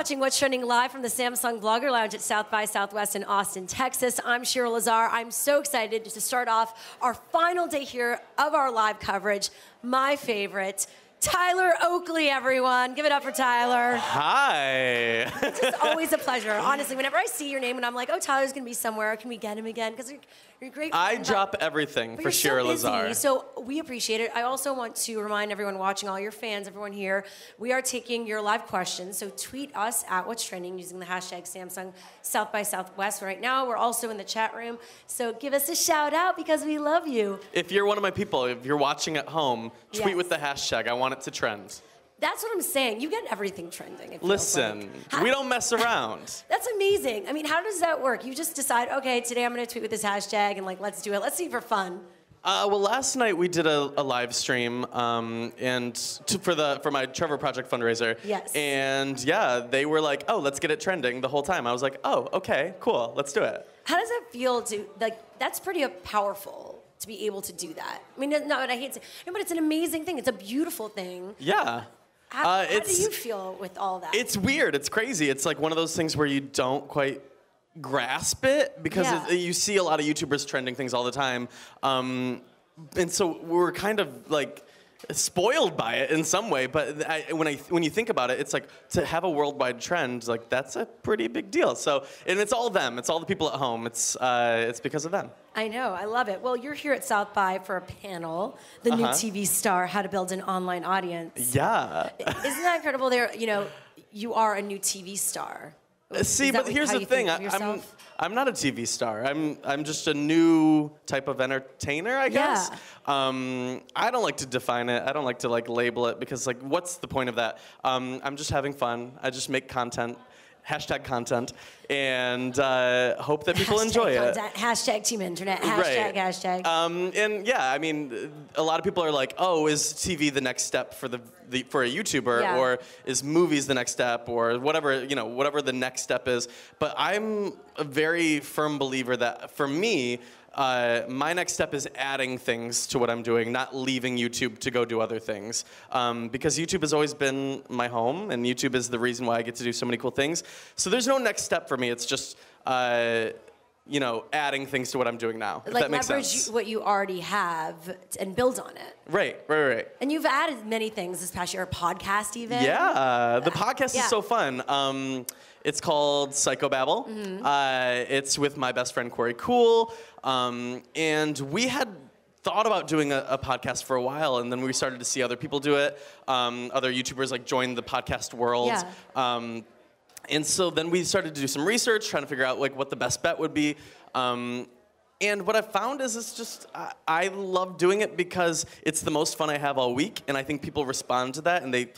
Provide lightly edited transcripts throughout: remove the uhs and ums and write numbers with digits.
Watching What's Trending live from the Samsung Blogger Lounge at South by Southwest in Austin, Texas. I'm Shiri Lazar. I'm so excited to start off our final day here of our live coverage. My favorite, Tyler Oakley, everyone. Give it up for Tyler. Hi. It's just always a pleasure. Honestly, whenever I see your name and I'm like, oh, Tyler's going to be somewhere. Can we get him again? Because you're great. I drop everything for Shiri Lazar. So we appreciate it. I also want to remind everyone watching, all your fans, everyone here, we are taking your live questions. So tweet us at What's Trending using the hashtag Samsung South by Southwest. Right now, we're also in the chat room. So give us a shout out because we love you. If you're one of my people, if you're watching at home, tweet with the hashtag. I want it to trend. That's what I'm saying. You get everything trending. Listen, we don't mess around. That's amazing. I mean, how does that work? You just decide, okay, today I'm going to tweet with this hashtag and like, let's do it. Let's see for fun. Well, last night we did a live stream for my Trevor Project fundraiser. Yes. And yeah, they were like, oh, let's get it trending the whole time. I was like, oh, okay, cool, let's do it. How does it feel to, like, that's pretty powerful to be able to do that. I mean, no, I hate to, no, but it's an amazing thing. It's a beautiful thing. Yeah. How do you feel with all that? It's weird. It's crazy. It's like one of those things where you don't quite grasp it because you see a lot of YouTubers trending things all the time. And so we're kind of like spoiled by it in some way, but when you think about it, it's like to have a worldwide trend, like that's a pretty big deal. So, and it's all them. It's all the people at home. It's because of them. I know. I love it. Well, you're here at South by for a panel, the new TV star, How to Build an Online Audience. Yeah. Isn't that incredible? You are a new TV star. See, but here's the thing. I'm not a TV star. I'm just a new type of entertainer, I guess. Yeah. I don't like to define it. I don't like to label it because what's the point of that? I'm just having fun. I just make content. Hashtag content, and hope that people enjoy it. Hashtag Team Internet. Hashtag. And yeah, I mean, a lot of people are like, "Oh, is TV the next step for for a YouTuber, or is movies the next step, or whatever whatever the next step is?" But I'm a very firm believer that for me, my next step is adding things to what I'm doing, not leaving YouTube to go do other things. Because YouTube has always been my home, and YouTube is the reason why I get to do so many cool things. So there's no next step for me. It's just, adding things to what I'm doing now, if that makes sense. Leverage what you already have and build on it. Right. And you've added many things this past year, a podcast even. Yeah, the podcast is so fun. It's called Psychobabble. Mm-hmm. It's with my best friend, Corey Cool. And we had thought about doing a podcast for a while, and then we started to see other people do it. Other YouTubers join the podcast world. Yeah. And so then we started to do some research, trying to figure out what the best bet would be. And what I found is it's just, I love doing it because it's the most fun I have all week, and I think people respond to that, and they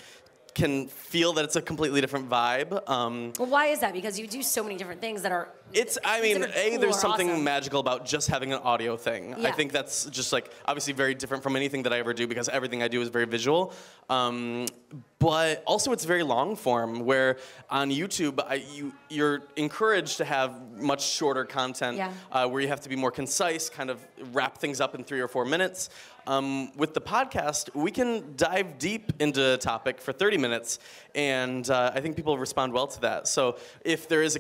can feel that it's a completely different vibe. Well, why is that? Because you do so many different things that are... There's something magical about just having an audio thing. Yeah. I think that's just obviously very different from anything that I ever do because everything I do is very visual. But also it's very long form, where on YouTube, you're encouraged to have much shorter content, where you have to be more concise, kind of wrap things up in 3 or 4 minutes. With the podcast, we can dive deep into a topic for 30 minutes, and I think people respond well to that. So if there's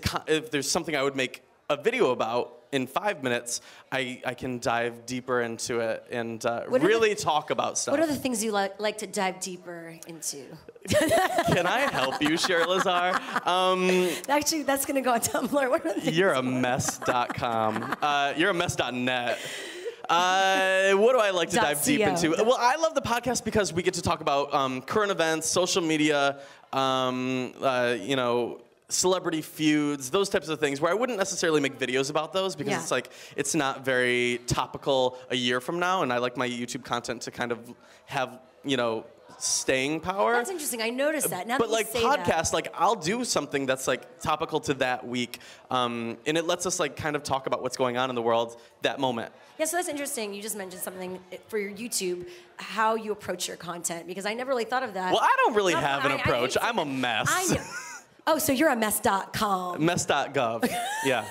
something I would make a video about in 5 minutes, I can dive deeper into it and really talk about stuff. What are the things you like to dive deeper into? Can I help you, Shiri Lazar? Actually, that's going to go on Tumblr. What are the things You're a mess.com. You're a mess.net. What do I like to dive deep into? Well, I love the podcast because we get to talk about current events, social media, celebrity feuds, those types of things, where I wouldn't necessarily make videos about those because it's not very topical a year from now, and I like my YouTube content to kind of have, staying power. That's interesting. I noticed that. Now but that you say podcasts, I'll do something that's topical to that week, and it lets us kind of talk about what's going on in the world that moment. Yeah, so that's interesting. You just mentioned something for your YouTube, how you approach your content, because I never really thought of that. Well, I don't really have an approach. I'm a mess. I know. Oh, so you're a mess.com. Mess.gov. Yeah.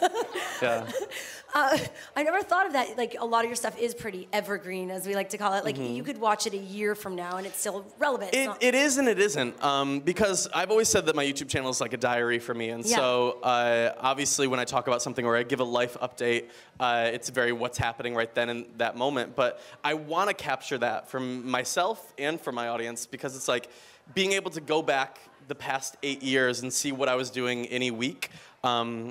I never thought of that. Like, a lot of your stuff is pretty evergreen, as we like to call it. Like, you could watch it a year from now, and it's still relevant. It is and it isn't. Because I've always said that my YouTube channel is like a diary for me. And so, obviously, when I talk about something or I give a life update, it's very what's happening right then in that moment. But I want to capture that from myself and for my audience, because it's like being able to go back the past 8 years and see what I was doing any week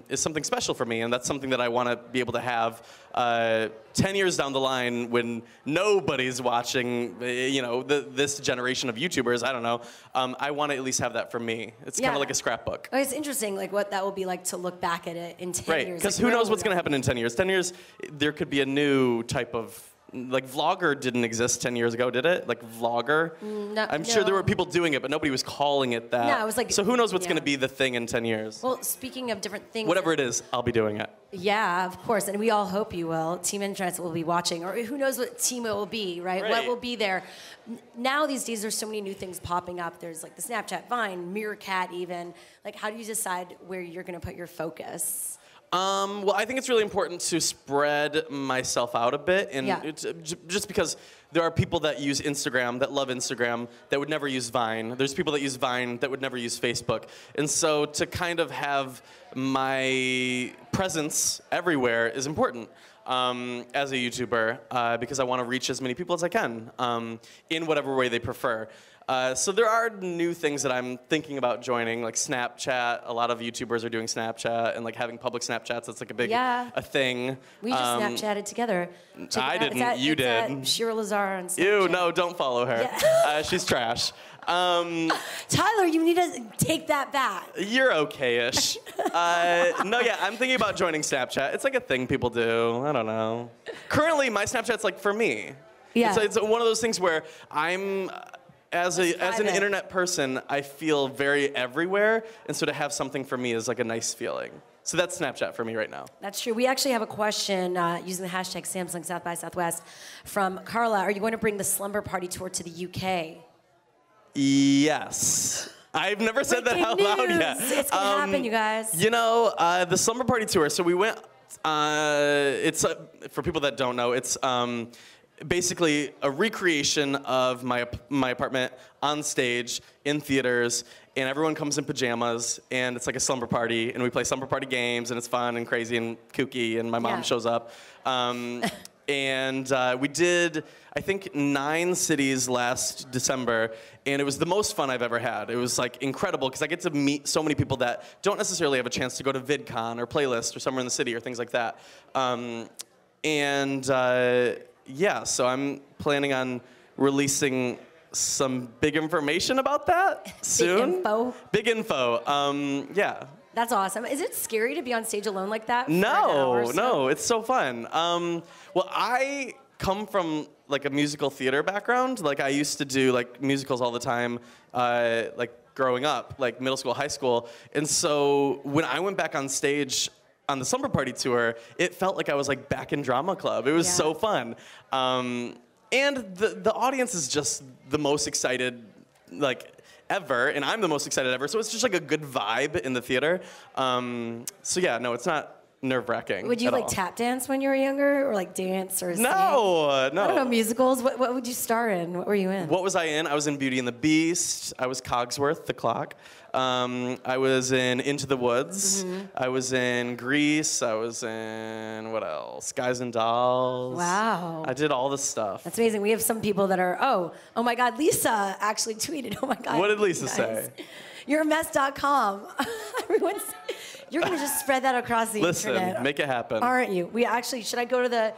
is something special for me, and that's something that I want to be able to have 10 years down the line when nobody's watching, this generation of YouTubers. I don't know. I want to at least have that for me. It's kind of like a scrapbook. Oh, it's interesting, like what that will be like to look back at it in 10 years. Because who knows what's going to happen in 10 years? 10 years, there could be a new type of. Like, Vlogger didn't exist 10 years ago, did it? Like, Vlogger? I'm sure there were people doing it, but nobody was calling it that. No, it was like... So who knows what's going to be the thing in 10 years? Well, speaking of different things... Whatever it is, I'll be doing it. Yeah, of course, and we all hope you will. Team Internet will be watching, or who knows what team it will be, right? What will be there. Now, these days, there's so many new things popping up. There's, like, the Snapchat, Vine, Meerkat even. Like, how do you decide where you're going to put your focus? Well, I think it's really important to spread myself out a bit, and it's, just because there are people that use Instagram, that love Instagram, that would never use Vine. There's people that use Vine that would never use Facebook. And so to kind of have my presence everywhere is important as a YouTuber, because I want to reach as many people as I can in whatever way they prefer. So there are new things that I'm thinking about joining, like Snapchat. A lot of YouTubers are doing Snapchat and like having public Snapchats. That's like a big a thing. We just Snapchatted together. I didn't. You did. Shira Lazar on Snapchat. Ew, no, don't follow her. Yeah. She's trash. Tyler, you need to take that back. You're okay-ish. No, yeah, I'm thinking about joining Snapchat. It's like a thing people do. I don't know. Currently, my Snapchat's like for me. Yeah. It's one of those things where I'm... As an internet person, I feel very everywhere, and so to have something for me is like a nice feeling. So that's Snapchat for me right now. That's true. We actually have a question using the hashtag Samsung South by Southwest from Carla. Are you going to bring the Slumber Party tour to the UK? Yes. I've never said that out loud yet. It's going to happen, you guys. You know, the Slumber Party tour, so we went, it's, for people that don't know, it's, basically a recreation of my apartment on stage in theaters, and everyone comes in pajamas, and it's like a slumber party, and we play slumber party games, and it's fun and crazy and kooky, and my mom shows up. And we did, I think, 9 cities last December, and it was the most fun I've ever had. It was like incredible because I get to meet so many people that don't necessarily have a chance to go to VidCon or Playlist or somewhere in the city or things like that. Yeah, so I'm planning on releasing some big information about that soon. Big info? Big info, yeah. That's awesome. Is it scary to be on stage alone like that? No, no, it's so fun. Well, I come from like a musical theater background. Like I used to do like musicals all the time, like growing up, like middle school, high school. And so when I went back on stage on the Slumber Party tour, it felt like I was like back in drama club. It was so fun. And the audience is just the most excited like ever, and I'm the most excited ever. So it's just like a good vibe in the theater. So yeah, no, it's not nerve-wracking. Would you like tap dance when you were younger, or like dance or sing? No. I don't know, musicals. What would you star in? What were you in? What was I in? I was in Beauty and the Beast. I was Cogsworth, the clock. I was in Into the Woods. I was in Grease. I was in, what else? Guys and Dolls. Wow. I did all this stuff. That's amazing. We have some people that are, oh my God, Lisa actually tweeted, oh my God. What did Lisa say? You're a mess.com. Everyone's, you're going to just spread that across the internet. Listen, make it happen. Aren't you? We actually, should I go check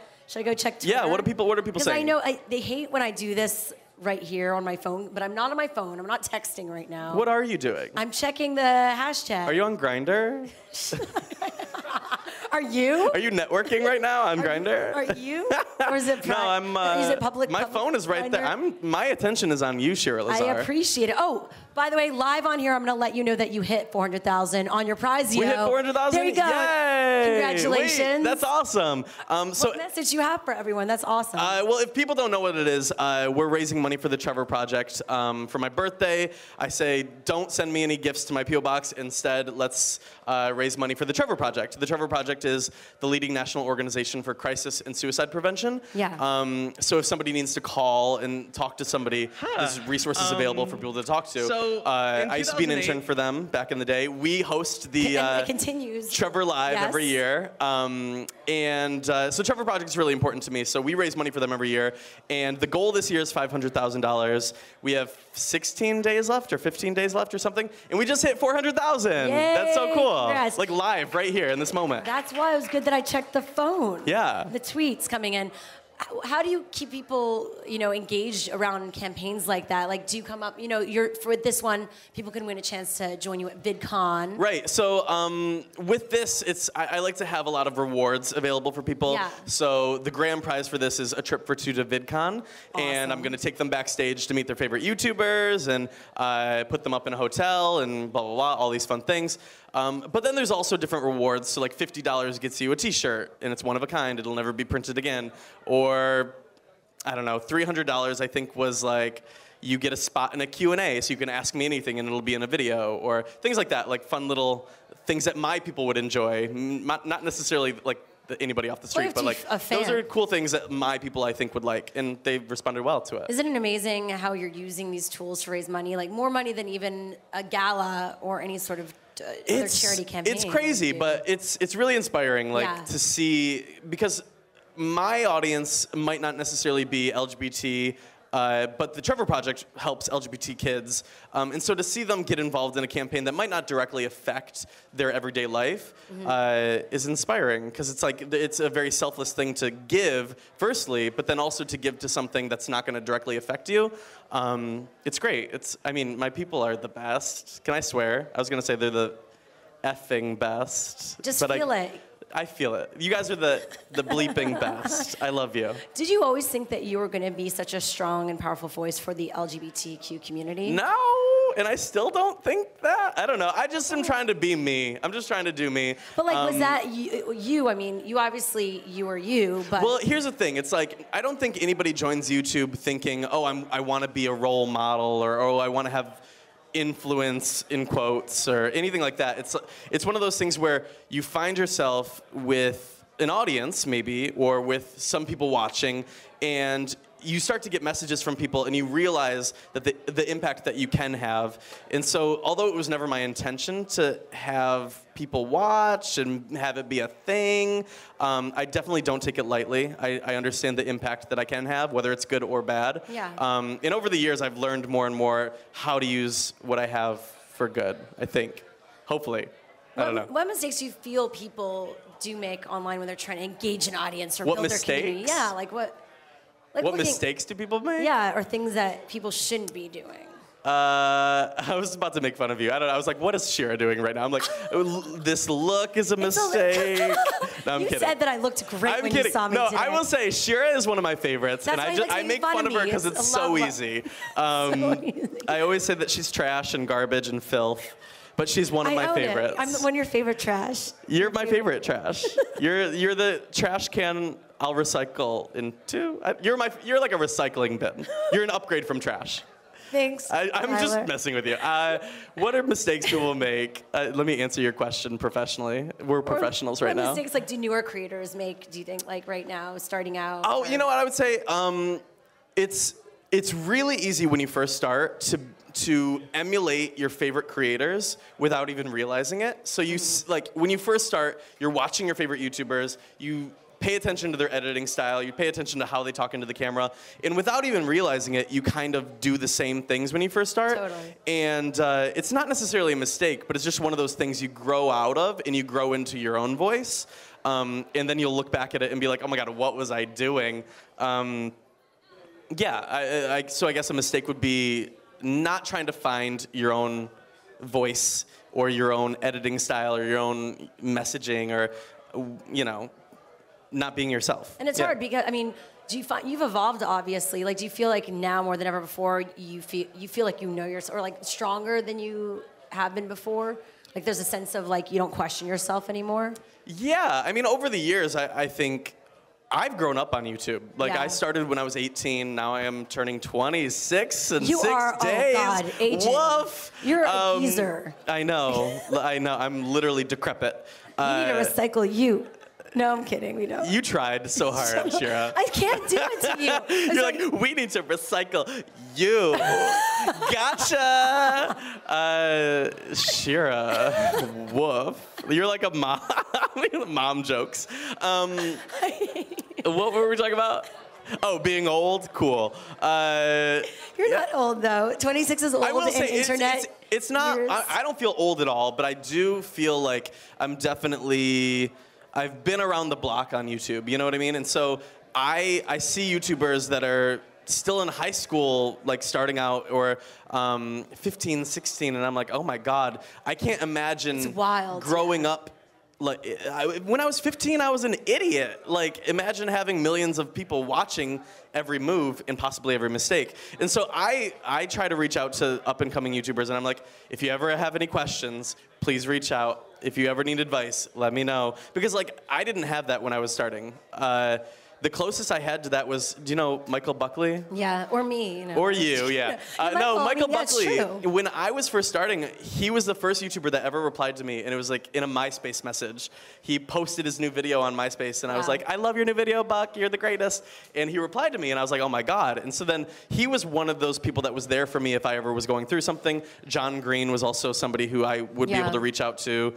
Twitter? Yeah, what are people saying? Because I know they hate when I do this right here on my phone, but I'm not on my phone. I'm not texting right now. What are you doing? I'm checking the hashtag. Are you on Grindr? Are you? Are you networking right now on Grindr? Are you? Or is it private? No, I'm. Is it public? My phone is right there. My attention is on you, Shiri Lazar. I appreciate it. Oh, by the way, live on here, I'm going to let you know that you hit 400,000 on your prize. We hit 400,000. There you go. Yay! Congratulations. Wait, that's awesome. So what message you have for everyone? That's awesome. Well, if people don't know what it is, we're raising money for the Trevor Project. For my birthday, I say don't send me any gifts to my P.O. box. Instead, let's raise money for the Trevor Project. The Trevor Project Project is the leading national organization for crisis and suicide prevention. Yeah. So if somebody needs to call and talk to somebody, there's resources available for people to talk to. So I used to be an intern for them back in the day. We host the and it continues. Trevor Live every year. So Trevor Project is really important to me. So we raise money for them every year. And the goal this year is $500,000. We have 16 days left or 15 days left or something. And we just hit 400,000. That's so cool. Congrats. Like live right here in this moment. That's why it was good that I checked the phone. Yeah. The tweets coming in. How do you keep people, engaged around campaigns like that? Like, do you come up, for this one, people can win a chance to join you at VidCon. Right. So with this, I like to have a lot of rewards available for people. Yeah. So the grand prize for this is a trip for 2 to VidCon. Awesome. And I'm going to take them backstage to meet their favorite YouTubers and put them up in a hotel and blah, blah, blah, all these fun things. But then there's also different rewards. So like $50 gets you a t-shirt, and it's one of a kind. It'll never be printed again. Or, I don't know, $300 I think was like, you get a spot in a Q&A, so you can ask me anything and it'll be in a video, or things like that, like fun little things that my people would enjoy. Not necessarily like anybody off the street, but like those are cool things that my people I think would like, and they've responded well to it. Isn't it amazing how you're using these tools to raise money, like more money than even a gala or any sort of other charity campaign? It's crazy, but it's really inspiring, to see, because my audience might not necessarily be LGBT, but the Trevor Project helps LGBT kids. And so to see them get involved in a campaign that might not directly affect their everyday life is inspiring, because it's a very selfless thing to give, firstly, but then also to give to something that's not going to directly affect you. It's great. My people are the best. Can I swear? I was going to say they're the effing best. Just feel it. I feel it. You guys are the bleeping best. I love you. Did you always think that you were going to be such a strong and powerful voice for the LGBTQ community? No, and I still don't think that. I don't know. I just am trying to be me. I'm just trying to do me. But was that you? I mean, you obviously, you were you, but... Well, here's the thing. It's like, I don't think anybody joins YouTube thinking, oh, I want to be a role model, or oh, I want to have influence in quotes or anything like that. It's one of those things where you find yourself with an audience maybe, or with some people watching, and you start to get messages from people and you realize that the impact that you can have. And so although it was never my intention to have people watch and have it be a thing, I definitely don't take it lightly. I understand the impact that I can have, whether it's good or bad. Yeah. And over the years, I've learned more and more how to use what I have for good, I think. Hopefully. I don't know. What mistakes do you feel people do make online when they're trying to engage an audience or What build their community? mistakes? Yeah, like what... What mistakes do people make? Yeah, or things that people shouldn't be doing. I was about to make fun of you. I don't know. I was like, what is Shira doing right now? I'm like, this look is a mistake. No, I'm you kidding. said that I looked great when you saw me today. No, I will say Shira is one of my favorites. That's and I make fun of her because it's so easy. I always say that she's trash and garbage and filth. But she's one of my favorites. I'm one of your favorite trash. You're my favorite trash. You're the trash can I'll recycle into. You're like a recycling bin. You're an upgrade from trash. Thanks. I'm just messing with you. What are mistakes people make? Let me answer your question professionally. We're professionals right now. What mistakes do newer creators make, do you think, right now, starting out? Oh, you know what I would say? It's really easy when you first start to emulate your favorite creators without even realizing it. So when you first start, you're watching your favorite YouTubers, you pay attention to their editing style, you pay attention to how they talk into the camera, and without even realizing it, you kind of do the same things when you first start. Totally. And it's not necessarily a mistake, but it's just one of those things you grow out of and you grow into your own voice. And then you'll look back at it and be like, oh my God, what was I doing? So I guess a mistake would be not trying to find your own voice or your own editing style or your own messaging or, not being yourself. And it's hard because, do you find you've evolved, obviously? Like, do you feel like now more than ever before you feel like you know yourself, or like stronger than you have been before? Like there's a sense of like you don't question yourself anymore? Yeah, over the years, I think I've grown up on YouTube. Like I started when I was 18. Now I am turning 26 in 6 days. Oh God, aging. Woof. You're a geezer. I know. I'm literally decrepit. We need to recycle you. No, I'm kidding. We don't. You tried so hard, Shira. I can't do it to you. You're like, we need to recycle you. Gotcha. Shira, woof. You're like a mom. Mom jokes. What were we talking about? Oh, being old? Cool. You're not old, though. 26 is old I will in say internet. It's not, I don't feel old at all, but I do feel like I've been around the block on YouTube, you know what I mean? And so I see YouTubers that are still in high school, like starting out, or 15, 16, and I'm like, oh my God, I can't imagine it's wild. Growing up. Like, when I was 15, I was an idiot. Like, imagine having millions of people watching every move and possibly every mistake. And so I try to reach out to up-and-coming YouTubers, and I'm like, if you ever have any questions, please reach out. If you ever need advice, let me know. Because, like, I didn't have that when I was starting. The closest I had to that was, do you know Michael Buckley? Yeah, or me. You know. Or you, yeah. Michael Buckley, when I was first starting, he was the first YouTuber that ever replied to me, and it was like in a MySpace message. He posted his new video on MySpace, and I was like, I love your new video, Buck, you're the greatest. And he replied to me, and I was like, oh my God. And so then he was one of those people that was there for me if I ever was going through something. John Green was also somebody who I would be able to reach out to.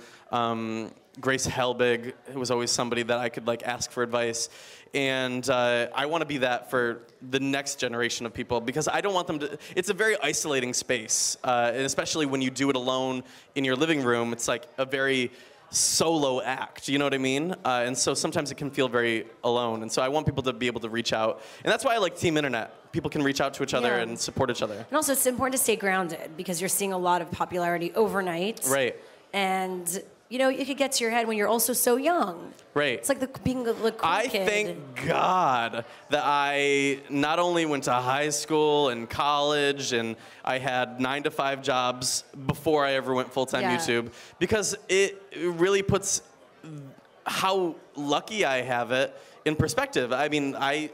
Grace Helbig was always somebody that I could like ask for advice. And I want to be that for the next generation of people because I don't want them to, it's a very isolating space. And especially when you do it alone in your living room, it's like a very solo act, you know what I mean? And so sometimes it can feel very alone. And so I want people to be able to reach out. And that's why I like Team Internet. People can reach out to each other and support each other. And also it's important to stay grounded because you're seeing a lot of popularity overnight. Right. And you know, it could get to your head when you're also so young. Right. It's like being a cool kid. Thank God that I not only went to high school and college and I had 9-to-5 jobs before I ever went full-time YouTube because it really puts how lucky I have it in perspective. I mean, I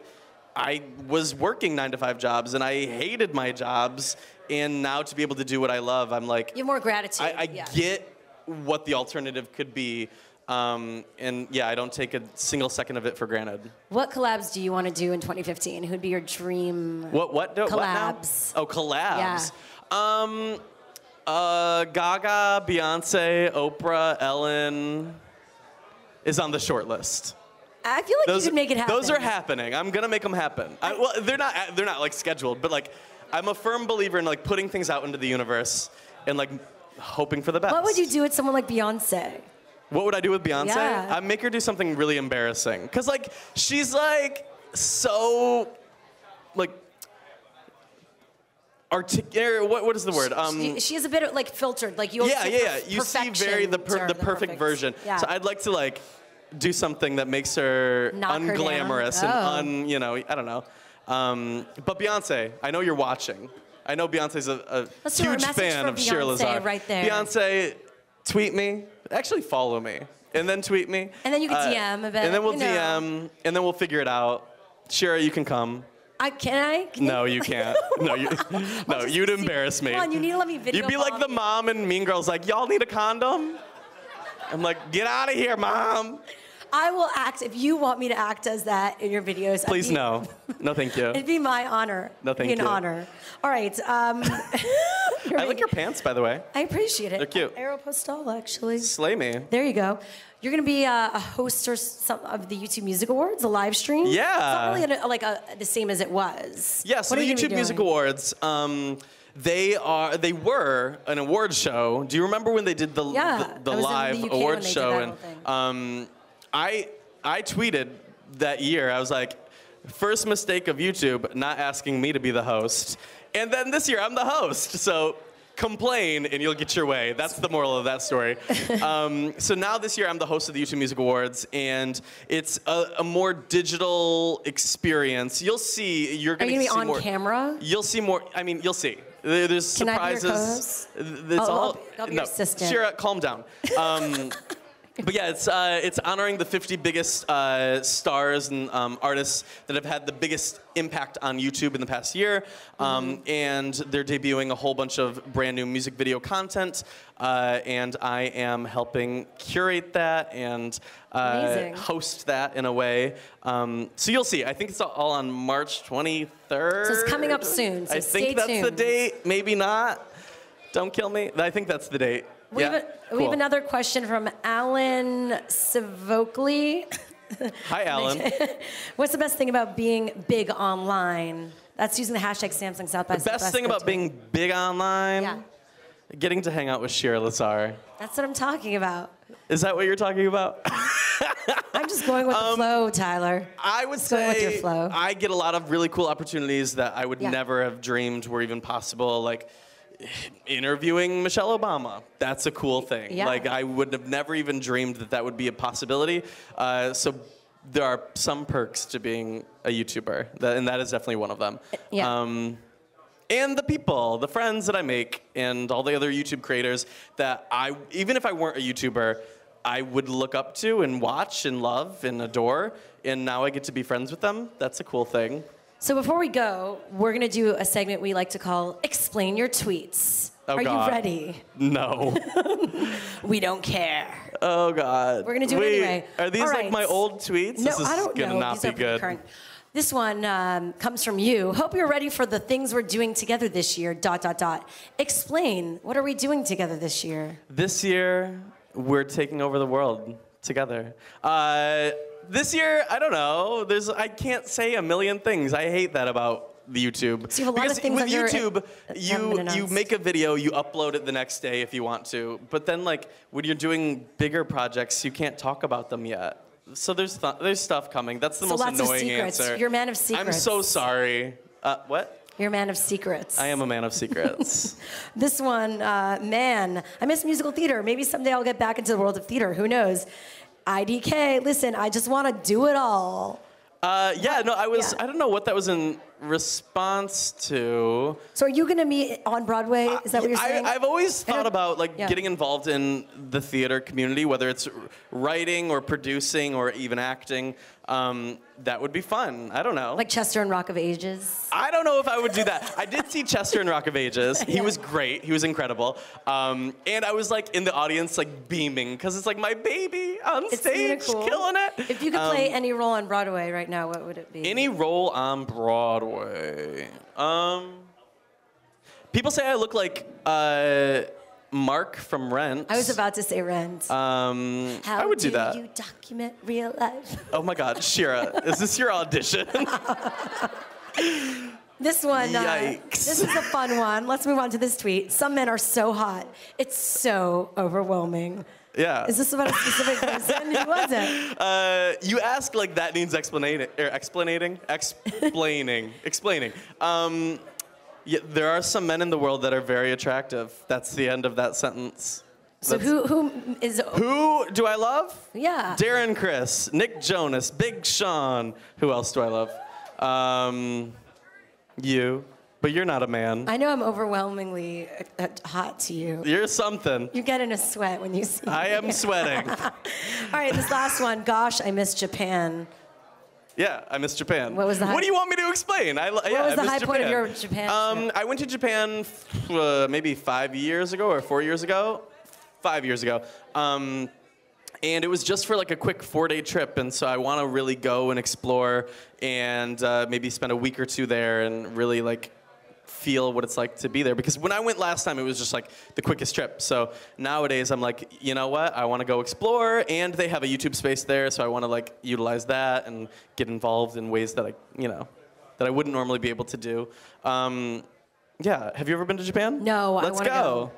was working 9-to-5 jobs and I hated my jobs, and now to be able to do what I love, I'm like... You have more gratitude. I get what the alternative could be. And yeah, I don't take a single second of it for granted. What collabs do you want to do in 2015? Who'd be your dream What collabs? Oh, collabs. Yeah. Gaga, Beyonce, Oprah, Ellen is on the short list. I feel like you could make it happen. Those are happening. I'm gonna make them happen. Well, they're not like scheduled, but like I'm a firm believer in like putting things out into the universe and like hoping for the best. What would you do with someone like Beyonce? What would I do with Beyonce? Yeah. I'd make her do something really embarrassing. Because, like, she's, like, so, like, what is the word? She is a bit, like, filtered. Like, you You see the perfect version. Yeah. So I'd like to, like, do something that makes her unglamorous and I don't know. But Beyonce, I know you're watching. I know Beyonce's a huge fan of Shira Lazar. Right there. Beyonce, tweet me. Actually, follow me. And then tweet me. And then you can DM a bit. And then we'll DM. And then we'll figure it out. Shira, you can come. Can I? No, you can't. No, you'd embarrass me. Come on, you need to let me video. You'd be like the mom in Mean Girls, like, y'all need a condom? I'm like, get out of here, Mom. I will act, if you want me to act as that in your videos. Please, no. No, thank you. It'd be my honor. No, thank you. It'd be an honor. All right. I like your pants, by the way. I appreciate it. They're cute. Aeropostale, actually. Slay me. There you go. You're going to be a host or some of the YouTube Music Awards, a live stream? Yeah. It's not really the same as it was. Yeah, so the YouTube Music Awards, they were an awards show. Do you remember when they did the live awards show? And I tweeted that year, I was like, first mistake of YouTube, not asking me to be the host. And then this year, I'm the host. So complain and you'll get your way. That's the moral of that story. So now this year, I'm the host of the YouTube Music Awards, and it's a more digital experience. You'll see, you're going to see more. Are you going to be on camera? You'll see more, you'll see. There's surprises. Can I be your co-host? I'll be your assistant. Shira, calm down. But yeah, it's honoring the 50 biggest stars and artists that have had the biggest impact on YouTube in the past year. And they're debuting a whole bunch of brand new music video content. And I am helping curate that and host that in a way. So you'll see. I think it's all on March 23rd. So it's coming up soon. So I think that's the date. Maybe not. Don't kill me. I think that's the date. We have another question from Alan Savokely. Hi, Alan. What's the best thing about being big online? That's using the hashtag Samsung South by Southwest. The best thing about being big online? Yeah. Getting to hang out with Shira Lazar. That's what I'm talking about. Is that what you're talking about? I'm just going with the flow, Tyler. I would say with your flow. I get a lot of really cool opportunities that I would never have dreamed were even possible, like interviewing Michelle Obama. That's a cool thing. Yeah. Like I would have never even dreamed that would be a possibility. So there are some perks to being a YouTuber, and that is definitely one of them. Yeah. And the people, the friends that I make, and all the other YouTube creators that even if I weren't a YouTuber, I would look up to and watch and love and adore, and now I get to be friends with them. That's a cool thing. So before we go, we're going to do a segment we like to call Explain Your Tweets. Oh, Are God. you ready? No. We don't care. Oh, God. We're going to do it anyway. Are these like my old tweets? No, this is I don't gonna know. not These be are pretty good. current. This one comes from you. Hope you're ready for the things we're doing together this year, ... Explain, what are we doing together this year? This year, we're taking over the world together. This year, I don't know. I can't say a million things. I hate that about the YouTube. So you have a lot of things with on your- YouTube, you announced. make a video, you upload it the next day if you want to. But then, like when you're doing bigger projects, you can't talk about them yet. So there's stuff coming. That's the most lots annoying of secrets. answer. You're a man of secrets. I'm so sorry. What? You're a man of secrets. I am a man of secrets. This one, man, I miss musical theater. Maybe someday I'll get back into the world of theater. Who knows? IDK, listen, I just want to do it all. I don't know what that was in response to. So are you going to meet on Broadway? Is that what you're saying? I've always thought about getting involved in the theater community, whether it's writing or producing or even acting. That would be fun. I don't know. Like Chester and Rock of Ages? I don't know if I would do that. I did see Chester in Rock of Ages. He was great. He was incredible. And I was like in the audience like beaming because it's like my baby on stage, cool. killing it. If you could play any role on Broadway right now, what would it be? Any role on Broadway. People say I look like Mark from Rent. I was about to say Rent. I would do that. How do you document real life? Oh my God, Shira, is this your audition? This one, Yikes. This is a fun one. Let's move on to this tweet. Some men are so hot. It's so overwhelming. Yeah. Is this about a specific person? Who was it? You ask like that needs explaining. Yeah, there are some men in the world that are very attractive. That's the end of that sentence. So who is... Who do I love? Yeah. Darren Criss, Nick Jonas, Big Sean. Who else do I love? You. But you're not a man. I know I'm overwhelmingly hot to you. You're something. You get in a sweat when you see me. I am sweating. All right, this last one. Gosh, I miss Japan. Yeah, I miss Japan. What was the What do you want me to explain? What was the high point of your Japan trip? I went to Japan maybe 5 years ago or 4 years ago. 5 years ago. And it was just for like a quick 4-day trip, and so I want to really go and explore and maybe spend a week or two there and really like feel what it's like to be there. Because when I went last time, it was just like the quickest trip. So nowadays, I'm like, you know what? I want to go explore, and they have a YouTube space there, so I want to like utilize that and get involved in ways that I wouldn't normally be able to do. Yeah, have you ever been to Japan? No, Let's go.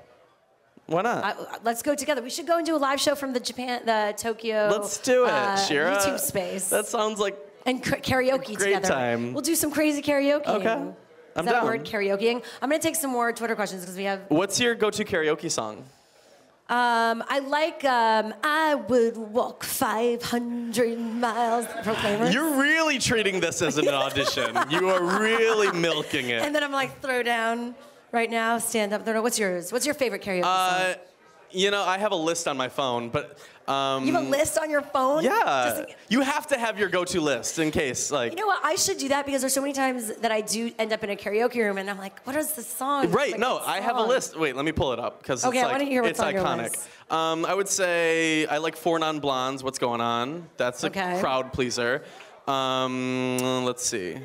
Why not? Let's go together. We should go and do a live show from the Tokyo. Let's do it, Shira. YouTube space. That sounds like and karaoke great together. time. We'll do some crazy karaoke. Okay. Is that a word, karaokeing? I'm going to take some more Twitter questions because we have... What's your go-to karaoke song? I like I Would Walk 500 Miles. Proclaimer. You're really treating this as an audition. You are really milking it. And then I'm like, throw down right now, stand up, throw down. What's yours? What's your favorite karaoke song? I have a list on my phone, but You have a list on your phone? Yeah. You have to have your go-to list in case, like... You know what? I should do that because there's so many times that I do end up in a karaoke room and I'm like, what is the song? Right, like, no, I have a list. Wait, let me pull it up because okay, it's, I want to hear what's it's on your iconic. list. I would say I like Four Non-Blondes, What's Going On? That's a crowd pleaser. Let's see.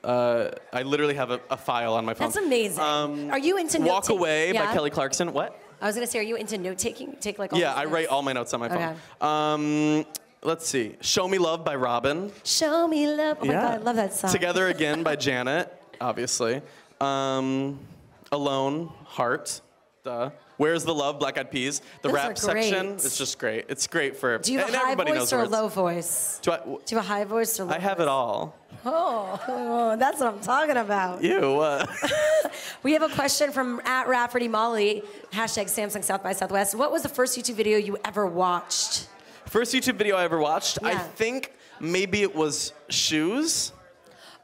I literally have a file on my phone. That's amazing. Are you into note-taking? Walk Away by Kelly Clarkson. What? I was going to say, are you into note-taking? Take like all I write all my notes on my phone. Let's see. Show Me Love by Robin. Show Me Love. Oh my God, I love that song. Together Again by Janet, obviously. Alone, Heart. Duh. Where's the Love, Black Eyed Peas. The rap section is just great. It's great for... Do you have a high voice or a low voice? Do you have a high voice or low voice? I have it all. Oh, that's what I'm talking about. You. We have a question from @RaffertyMolly, #Samsung South by Southwest. What was the first YouTube video you ever watched? First YouTube video I ever watched? Yeah. I think maybe it was Shoes.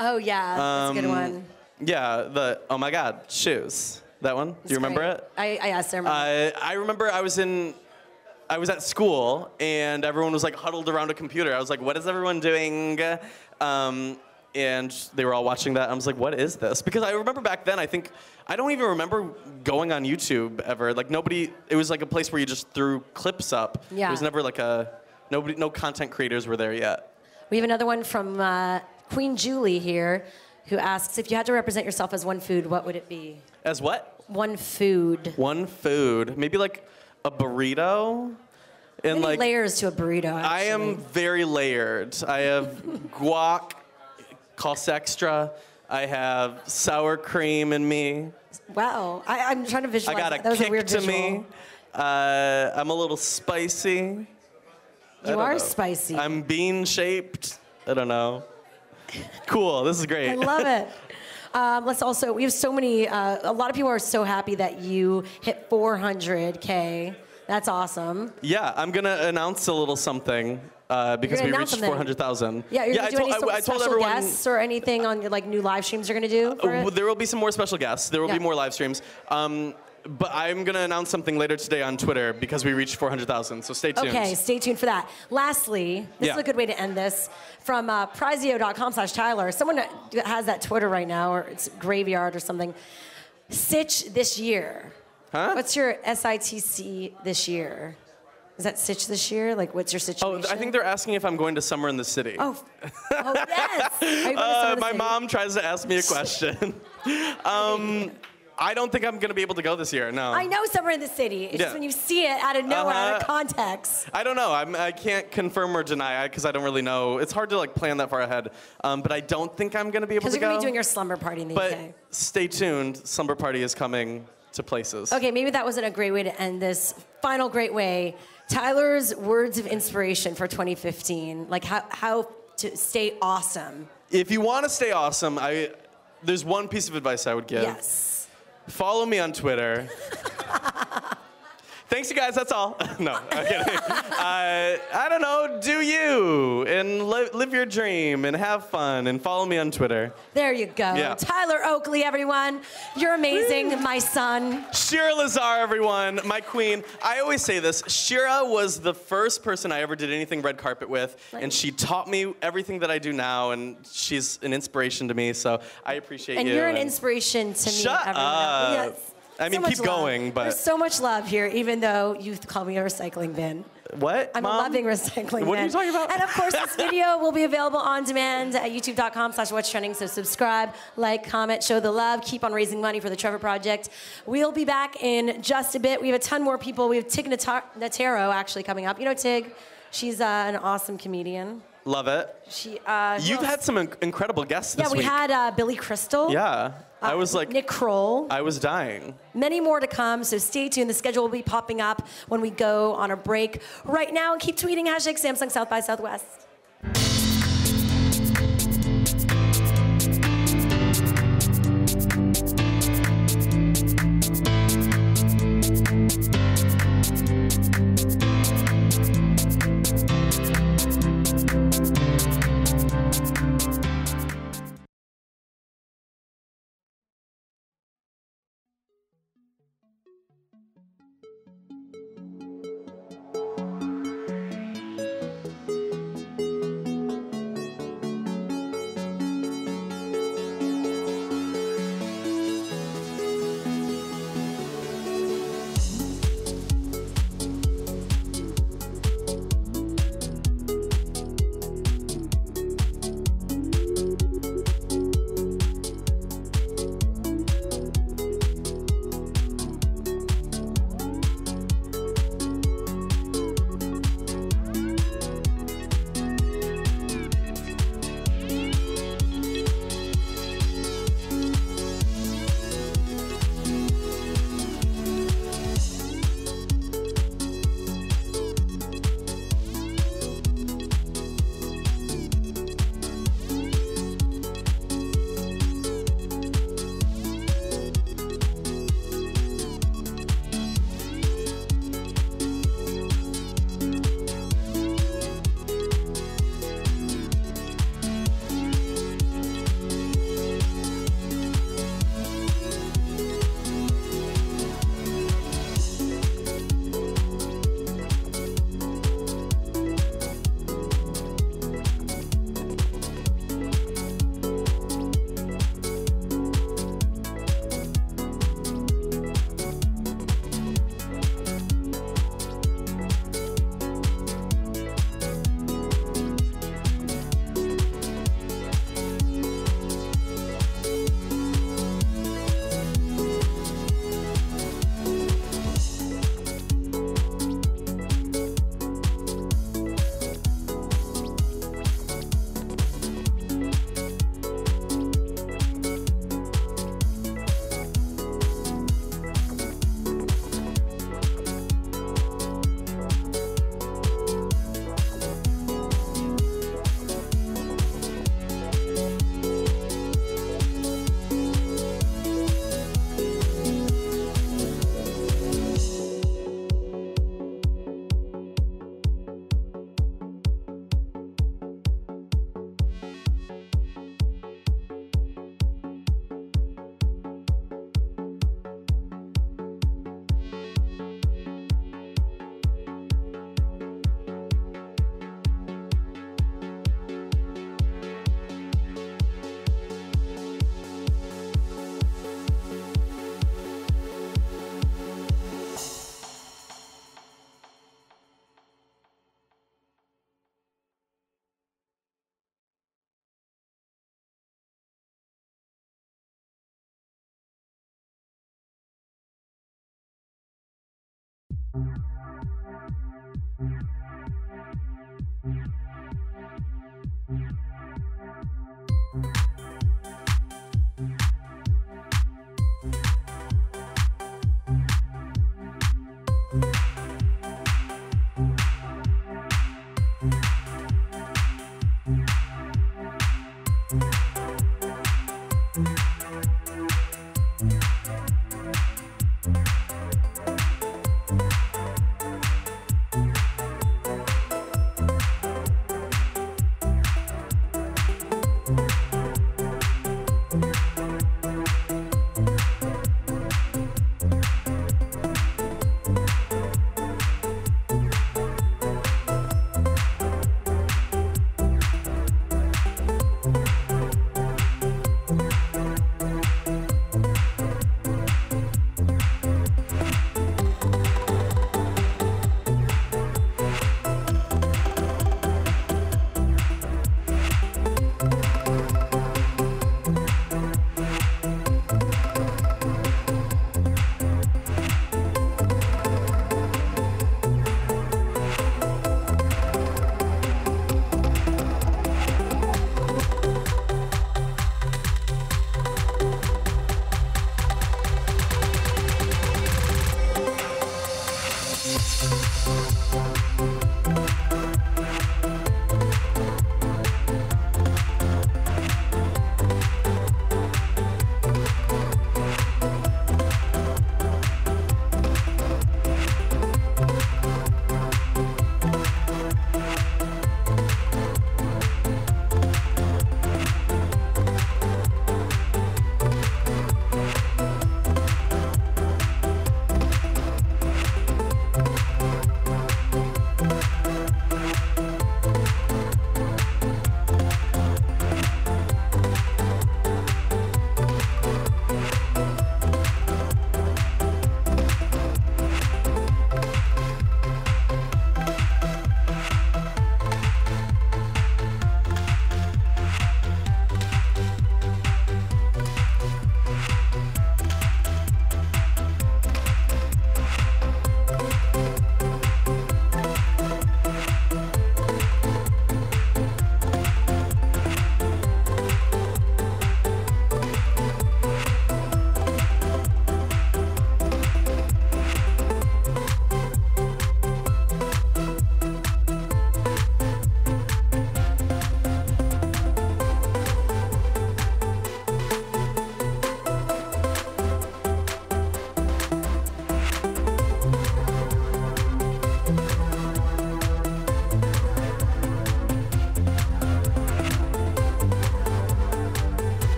Oh, yeah, that's a good one. Yeah, oh my God, Shoes. That one? Do you remember it? I remember. I remember I was at school and everyone was like huddled around a computer. I was like, what is everyone doing? And they were all watching that. I was like, what is this? Because I remember back then, I don't even remember going on YouTube ever. Like it was like a place where you just threw clips up. Yeah. It was never like no content creators were there yet. We have another one from Queen Julie here, who asks, if you had to represent yourself as one food, what would it be? As what? One food. One food. Maybe like a burrito. And many layers to a burrito, actually. I am very layered. I have guac, cost extra. I have sour cream in me. Wow. I'm trying to visualize I got that. That was a weird to visual. me. I'm a little spicy. You are spicy. I'm bean-shaped. I don't know. Cool. This is great. I love it. We have so many, a lot of people are so happy that you hit 400K. That's awesome. Yeah, I'm going to announce a little something because we reached 400,000. Yeah, you're going to do any I told special everyone, guests or anything on your new live streams you're going to do for it? There will be some more special guests. There will be more live streams. But I'm going to announce something later today on Twitter because we reached 400,000, so stay tuned. Okay, stay tuned for that. Lastly, this is a good way to end this, from Prizio.com/Tyler. Someone that has that Twitter right now, or it's Graveyard or something. Sitch this year. Huh? What's your SITC this year? Is that Sitch this year? Like, what's your situation? Oh, I think they're asking if I'm going to Summer in the City. Oh yes! Are you going to Summer in the my City? mom tries to ask me a question. I don't think I'm going to be able to go this year, no. I know Summer in the City. It's just when you see it out of nowhere, out of context. I don't know. I can't confirm or deny because I don't really know. It's hard to plan that far ahead. But I don't think I'm going to be able to go. Because you're going to be doing your slumber party in the UK. But stay tuned. Slumber party is coming to places. Okay, maybe that wasn't a great way to end this. Final great way. Tyler's words of inspiration for 2015. Like how to stay awesome. If you want to stay awesome, there's one piece of advice I would give. Yes. Follow me on Twitter. Thanks, you guys. That's all. No, I'm kidding. I don't know. Do you and live your dream and have fun and follow me on Twitter. There you go. Yeah. Tyler Oakley, everyone. You're amazing, my son. Shira Lazar, everyone, my queen. I always say this. Shira was the first person I ever did anything red carpet with, and she taught me everything that I do now, and she's an inspiration to me, so I appreciate you. And you're an inspiration to me. Shut up. Yes. I mean, keep going, but... There's so much love here, even though you call me a recycling bin. What, I'm Mom? a loving recycling bin. What are you talking about? And of course, this video will be available on demand at youtube.com/whatstrending. So subscribe, like, comment, show the love. Keep on raising money for the Trevor Project. We'll be back in just a bit. We have a ton more people. We have Tig Notaro actually coming up. You know Tig? She's an awesome comedian. Love it. You've had some incredible guests this week. Yeah, we had Billy Crystal. Yeah. I was like... Nick Kroll. I was dying. Many more to come, so stay tuned. The schedule will be popping up when we go on a break. Right now, keep tweeting #Samsung South by Southwest.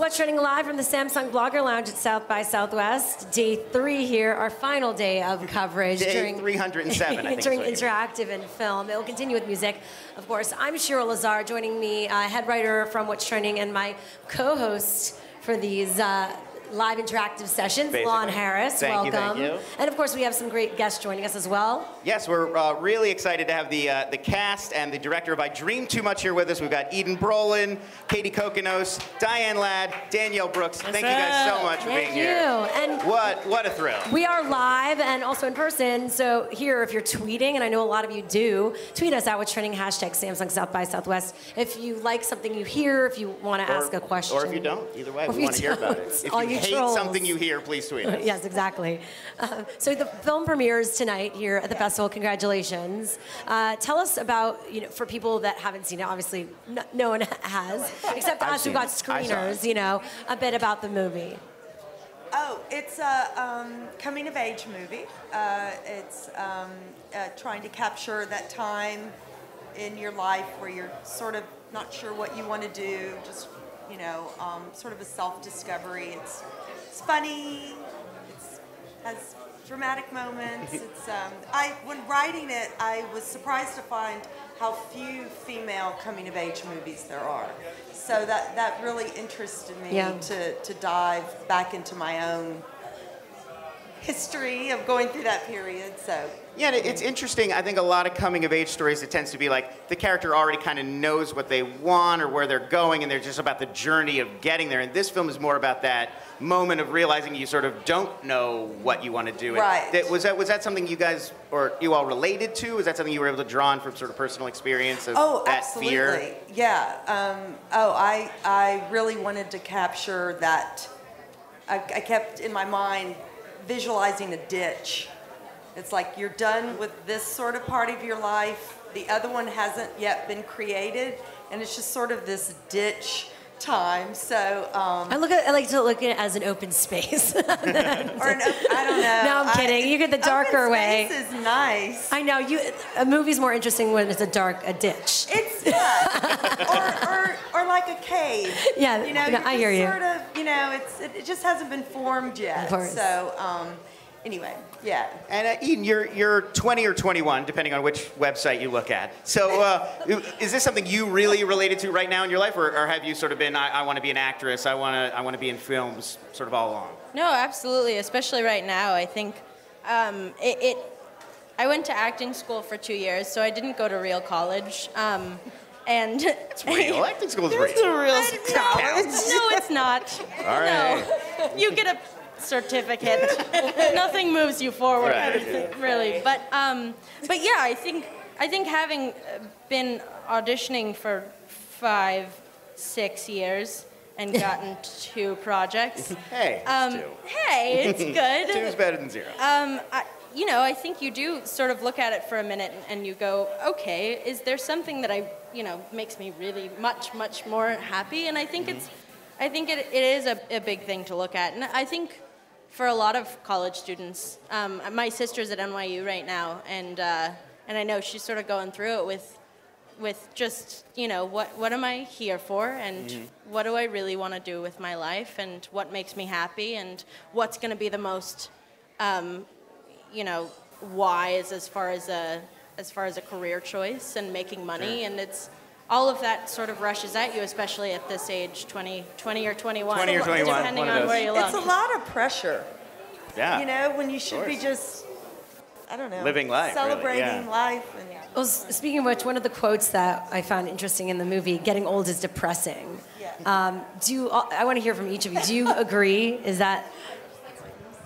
What's Trending live from the Samsung Blogger Lounge at South by Southwest. Day 3 here, our final day of coverage. Day 307, I think. During interactive and film. It will continue with music. Of course, I'm Shiri Lazar, joining me, head writer from What's Trending, and my co-host for these live interactive sessions, Lon Harris. Welcome. Thank you. And of course, we have some great guests joining us as well. Yes, we're really excited to have the cast and the director of I Dream Too Much here with us. We've got Eden Brolin, Katie Cokinos, Diane Ladd, Danielle Brooks. Thank you guys so much for being here. And what a thrill. We are live and also in person. So here, if you're tweeting, and I know a lot of you do, tweet us at What's Trending, hashtag Samsung South by Southwest. If you like something you hear, if you want to ask a question. Or if you don't, either way, we want to hear about it. If you hate something you hear, please tweet us. Yes, exactly. So the film premieres tonight here at the festival. Congratulations. Tell us about, for people that haven't seen it, obviously no one has, except us who got screeners, a bit about the movie. Oh, it's a coming-of-age movie. It's trying to capture that time in your life where you're sort of not sure what you want to do, just, sort of a self-discovery. It's funny. It has dramatic moments. It's when writing it, I was surprised to find how few female coming-of-age movies there are. So that really interested me to dive back into my own history of going through that period. So yeah, it's interesting. I think a lot of coming-of-age stories, it tends to be like the character already kind of knows what they want or where they're going, and they're just about the journey of getting there. And this film is more about that moment of realizing you sort of don't know what you want to do. Right. Was that something you guys or you all related to? Was that something you were able to draw on from sort of personal experience of that absolutely. fear? Yeah. I really wanted to capture that. I kept in my mind visualizing a ditch. It's like you're done with this sort of part of your life. The other one hasn't yet been created, and it's just sort of this ditch time. So I like to look at it as an open space. I don't know. No, I'm kidding. You get the darker way. Open space is nice. I know. A movie's more interesting when it's a ditch. It's or like a cave. Yeah, I hear you. Sort of, it just hasn't been formed yet. Of course. So anyway, yeah. And Eden, you're 20 or 21, depending on which website you look at. So is this something you really related to right now in your life, or have you sort of been, I want to be an actress, I want to be in films, sort of all along? No, absolutely, especially right now. I think I went to acting school for 2 years, so I didn't go to real college. And it's real. Acting school is real. It's a real college. No, it's not. All right. No. You get a certificate. Nothing moves you forward, right. really. But yeah, I think having been auditioning for 5-6 years and gotten 2 projects. Hey, it's 2. Hey, it's good. 2 is better than 0. I think you do sort of look at it for a minute and you go, okay, is there something that makes me really much, much more happy? And I think it is a big thing to look at. And I think for a lot of college students, my sister's at NYU right now, and I know she's sort of going through it with just, what am I here for, and what do I really want to do with my life, and what makes me happy, and what's going to be the most, wise as far as a career choice and making money, and it's all of that sort of rushes at you, especially at this age, 20 or 21. 20 or 21. Depending on where you look. It's a lot of pressure. Yeah. When you should be just, I don't know. Living life. Celebrating really. Yeah. life. And Well, speaking of which, one of the quotes that I found interesting in the movie, getting old is depressing. Yeah. I want to hear from each of you. Do you agree? Is that...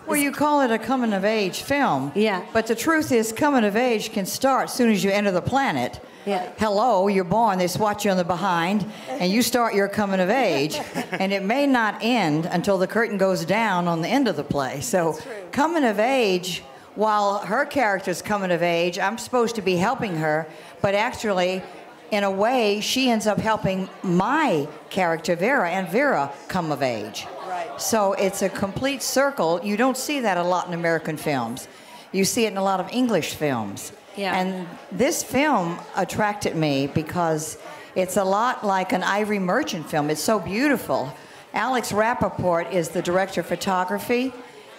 Well, you call it a coming-of-age film. Yeah. But the truth is, coming-of-age can start as soon as you enter the planet. Yeah. Hello, you're born, they swat you on the behind, and you start your coming-of-age. And it may not end until the curtain goes down on the end of the play. So coming-of-age, while her character's coming-of-age, I'm supposed to be helping her, but actually, in a way, she ends up helping my character, Vera, and Vera come of age. Right. So it's a complete circle. You don't see that a lot in American films. You see it in a lot of English films. Yeah. And this film attracted me because it's a lot like an Ivory Merchant film. It's so beautiful. Alex Rappaport is the director of photography,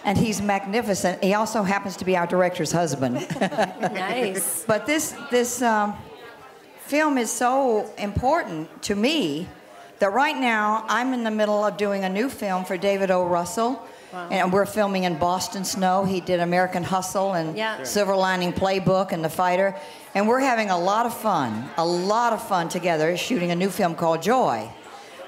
and he's magnificent. He also happens to be our director's husband. Nice. But this film is so important to me that right now I'm in the middle of doing a new film for David O. Russell. Wow. And we're filming in Boston Snow. He did American Hustle and Silver Lining Playbook and The Fighter. And we're having a lot of fun together shooting a new film called Joy.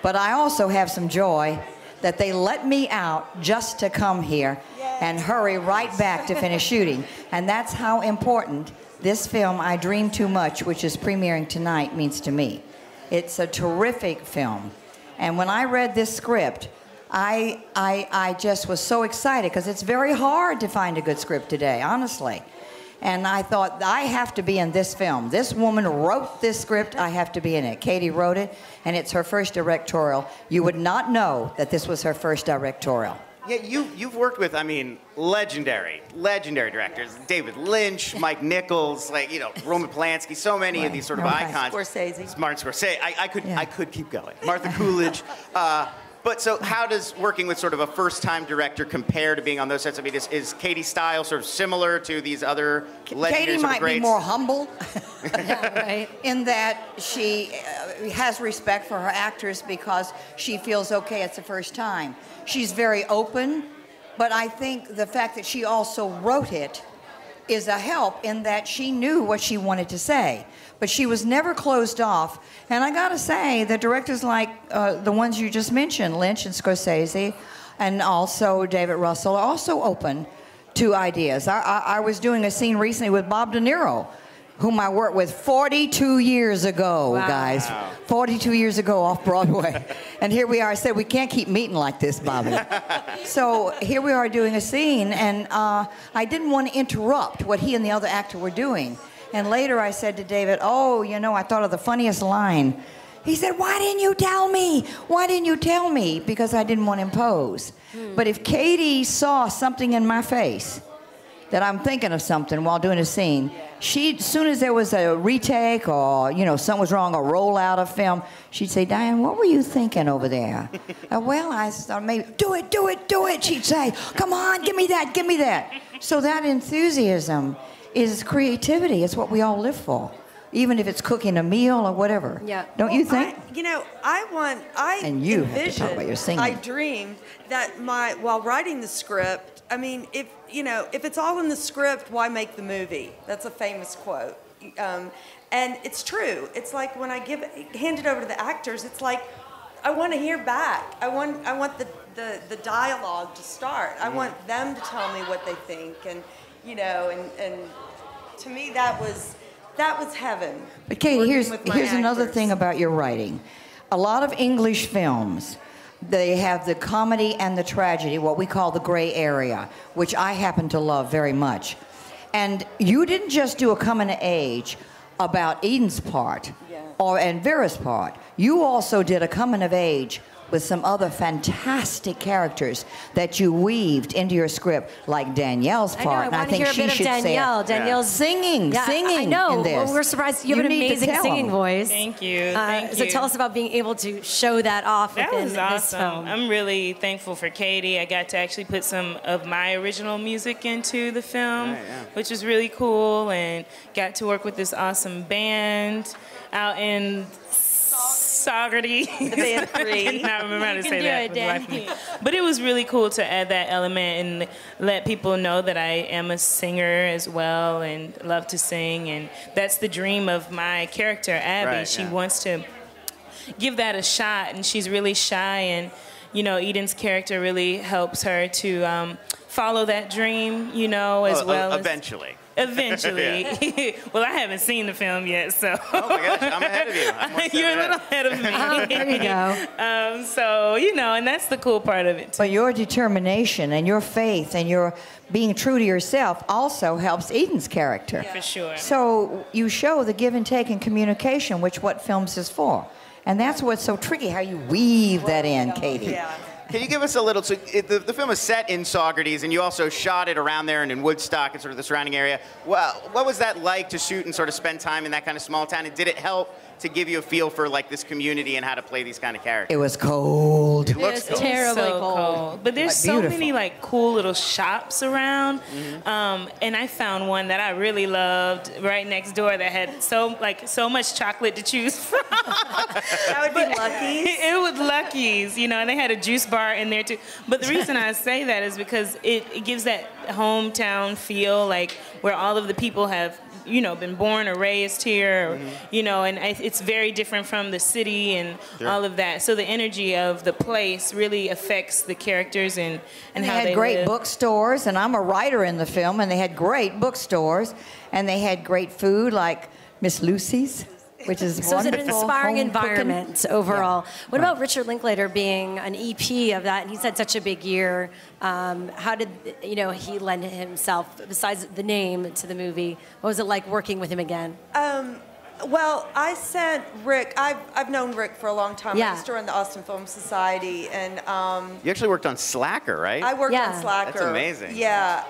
But I also have some joy that they let me out just to come here and hurry right back to finish shooting. And that's how important this film, I Dream Too Much, which is premiering tonight, means to me. It's a terrific film. And when I read this script, I just was so excited because it's very hard to find a good script today, honestly. And I thought, I have to be in this film. This woman wrote this script, I have to be in it. Katie wrote it, and it's her first directorial. You would not know that this was her first directorial. Yeah, you've worked with, I mean, legendary directors. David Lynch, Mike Nichols, like, you know, Roman Polanski, so many of these sort of icons. Scorsese. Martin Scorsese. I could keep going. Martha Coolidge. But so how does working with sort of a first-time director compare to being on those sets? I mean, is Katie's style sort of similar to these other legendary Katie might be more humble Right. in that she has respect for her actors because she feels, okay, it's the first time. She's very open, but I think the fact that she also wrote it is a help in that she knew what she wanted to say. But she was never closed off. And I gotta say, the directors like the ones you just mentioned, Lynch and Scorsese, and also David Russell, are also open to ideas. I was doing a scene recently with Bob De Niro, whom I worked with 42 years ago, guys. 42 years ago off Broadway. And here we are. I said, we can't keep meeting like this, Bobby. So here we are doing a scene, and I didn't want to interrupt what he and the other actor were doing. And later I said to David, oh, you know, I thought of the funniest line. He said, why didn't you tell me? Why didn't you tell me? Because I didn't want to impose. But if Katie saw something in my face that I'm thinking of something while doing a scene, as soon as there was a retake or, you know, something was wrong, a rollout of film, she'd say, Diane, what were you thinking over there? Well, I thought maybe, do it, she'd say. Come on, give me that. So that enthusiasm is creativity. It's what we all live for, even if it's cooking a meal or whatever. Yeah. Don't you think? And you have to talk about your singing. I dreamed that while writing the script, I mean, if it's all in the script, why make the movie? That's a famous quote. And it's true. It's like when I hand it over to the actors, it's like, I want to hear back. I want the dialogue to start. I want them to tell me what they think, and you know, and to me that was heaven. But Katie, here's actors. another thing about your writing. A lot of English films, they have the comedy and the tragedy, what we call the gray area, which I happen to love very much. And you didn't just do a coming of age about Eden's part and Vera's part. You also did a coming of age with some other fantastic characters that you weaved into your script, like Danielle's part. I think she should Danielle. Danielle's singing I know. in this. Well, we're surprised. You have an amazing singing voice. Thank you. Thank so you. tell us about being able to show that off within this awesome. film. I'm really thankful for Katie. I got to actually put some of my original music into the film, which was really cool, and got to work with this awesome band out in Saugerty. The band 3. I cannot remember how to say that. You can do it, Danny. But it was really cool to add that element and let people know that I am a singer as well and love to sing. And that's the dream of my character, Abby. Right, she wants to give that a shot, and she's really shy. And, you know, Eden's character really helps her to follow that dream, you know, as well as... Eventually. Eventually. Well, I haven't seen the film yet, so. Oh my gosh, I'm ahead of you. I'm one step You're a ahead. little ahead of me. Oh, there you go. So, you know, and that's the cool part of it, too. But your determination and your faith and your being true to yourself also helps Eden's character. For sure. So you show the give and take in communication, which what films is for. And that's what's so tricky, how you weave that in, Katie. Yeah. Can you give us a little? So the film is set in Saugerties, and you also shot it around there and in Woodstock and sort of the surrounding area. Well, what was that like to shoot and sort of spend time in that kind of small town? And did it help to give you a feel for like this community and how to play these kind of characters? It was cold. It looks cold. terribly so cold. But there's so beautiful. many like cool little shops around, and I found one that I really loved right next door that had so much chocolate to choose from. That would be Lucky's. It was Lucky's, you know, and they had a juice bar in there too. But the reason I say that is because it gives that hometown feel, like where all of the people have, you know, been born or raised here, or, you know, and it's very different from the city and all of that. So the energy of the place really affects the characters and And how they had they great live. bookstores, and I'm a writer in the film, and they had great bookstores, and they had great food like Miss Lucy's, which is So it's an wonderful. inspiring home cooking. environment overall. What Right. about Richard Linklater being an EP of that? And he's had such a big year. How did he lend himself, besides the name, to the movie? What was it like working with him again? Well, I sent Rick. I've known Rick for a long time. Yeah. I used to run the Austin Film Society, and You actually worked on Slacker, right? I worked Yeah. on Slacker. That's amazing. Yeah,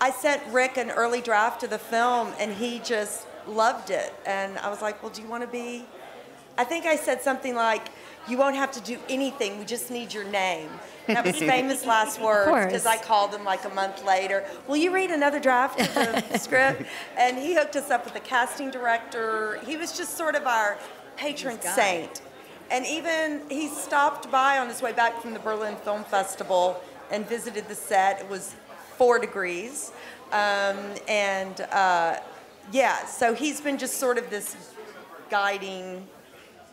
I sent Rick an early draft of the film, and he just loved it. And I was like, well, do you want to be? I think I said something like, you won't have to do anything. We just need your name. And that was famous last words because I called him like a month later. Will you read another draft of the script? And he hooked us up with a casting director. He was just sort of our patron saint. And even he stopped by on his way back from the Berlin Film Festival and visited the set. It was 4 degrees. Yeah, so he's been just sort of this guiding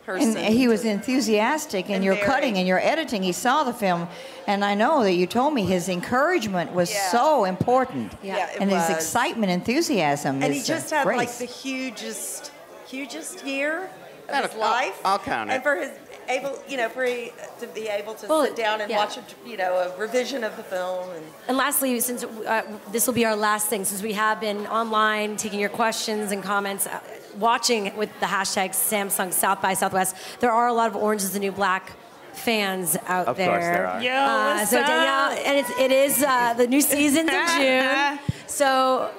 person. And he was enthusiastic in your very. cutting and your editing. He saw the film, and I know that you told me his encouragement was Yeah. so important. Yeah, it and his was. excitement, enthusiasm. And he is, just had like grace. the hugest year of I'll- his life. I'll count it. And for his to be able to Well, sit down and yeah. watch a revision of the film. And lastly, since this will be our last thing, since we have been online taking your questions and comments, watching with the hashtag Samsung South by Southwest, there are a lot of Orange is the New Black fans out Of there. course there are. Yo, what's So up? Danielle, and it is the new season's in June. So,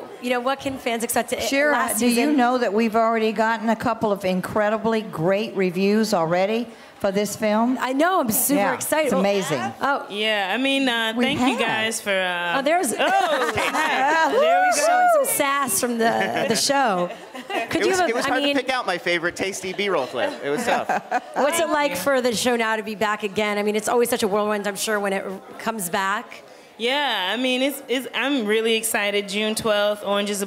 what can fans expect to Sure. last Do you season? know that we've already gotten a couple of incredibly great reviews already for this film? I know, I'm super Yeah, excited. It's amazing. Oh, Yeah, I mean, thank you have. guys for. oh, there's there we go. showing some sass from the show. Could you have It was I hard mean, to pick out my favorite tasty B-roll clip. It was tough. what's it like for the show now to be back again? I mean, it's always such a whirlwind, I'm sure, when it comes back. Yeah, I mean, I'm really excited. June 12th, Orange is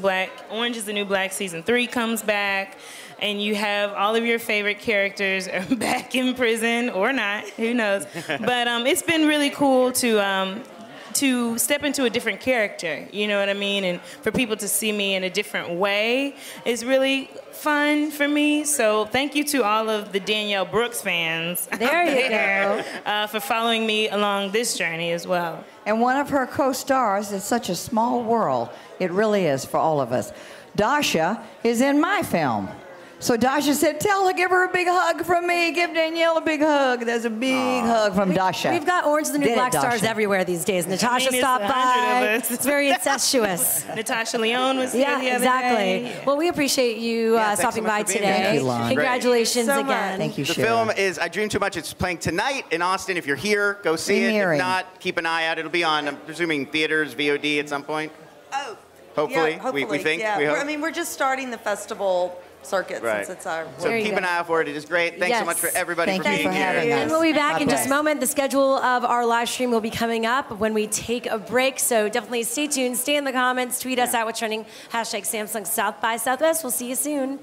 the New Black season 3 comes back, and you have all of your favorite characters are back in prison or not, who knows? But it's been really cool to step into a different character, you know what I mean? And for people to see me in a different way is really fun for me. So thank you to all of the Danielle Brooks fans There you go. For following me along this journey as well. And one of her co-stars is such a small world. It really is for all of us. Dasha is in my film. So Dasha said, give her a big hug from me. Give Danielle a big hug. There's a big hug from Dasha. We've got Orange is the New Did it, Black stars Dasha? everywhere these days. Natasha it's stopped 100 by. of us. It's very incestuous. Natasha Leone was here Yeah, the other exactly. day. Well, we appreciate you Yeah, thanks stopping so much by for being today. here. Thank you, Lon. Congratulations Thank you so again. much. Thank you, The Shira. film is I Dream Too Much. It's playing tonight in Austin. If you're here, go see it. Premiering. If not, keep an eye out. It'll be on, I'm presuming, theaters, VOD at some point. Oh, Hopefully. yeah, hopefully. We think. Yeah. We hope. We're just starting the festival circuit Right. since it's our. So There you keep go. an eye out for it. It is great. Thanks so Yes. much for everybody Thank for you being for here. having us. And we'll be back God in just a bless. moment. The schedule of our live stream will be coming up when we take a break. So definitely stay tuned. Stay in the comments. Tweet us at What's Trending. Hashtag Samsung South by Southwest. We'll see you soon.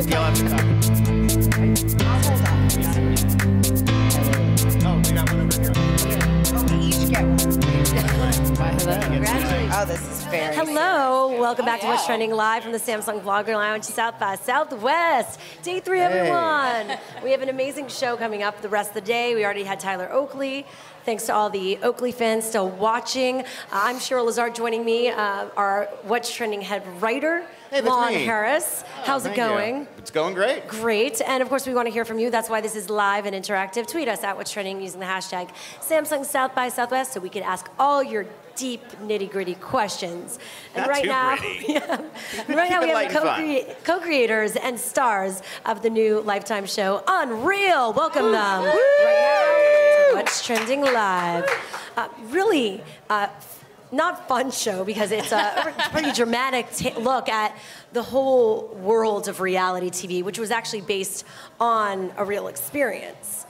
You'll have to come. I'll hold on. Oh, we got one over here. We each get one. Congratulations. Oh, this is very Hello, welcome back to What's Trending Live from the Samsung Vlogger Lounge, South by Southwest. Day 3, everyone. We have an amazing show coming up the rest of the day. We already had Tyler Oakley. Thanks to all the Oakley fans still watching. I'm Cheryl Lazard. Joining me, our What's Trending head writer, Lon Harris. How's it going? It's going great. Great. And of course, we want to hear from you. That's why this is live and interactive. Tweet us at What's Trending using the hashtag Samsung South by Southwest so we can ask all your deep, nitty-gritty questions. And Not right too now, gritty. right now we Light have and the co-creators and stars of the new Lifetime show, Unreal. Welcome them. Right now, What's Trending Live. Really not fun show because it's a pretty dramatic look at the whole world of reality TV, which was actually based on a real experience.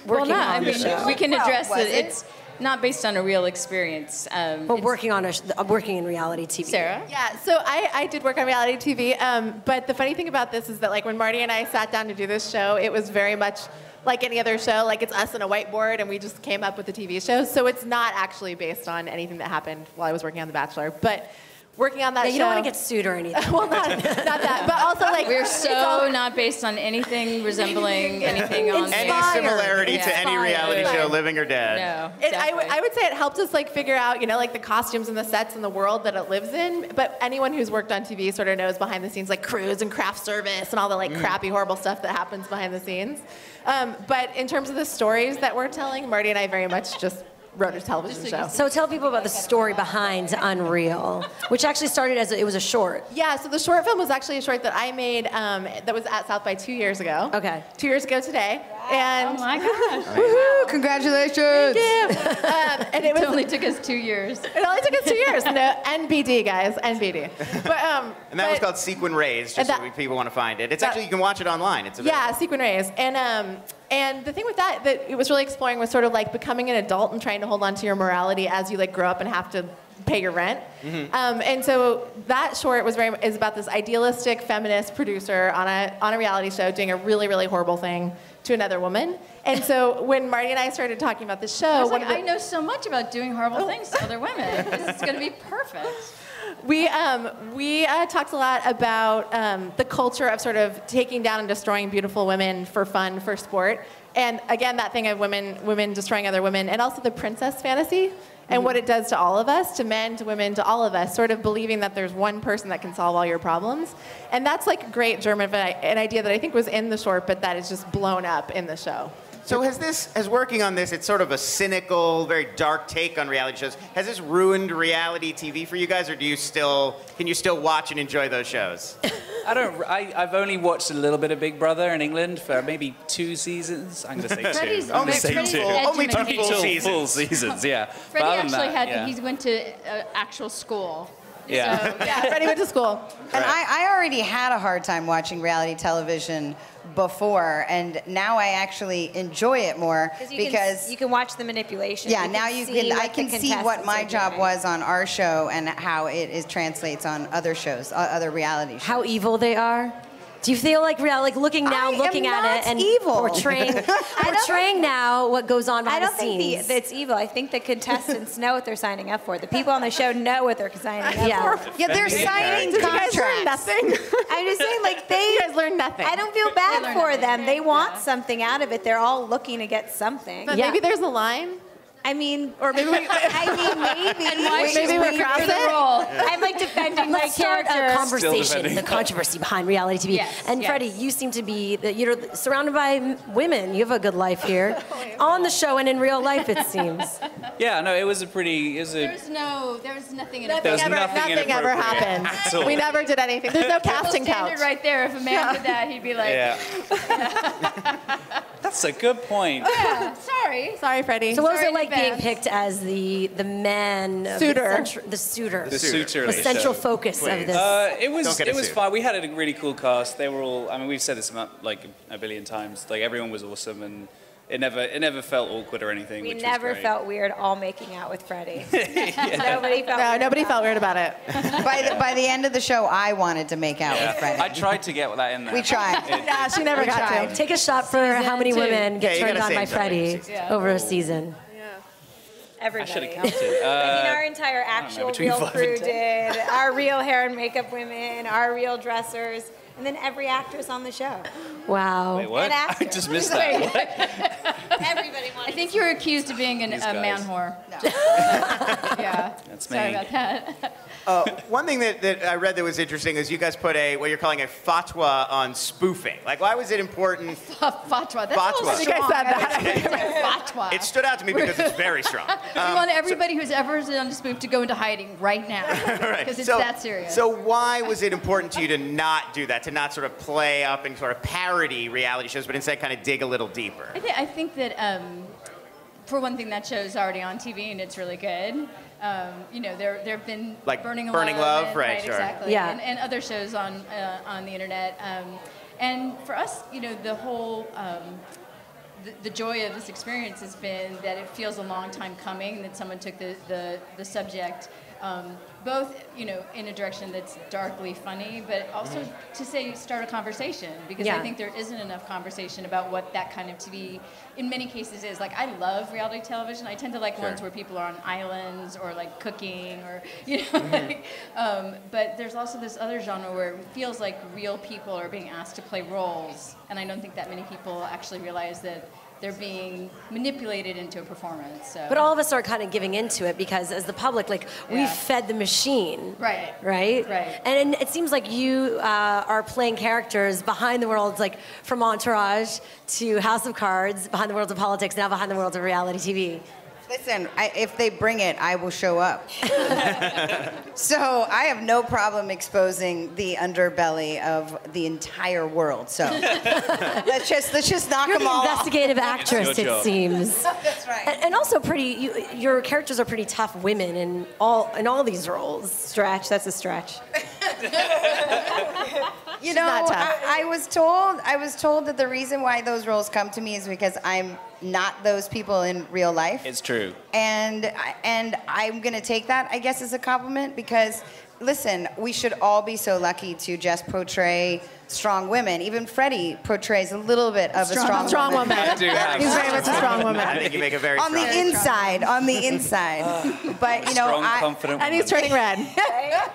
Well, no, I mean, we can address was that it? it's not based on a real experience. But working in reality TV. Sarah? Yeah, so I did work on reality TV, but the funny thing about this is that like when Marty and I sat down to do this show, it was very much like any other show, like it's us and a whiteboard and we just came up with the TV show. So it's not actually based on anything that happened while I was working on The Bachelor, but working on that show. You don't want to get sued or anything. Well, not that, but also like We're so not based on anything resembling anything on Any the... similarity to any reality show, living or dead. No, exactly. I would say it helped us like figure out, you know, like the costumes and the sets and the world that it lives in. But anyone who's worked on TV sort of knows behind the scenes, like crews and craft service and all the like crappy, horrible stuff that happens behind the scenes. But in terms of the stories that we're telling, Marty and I very much just wrote a television show. So tell people about the story behind Unreal, which actually started as it was a short. Yeah, so the short film was actually a short that I made that was at South by 2 years ago. Okay. 2 years ago today. And Oh my gosh. Woohoo! Congratulations! and it only took us 2 years. It only took us 2 years. No, NBD, guys, NBD. But, And that was called Sequin Rays, just so people want to find it. It's actually, you can watch it online. It's available. Yeah, Sequin Rays. And the thing with that it was really exploring was sort of like becoming an adult and trying to hold on to your morality as you like grow up and have to pay your rent. And so that short is about this idealistic feminist producer on a reality show doing a really, really horrible thing to another woman. And so when Marty and I started talking about this show, I was like, I know so much about doing horrible things to other women. This is going to be perfect. We talked a lot about the culture of sort of taking down and destroying beautiful women for fun, for sport. And again, that thing of women destroying other women, and also the princess fantasy and what it does to all of us, to men, to women, to all of us, sort of believing that there's one person that can solve all your problems. And that's like great German, an idea that I think was in the short, but that is just blown up in the show. So has working on this, it's sort of a cynical, very dark take on reality shows. Has this ruined reality TV for you guys, or can you still watch and enjoy those shows? I've only watched a little bit of Big Brother in England for maybe 2 seasons. I'm going to say Freddie's 2. Only 2 full seasons. Yeah. Freddie actually he went to actual school. Yeah. So, Yeah, Freddie went to school. And I already had a hard time watching reality television before, and now I actually enjoy it more because you can watch the manipulation. Yeah, now I can see what my job was on our show and how it translates on other shows, other reality shows. How evil they are. Do you feel like looking at it and evil. portraying now what goes on behind the scenes? I don't think it's evil. I think the contestants know what they're signing up for. The people on the show know what they're signing up for. Yeah, they're signing contracts. You guys learn nothing. I'm just saying, like You guys learn nothing. I don't feel bad for them. They want something out of it. They're all looking to get something. But maybe there's a line. I mean, or maybe maybe. And why she's maybe we waiting cross for the it? role. I'm like defending my Let's start character. a conversation, the controversy behind reality TV. Yes, and yes. Freddie, you seem to be, you're surrounded by women. You have a good life here. On the show and in real life, it seems. Yeah, no, it was a... There was nothing in it. There was Nothing ever happened. at all. We never did anything. There's no casting standard couch. right there. If a man did that, he'd be like, Yeah. That's a good point. yeah, sorry. Sorry, Freddie. So what was Sorry it in like being advance. picked as the man, of Suitor. the suitor, The suitor. the central focus of this? It Don't get was us sued. fun. We had a really cool cast. They were all. I mean, we've said this like a billion times. Like everyone was awesome, and it never felt awkward or anything. We which never was great. felt weird all making out with Freddie. Nobody felt weird. Nobody felt weird about it. By the end of the show, I wanted to make out with Freddie. I tried to get that in there. We tried. Yeah, she never got to. Take a shot for how many women get Yeah, you turned gotta on by save something. Freddie over a season. Everybody. I should have counted. I mean, our entire actual between real 5 crew and 10. did, our real hair and makeup women, our real dressers, and then every actress on the show. Wow. Wait, what? And I actor. just missed that. What? Everybody wanted I think you were accused of being a These guys. man whore. Yeah. That's Sorry me. about that. One thing that I read that was interesting is you guys put what you're calling a fatwa on spoofing. Like, why was it important? Fatwa. That's Fatwa. a I little think I strong. said that. Fatwa. It stood out to me because it's very strong. We want everybody who's ever done a spoof to go into hiding right now. Because it's that serious. So why was it important to you to not do that, to not sort of play up and sort of parody reality shows, but instead kind of dig a little deeper? I think that, for one thing, that show's already on TV and it's really good. There have been Like Burning Love, and, right, sure. exactly, Yeah. and other shows on the internet. And for us, the whole the joy of this experience has been that it feels a long time coming, that someone took the subject both in a direction that's darkly funny, but also to start a conversation, because I think there isn't enough conversation about what that kind of TV in many cases is. Like, I love reality television. I tend to like ones where people are on islands or like cooking or but there's also this other genre where it feels like real people are being asked to play roles, and I don't think that many people actually realize that they're being manipulated into a performance. So. But all of us are kind of giving into it because, as the public, we've fed the machine. Right. Right? Right. And it seems like you are playing characters behind the worlds, like from Entourage to House of Cards, behind the worlds of politics, now behind the worlds of reality TV. Listen, if they bring it, I will show up. So I have no problem exposing the underbelly of the entire world. So let's just knock You're them the all investigative actress, Your it job. seems. That's right. And also your characters are pretty tough women in all these roles. Stretch, that's a stretch. You know, not tough. I was told that the reason why those roles come to me is because I'm not those people in real life. It's true. And I'm going to take that, I guess, as a compliment, because, listen, we should all be so lucky to just portray strong women. Even Freddie portrays a little bit of a strong woman. I do have He's very much a strong woman. I think you make a very On strong the inside, on the inside. But, you know, Strong, confident And he's woman. turning red.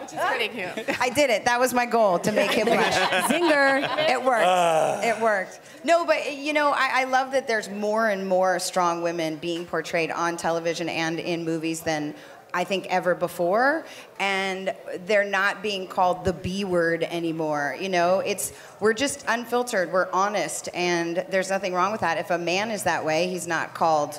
Which is pretty cute. I did it. That was my goal, to make him blush. Zinger. It worked. It worked. No, but, you know, I love that there's more and more strong women being portrayed on television and in movies than I think ever before, and they're not being called the B word anymore. You know, we're just unfiltered, we're honest, and there's nothing wrong with that. If a man is that way, he's not called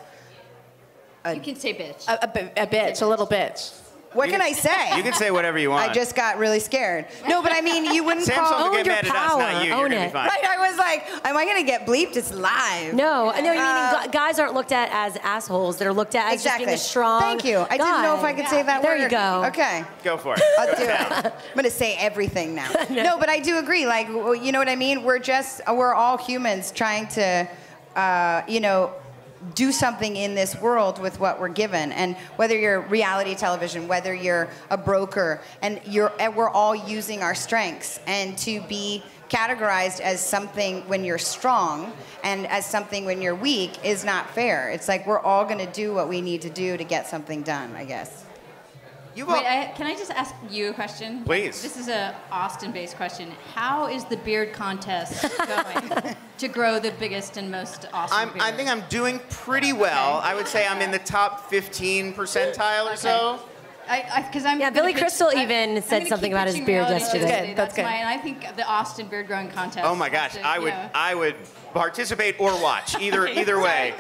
You can say bitch. A bitch, a little bitch. What can I say? You can say whatever you want. I just got really scared. No, but I mean, you wouldn't Sam's call. going to Own get your mad at us, not power. you. You're Own going to be it. fine. Right, I was like, am I going to get bleeped? It's live. No, meaning guys aren't looked at as assholes. They're looked at as just being a strong Thank you. I didn't know if I could say that There word. you go. Okay. Go for it. I'll do it. I'm going to say everything now. No, but I do agree. Like, you know what I mean? We're all humans trying to, do something in this world with what we're given. And whether you're reality television, whether you're a broker, and we're all using our strengths. And to be categorized as something when you're strong and as something when you're weak is not fair. It's like we're all going to do what we need to do to get something done, I guess. Can I just ask you a question? Please. This is a Austin-based question. How is the beard contest going to grow the biggest and most awesome beard? I think I'm doing pretty well. I would say I'm in the top 15 percentile or so. Billy Crystal even said something about his beard yesterday. That's good. And I think the Austin beard growing contest. Oh my gosh, I would participate or watch either way.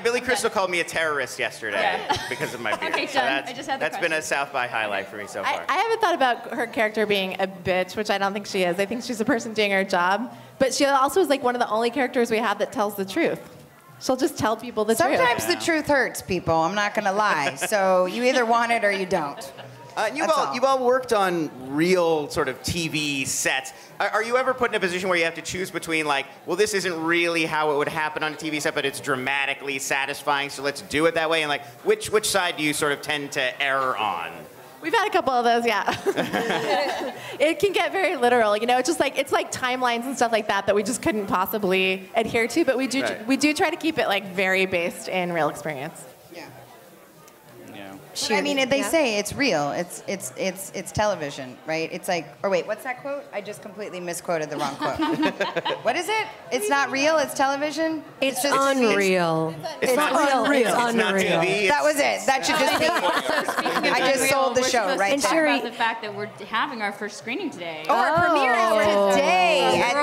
Billy Crystal called me a terrorist yesterday because of my beard. Okay, done. I just had the that's been a South by highlight for me so far. I haven't thought about her character being a bitch, which I don't think she is. I think she's a person doing her job. But she also is like one of the only characters we have that tells the truth. She'll just tell people the truth. Sometimes the truth hurts people, I'm not going to lie. So you either want it or you don't. You've all worked on real sort of TV sets. Are you ever put in a position where you have to choose between like, well, this isn't really how it would happen on a TV set, but it's dramatically satisfying, so let's do it that way? And like, which side do you sort of tend to err on? We've had a couple of those, yeah. It can get very literal, you know. It's like timelines and stuff like that we just couldn't possibly adhere to, but we do try to keep it like very based in real experience. I mean, they say it's real. It's television, right? It's like, or wait, what's that quote? I just completely misquoted the wrong quote. What is it? It's not real. It's television. It's unreal. It's not unreal. It's not unreal. TV. That was it. That should just be. I just sold the show right and there. about the fact that we're having our first screening today. Oh, our premiere is today at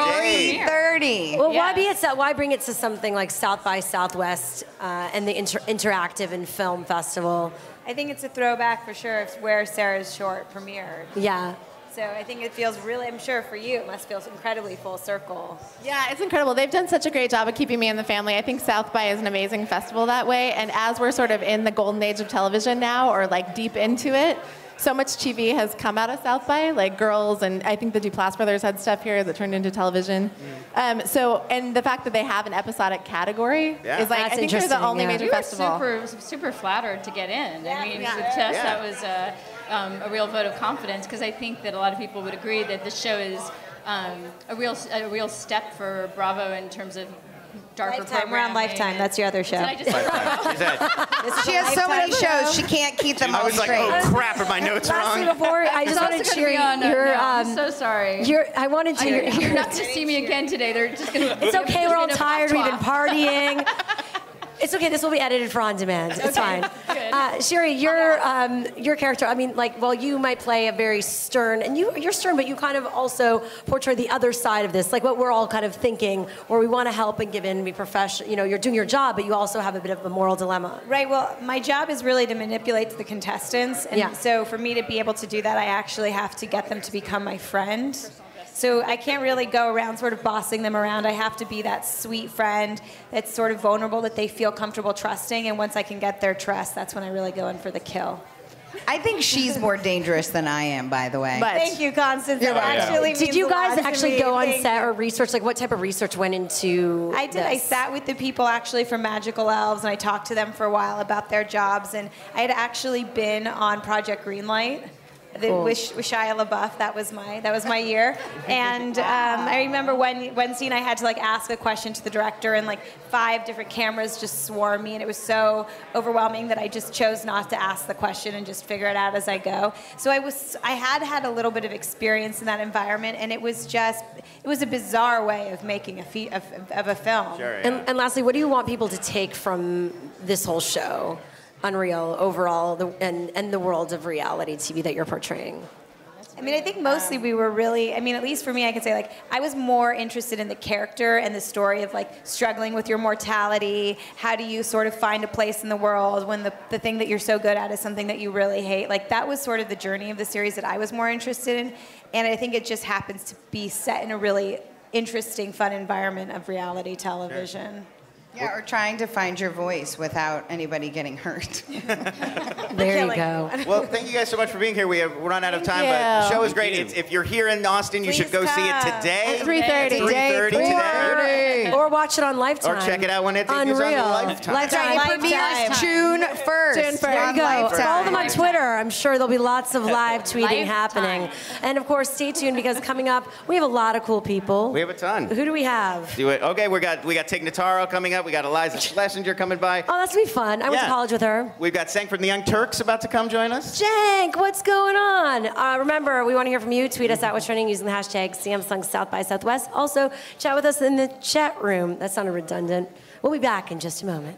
3:30. Well, why bring it to something like South by Southwest and the interactive and film festival? I think it's a throwback for sure. It's where Sarah's short premiered. Yeah. So I think it feels really, I'm sure for you, it must feel incredibly full circle. Yeah, it's incredible. They've done such a great job of keeping me in the family. I think South by is an amazing festival that way. And as we're sort of in the golden age of television now, or like deep into it, so much TV has come out of South by, like Girls, and I think the Duplass brothers had stuff here that turned into television. And the fact that they have an episodic category is like, I think they're the only major festival. We were super flattered to get in. I mean, to us, that was a real vote of confidence, because I think that a lot of people would agree that this show is a real step for Bravo in terms of darker Lifetime. We're on Lifetime. That's your other show. Did I just She has so many shows, she can't keep them all straight. I was like, oh crap, are my notes wrong? Before, I just wanted to share I'm so sorry. I wanted to. You're not going to see me again today. They're just going to. It's okay. We're all tired. We've been partying. It's okay. This will be edited for on demand. It's fine. Shiri, your character. I mean, like, well, you might play a very stern, and you're stern, but you kind of also portray the other side of this, like what we're all kind of thinking, where we want to help and give in, be professional. You know, you're doing your job, but you also have a bit of a moral dilemma. Right. Well, my job is really to manipulate the contestants, and so for me to be able to do that, I actually have to get them to become my friend. So I can't really go around sort of bossing them around. I have to be that sweet friend that's sort of vulnerable, that they feel comfortable trusting. And once I can get their trust, that's when I really go in for the kill. I think she's more dangerous than I am, by the way. But thank you, Constance. Did you guys actually go on set or research? Like, what type of research went into I did. this? I sat with the people actually from Magical Elves, and I talked to them for a while about their jobs. And I had actually been on Project Greenlight. With Shia LaBeouf, that was my year, and I remember one scene I had to like ask a question to the director, and like 5 different cameras just swarmed me, and it was so overwhelming that I just chose not to ask the question and just figure it out as I go. So I had a little bit of experience in that environment, and it was a bizarre way of making of a film. Sure, yeah. And lastly, what do you want people to take from this whole show? Unreal overall, and the world of reality TV that you're portraying? I mean, I think mostly we were really, I mean, at least for me, I can say, like, I was more interested in the character and the story of, like, struggling with your mortality. How do you sort of find a place in the world when the thing that you're so good at is something that you really hate? Like, that was sort of the journey of the series that I was more interested in. And I think it just happens to be set in a really interesting, fun environment of reality television. Sure. Yeah, or trying to find your voice without anybody getting hurt. There you go. Well, thank you guys so much for being here. We're run out of time, but the show is great. If you're here in Austin, you should go see it today. At 3:30. 3:30 today. Or watch it on Lifetime. Or check it out when it debuts on Lifetime. Lifetime. Premieres June 1st. June 1st. There you go. Lifetime. Follow them on Twitter. I'm sure there'll be lots of live tweeting happening. And of course, stay tuned, because coming up, we have a lot of cool people. We have a ton. Who do we have? Okay, we got Tig Notaro coming up. We got Eliza Schlesinger coming by. Oh, that's gonna be fun. I went to college with her. We've got Cenk from the Young Turks about to come join us. Cenk, what's going on? Remember, we want to hear from you. Tweet us at What's Trending using the hashtag Samsung South by Southwest. Also, chat with us in the chat room. That sounded redundant. We'll be back in just a moment.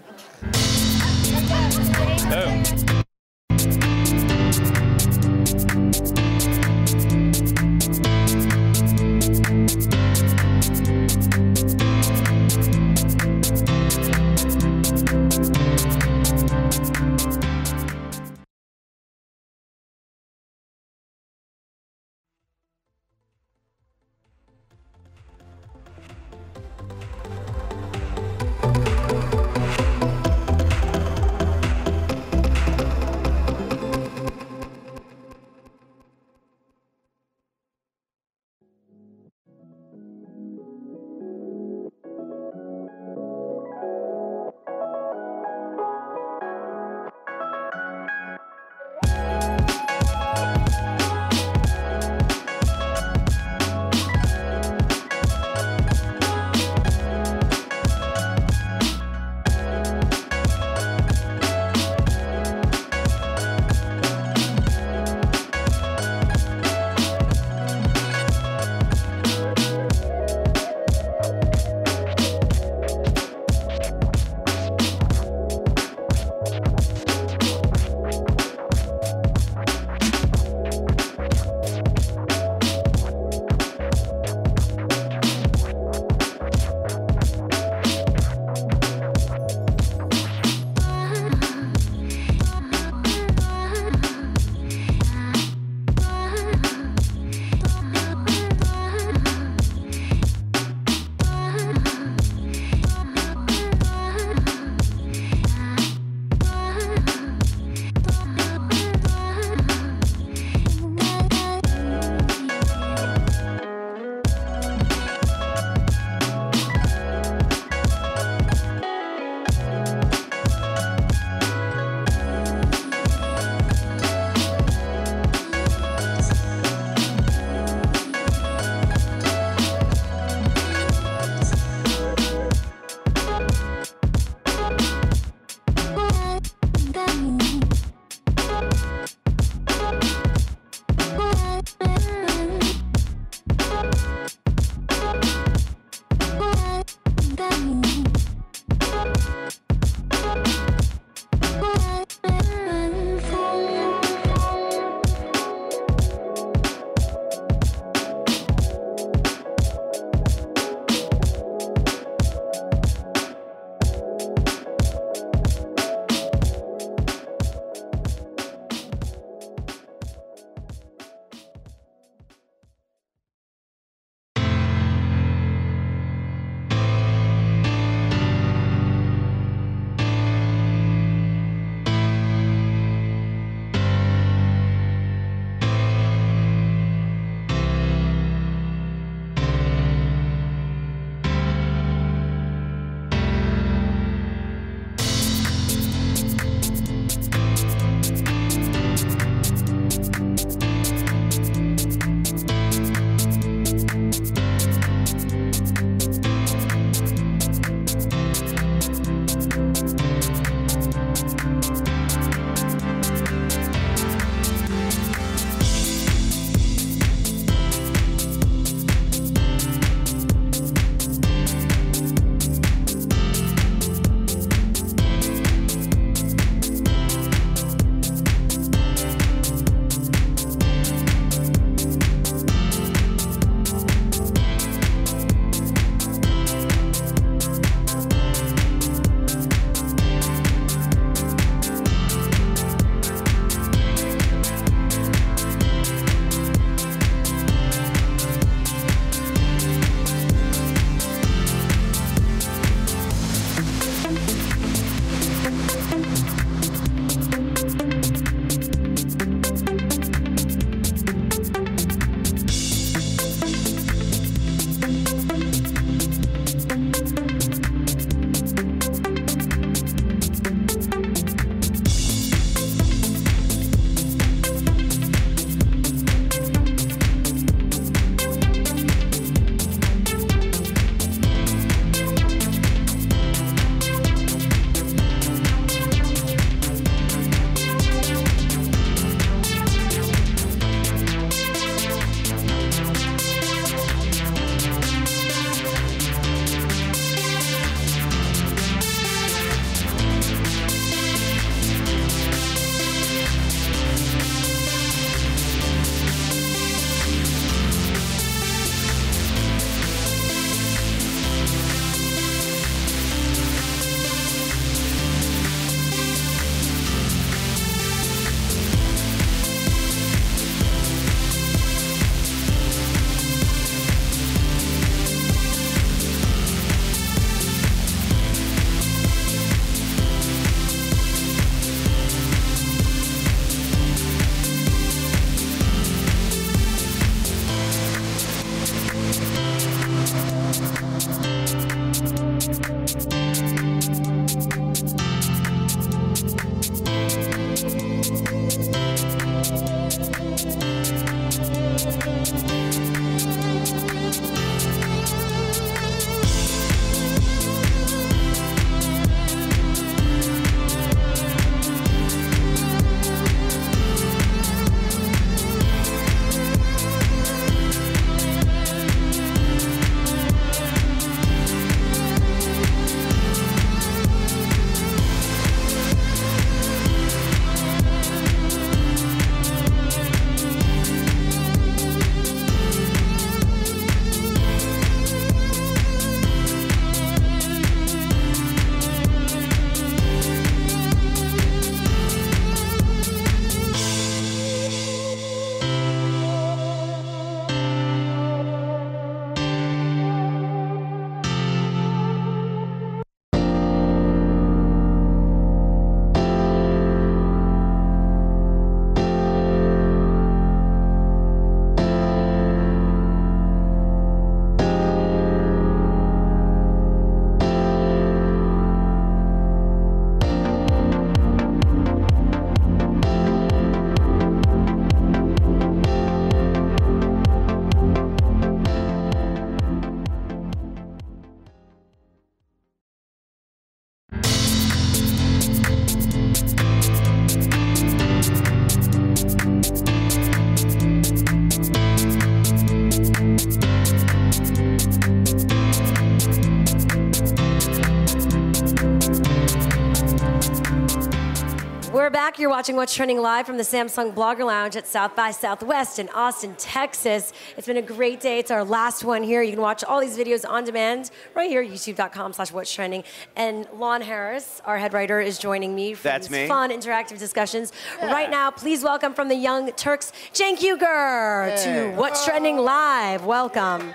We're back. You're watching What's Trending live from the Samsung Blogger Lounge at South by Southwest in Austin, Texas. It's been a great day. It's our last one here. You can watch all these videos on demand right here, youtube.com/What's Trending. And Lon Harris, our head writer, is joining me for these fun, interactive discussions. Yeah. Right now, please welcome from the Young Turks, Cenk Uygur to What's Trending live. Welcome. You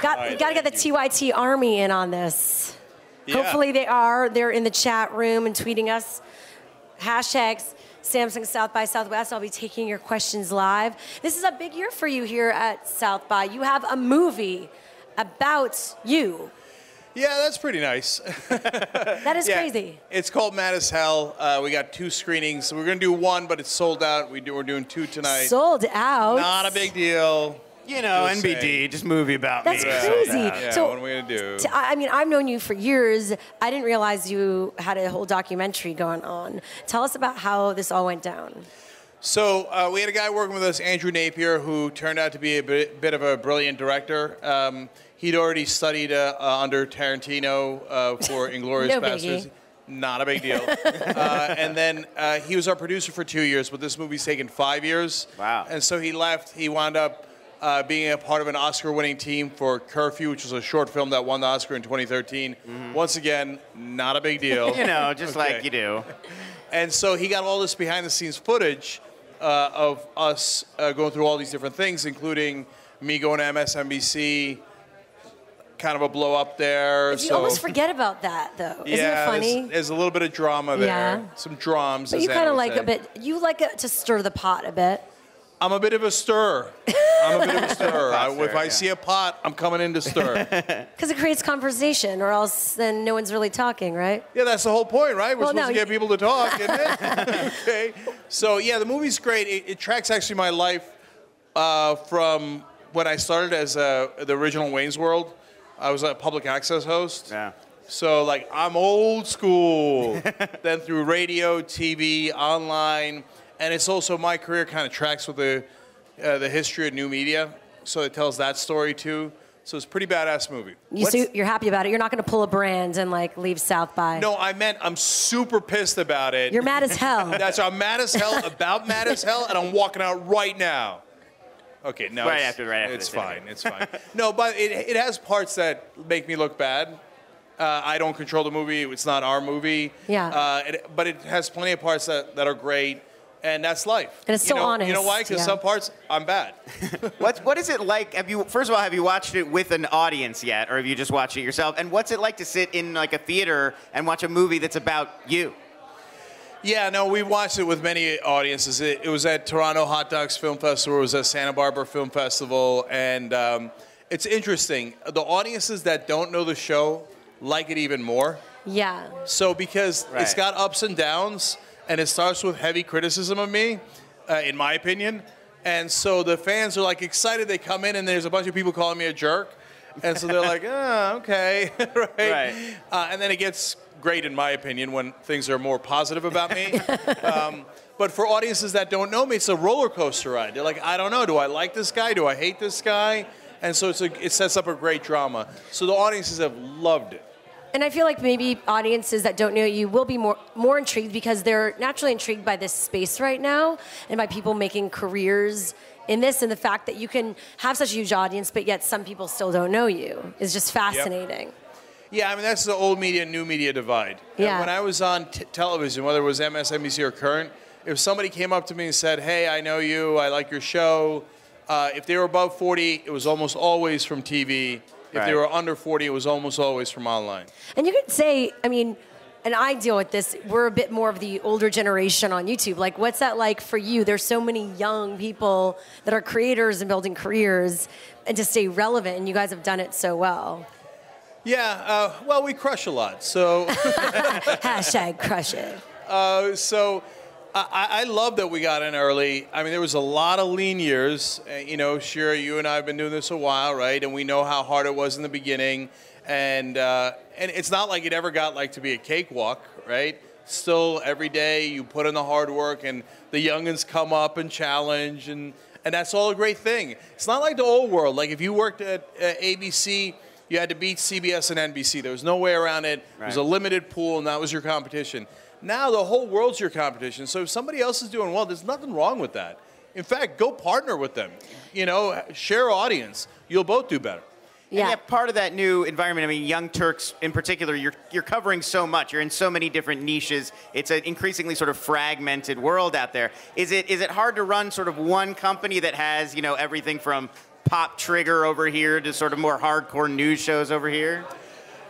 got to get the TYT Army in on this. Yeah. Hopefully they are. They're in the chat room and tweeting us. Hashtags Samsung South by Southwest. I'll be taking your questions live. This is a big year for you here at South by. You have a movie about you. Yeah, that's pretty nice. That is crazy. It's called Mad as Hell. We got 2 screenings. We're going to do 1, but it's sold out. We're doing 2 tonight. Sold out? Not a big deal. You know, NBD, just movie about me. That's crazy. Yeah, so, what are we going to do? I mean, I've known you for years. I didn't realize you had a whole documentary going on. Tell us about how this all went down. So we had a guy working with us, Andrew Napier, who turned out to be a bit of a brilliant director. He'd already studied under Tarantino for Inglourious Basterds. Not a big deal. And then he was our producer for 2 years, but this movie's taken 5 years. Wow. And so he left. He wound up being a part of an Oscar-winning team for Curfew, which was a short film that won the Oscar in 2013. Mm-hmm. Once again, not a big deal. You know, just like you do. And so he got all this behind-the-scenes footage of us going through all these different things, including me going to MSNBC, kind of a blow up there. You almost forget about that, though. Isn't it funny? There's a little bit of drama there. Yeah. Some drums. But you kind of like a bit, you like it to stir the pot a bit. I'm a bit of a stirrer. If I see a pot, I'm coming in to stir. Because it creates conversation, or else then no one's really talking, right? Yeah, that's the whole point, right? We're supposed to get people to talk, isn't it? Okay. So, yeah, the movie's great. It tracks actually my life from when I started as the original Wayne's World. I was a public access host. Yeah. So, like, I'm old school. Then through radio, TV, online. And it's also my career kind of tracks with the history of new media. So it tells that story, too. So it's a pretty badass movie. You're happy about it. You're not going to pull a brand and, like, leave South by. No, I meant I'm super pissed about it. You're mad as hell. I'm mad as hell about Mad as Hell, and I'm walking out right now. Okay, no. Right after it's fine. It's fine. No, but it has parts that make me look bad. I don't control the movie. It's not our movie. Yeah. But it has plenty of parts that are great. And that's life. And it's so honest. You know why? Because some parts, I'm bad. What is it like? First of all, have you watched it with an audience yet, or have you just watched it yourself? And what's it like to sit in like a theater and watch a movie that's about you? Yeah, no, we watched it with many audiences. It was at Toronto Hot Dogs Film Festival. It was at Santa Barbara Film Festival. And it's interesting. The audiences that don't know the show like it even more. Yeah. So because it's got ups and downs, and it starts with heavy criticism of me, in my opinion. And so the fans are like excited. They come in and there's a bunch of people calling me a jerk. And so they're like, okay, right? And then it gets great, in my opinion, when things are more positive about me. But for audiences that don't know me, it's a roller coaster ride. They're like, I don't know. Do I like this guy? Do I hate this guy? And so it sets up a great drama. So the audiences have loved it. And I feel like maybe audiences that don't know you will be more intrigued because they're naturally intrigued by this space right now and by people making careers in this, and the fact that you can have such a huge audience, but yet some people still don't know you is just fascinating. Yep. Yeah, I mean, that's the old media, new media divide. Yeah. And when I was on television, whether it was MSNBC or Current, if somebody came up to me and said, hey, I know you, I like your show, if they were above 40, it was almost always from TV. If they were under 40, it was almost always from online. And you could say, I mean, and I deal with this, we're a bit more of the older generation on YouTube. Like, what's that like for you? There's so many young people that are creators and building careers and to stay relevant, and you guys have done it so well. Yeah, well, we crush a lot, so... Hashtag crush it. So I love that we got in early. I mean, there was a lot of lean years. You know, Shiri, you and I have been doing this a while, right? And we know how hard it was in the beginning. And it's not like it ever got like to be a cakewalk, right? Still, every day you put in the hard work, and the youngins come up and challenge, and that's all a great thing. It's not like the old world. Like if you worked at ABC, you had to beat CBS and NBC. There was no way around it. It was a limited pool, and that was your competition. Now the whole world's your competition. So if somebody else is doing well, there's nothing wrong with that. In fact, go partner with them. You know, share audience. You'll both do better. Yeah. And yet part of that new environment, I mean, Young Turks in particular, you're covering so much. You're in so many different niches. It's an increasingly sort of fragmented world out there. Is it hard to run sort of one company that has, you know, everything from Pop Trigger over here to sort of more hardcore news shows over here?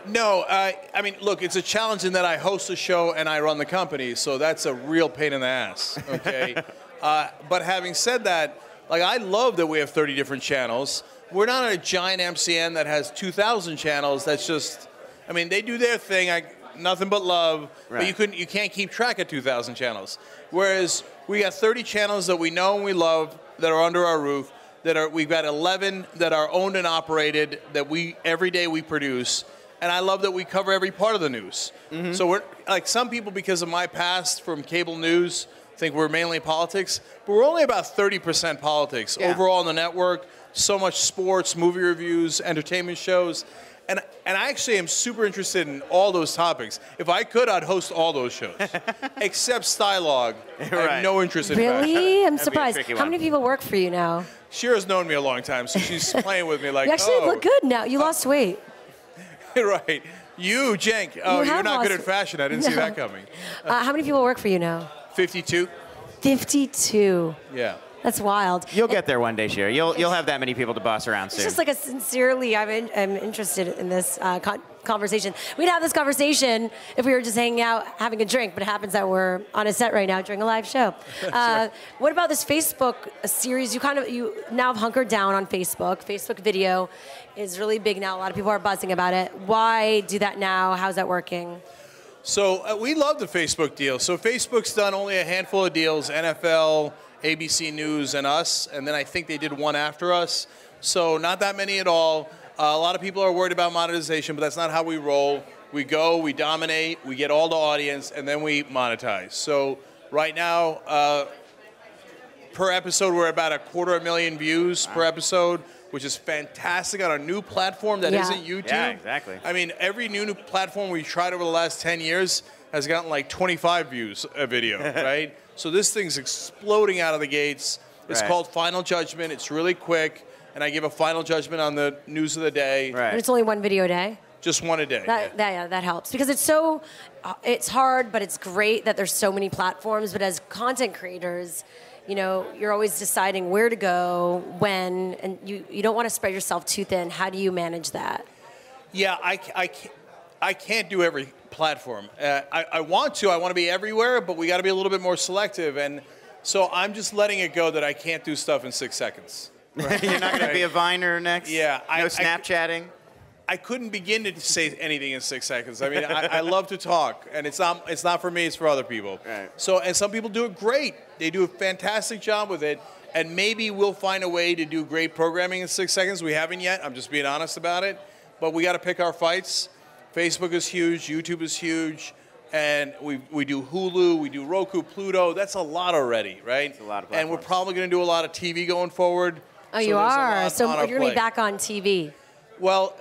No, I mean, look, it's a challenge in that I host a show and I run the company, so that's a real pain in the ass, okay? But having said that, like, I love that we have 30 different channels. We're not a giant MCN that has 2,000 channels. That's just, I mean, they do their thing, nothing but love, right. But you can't keep track of 2,000 channels. Whereas we got 30 channels that we know and we love that are under our roof. We've got 11 that are owned and operated that every day we produce. And I love that we cover every part of the news. Mm-hmm. So we're like, some people, because of my past from cable news, think we're mainly politics, but we're only about 30% politics overall on the network. So much sports, movie reviews, entertainment shows. And I actually am super interested in all those topics. If I could, I'd host all those shows. Except Stylog. I have no interest in fashion. Really? I'm surprised. How many people work for you now? Shira's known me a long time, so she's playing with me like, you actually look good now. You lost weight. Right. You, Cenk. Oh, you're not good at fashion. I didn't see that coming. How many people work for you now? 52. 52. Yeah. That's wild. You'll get there one day, Shiri. You'll have that many people to boss around soon. It's just like a sincerely, I'm interested in this conversation. We'd have this conversation if we were just hanging out, having a drink, but it happens that we're on a set right now during a live show. Right. What about this Facebook series? You now have hunkered down on Facebook. Facebook video is really big now. A lot of people are buzzing about it. Why do that now? How's that working? So we love the Facebook deal. So Facebook's done only a handful of deals, NFL, ABC News, and us, and then I think they did one after us. So not that many at all. A lot of people are worried about monetization, but that's not how we roll. We go, we dominate, we get all the audience, and then we monetize. So right now, per episode, we're about 250,000 views per episode, which is fantastic on a new platform that isn't YouTube. Yeah, exactly. I mean, every new platform we've tried over the last 10 years has gotten like 25 views a video, right? So this thing's exploding out of the gates. It's called Final Judgment. It's really quick, and I give a final judgment on the news of the day. Right. And it's only one video a day? Just one a day. That helps. Because it's so, it's hard, but it's great that there's so many platforms. But as content creators, you know, you're always deciding where to go, when, and you don't want to spread yourself too thin. How do you manage that? Yeah, I can't do every platform. I want to be everywhere, but we got to be a little bit more selective. And so I'm just letting it go that I can't do stuff in 6 seconds. Right? You're not going to be a Viner next? Yeah. No Snapchatting? I couldn't begin to say anything in 6 seconds. I mean, I love to talk, and it's not for me, it's for other people. Right. So, and some people do it great. They do a fantastic job with it, and maybe we'll find a way to do great programming in 6 seconds. We haven't yet. I'm just being honest about it. But we got to pick our fights. Facebook is huge. YouTube is huge. And we do Hulu. We do Roku, Pluto. That's a lot already, right? It's a lot of platforms. And we're probably going to do a lot of TV going forward. Oh, you are? So you're going to be back on TV. Well,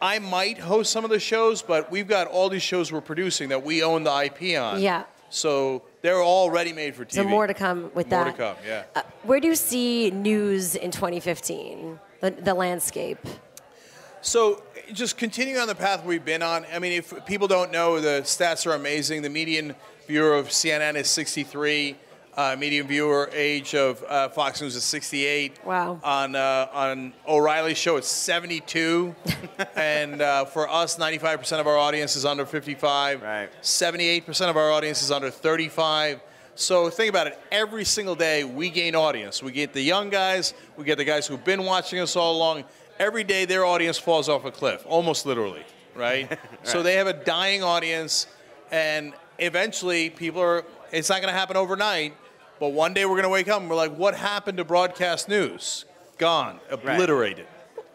I might host some of the shows, but we've got all these shows we're producing that we own the IP on. Yeah. So they're already made for TV. So more to come with that. More to come, yeah. Where do you see news in 2015, the landscape? So just continuing on the path we've been on, I mean, if people don't know, the stats are amazing. The median viewer of CNN is 63. Median viewer age of Fox News is 68. Wow. On O'Reilly's show, it's 72. And for us, 95% of our audience is under 55. Right. 78% of our audience is under 35. So think about it. Every single day, we gain audience. We get the young guys. We get the guys who've been watching us all along. Every day, their audience falls off a cliff, almost literally, right? Right. So they have a dying audience, and eventually, it's not going to happen overnight. But one day we're going to wake up and we're like, what happened to broadcast news? Gone. Obliterated.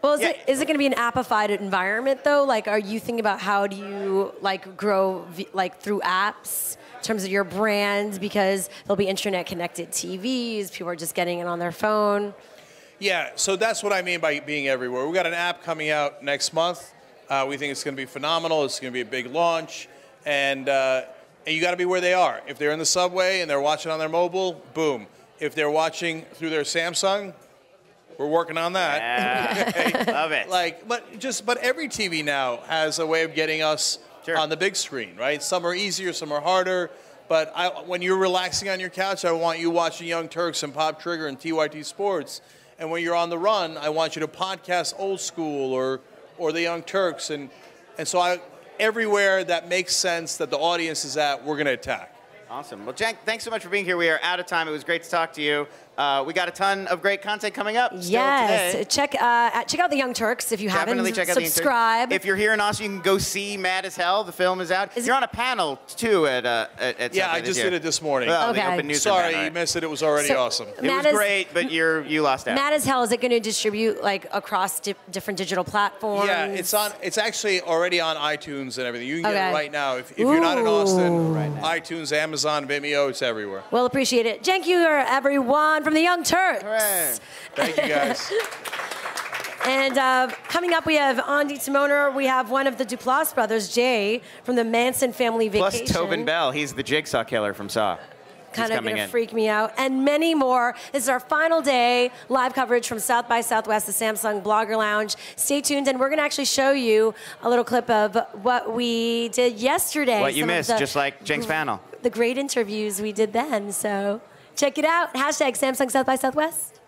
Well, is it going to be an appified environment, though? Like, are you thinking about how do you, grow, through apps in terms of your brand? Because there'll be internet-connected TVs. People are just getting it on their phone. Yeah, so that's what I mean by being everywhere. We've got an app coming out next month. We think it's going to be phenomenal. It's going to be a big launch. And And you got to be where they are. If they're in the subway and they're watching on their mobile, boom. If they're watching through their Samsung, we're working on that. Yeah. Love it. But every TV now has a way of getting us on the big screen, right? Some are easier, some are harder. But when you're relaxing on your couch, I want you watching Young Turks and Pop Trigger and TYT Sports. And when you're on the run, I want you to podcast Old School or the Young Turks. And so everywhere that makes sense that the audience is at, we're going to attack. Awesome. Well, Cenk, thanks so much for being here. We are out of time. It was great to talk to you. We got a ton of great content coming up still today. Check out the Young Turks if you Definitely haven't. check out the Young Subscribe. Turks. If you're here in Austin, you can go see Mad as Hell. The film is out. You're on a panel too at Yeah, I just did it this morning. Oh, the Open News Sorry, event. you missed it. It was already awesome. It was great, but you lost out. Mad as Hell, is it going to distribute like across different digital platforms? Yeah, it's actually already on iTunes and everything. You can get Okay. it right now. If you're not in Austin, Ooh. iTunes, Amazon, Vimeo, it's everywhere. Well, appreciate it. Cenk Uygur, everyone from the Young Turks. Hooray. Thank you, guys. And coming up, we have Ondi Timoner. We have one of the Duplass brothers, Jay, from the Manson family vacation. Plus Tobin Bell. He's the Jigsaw killer from Saw. Kind He's of coming going to in. freak me out. And many more. This is our final day, live coverage from South by Southwest, the Samsung Blogger Lounge. Stay tuned, and we're going to actually show you a little clip of what we did yesterday. What you Some of missed, just like Cenk's panel. The great interviews we did then. So check it out. Hashtag Samsung South by Southwest.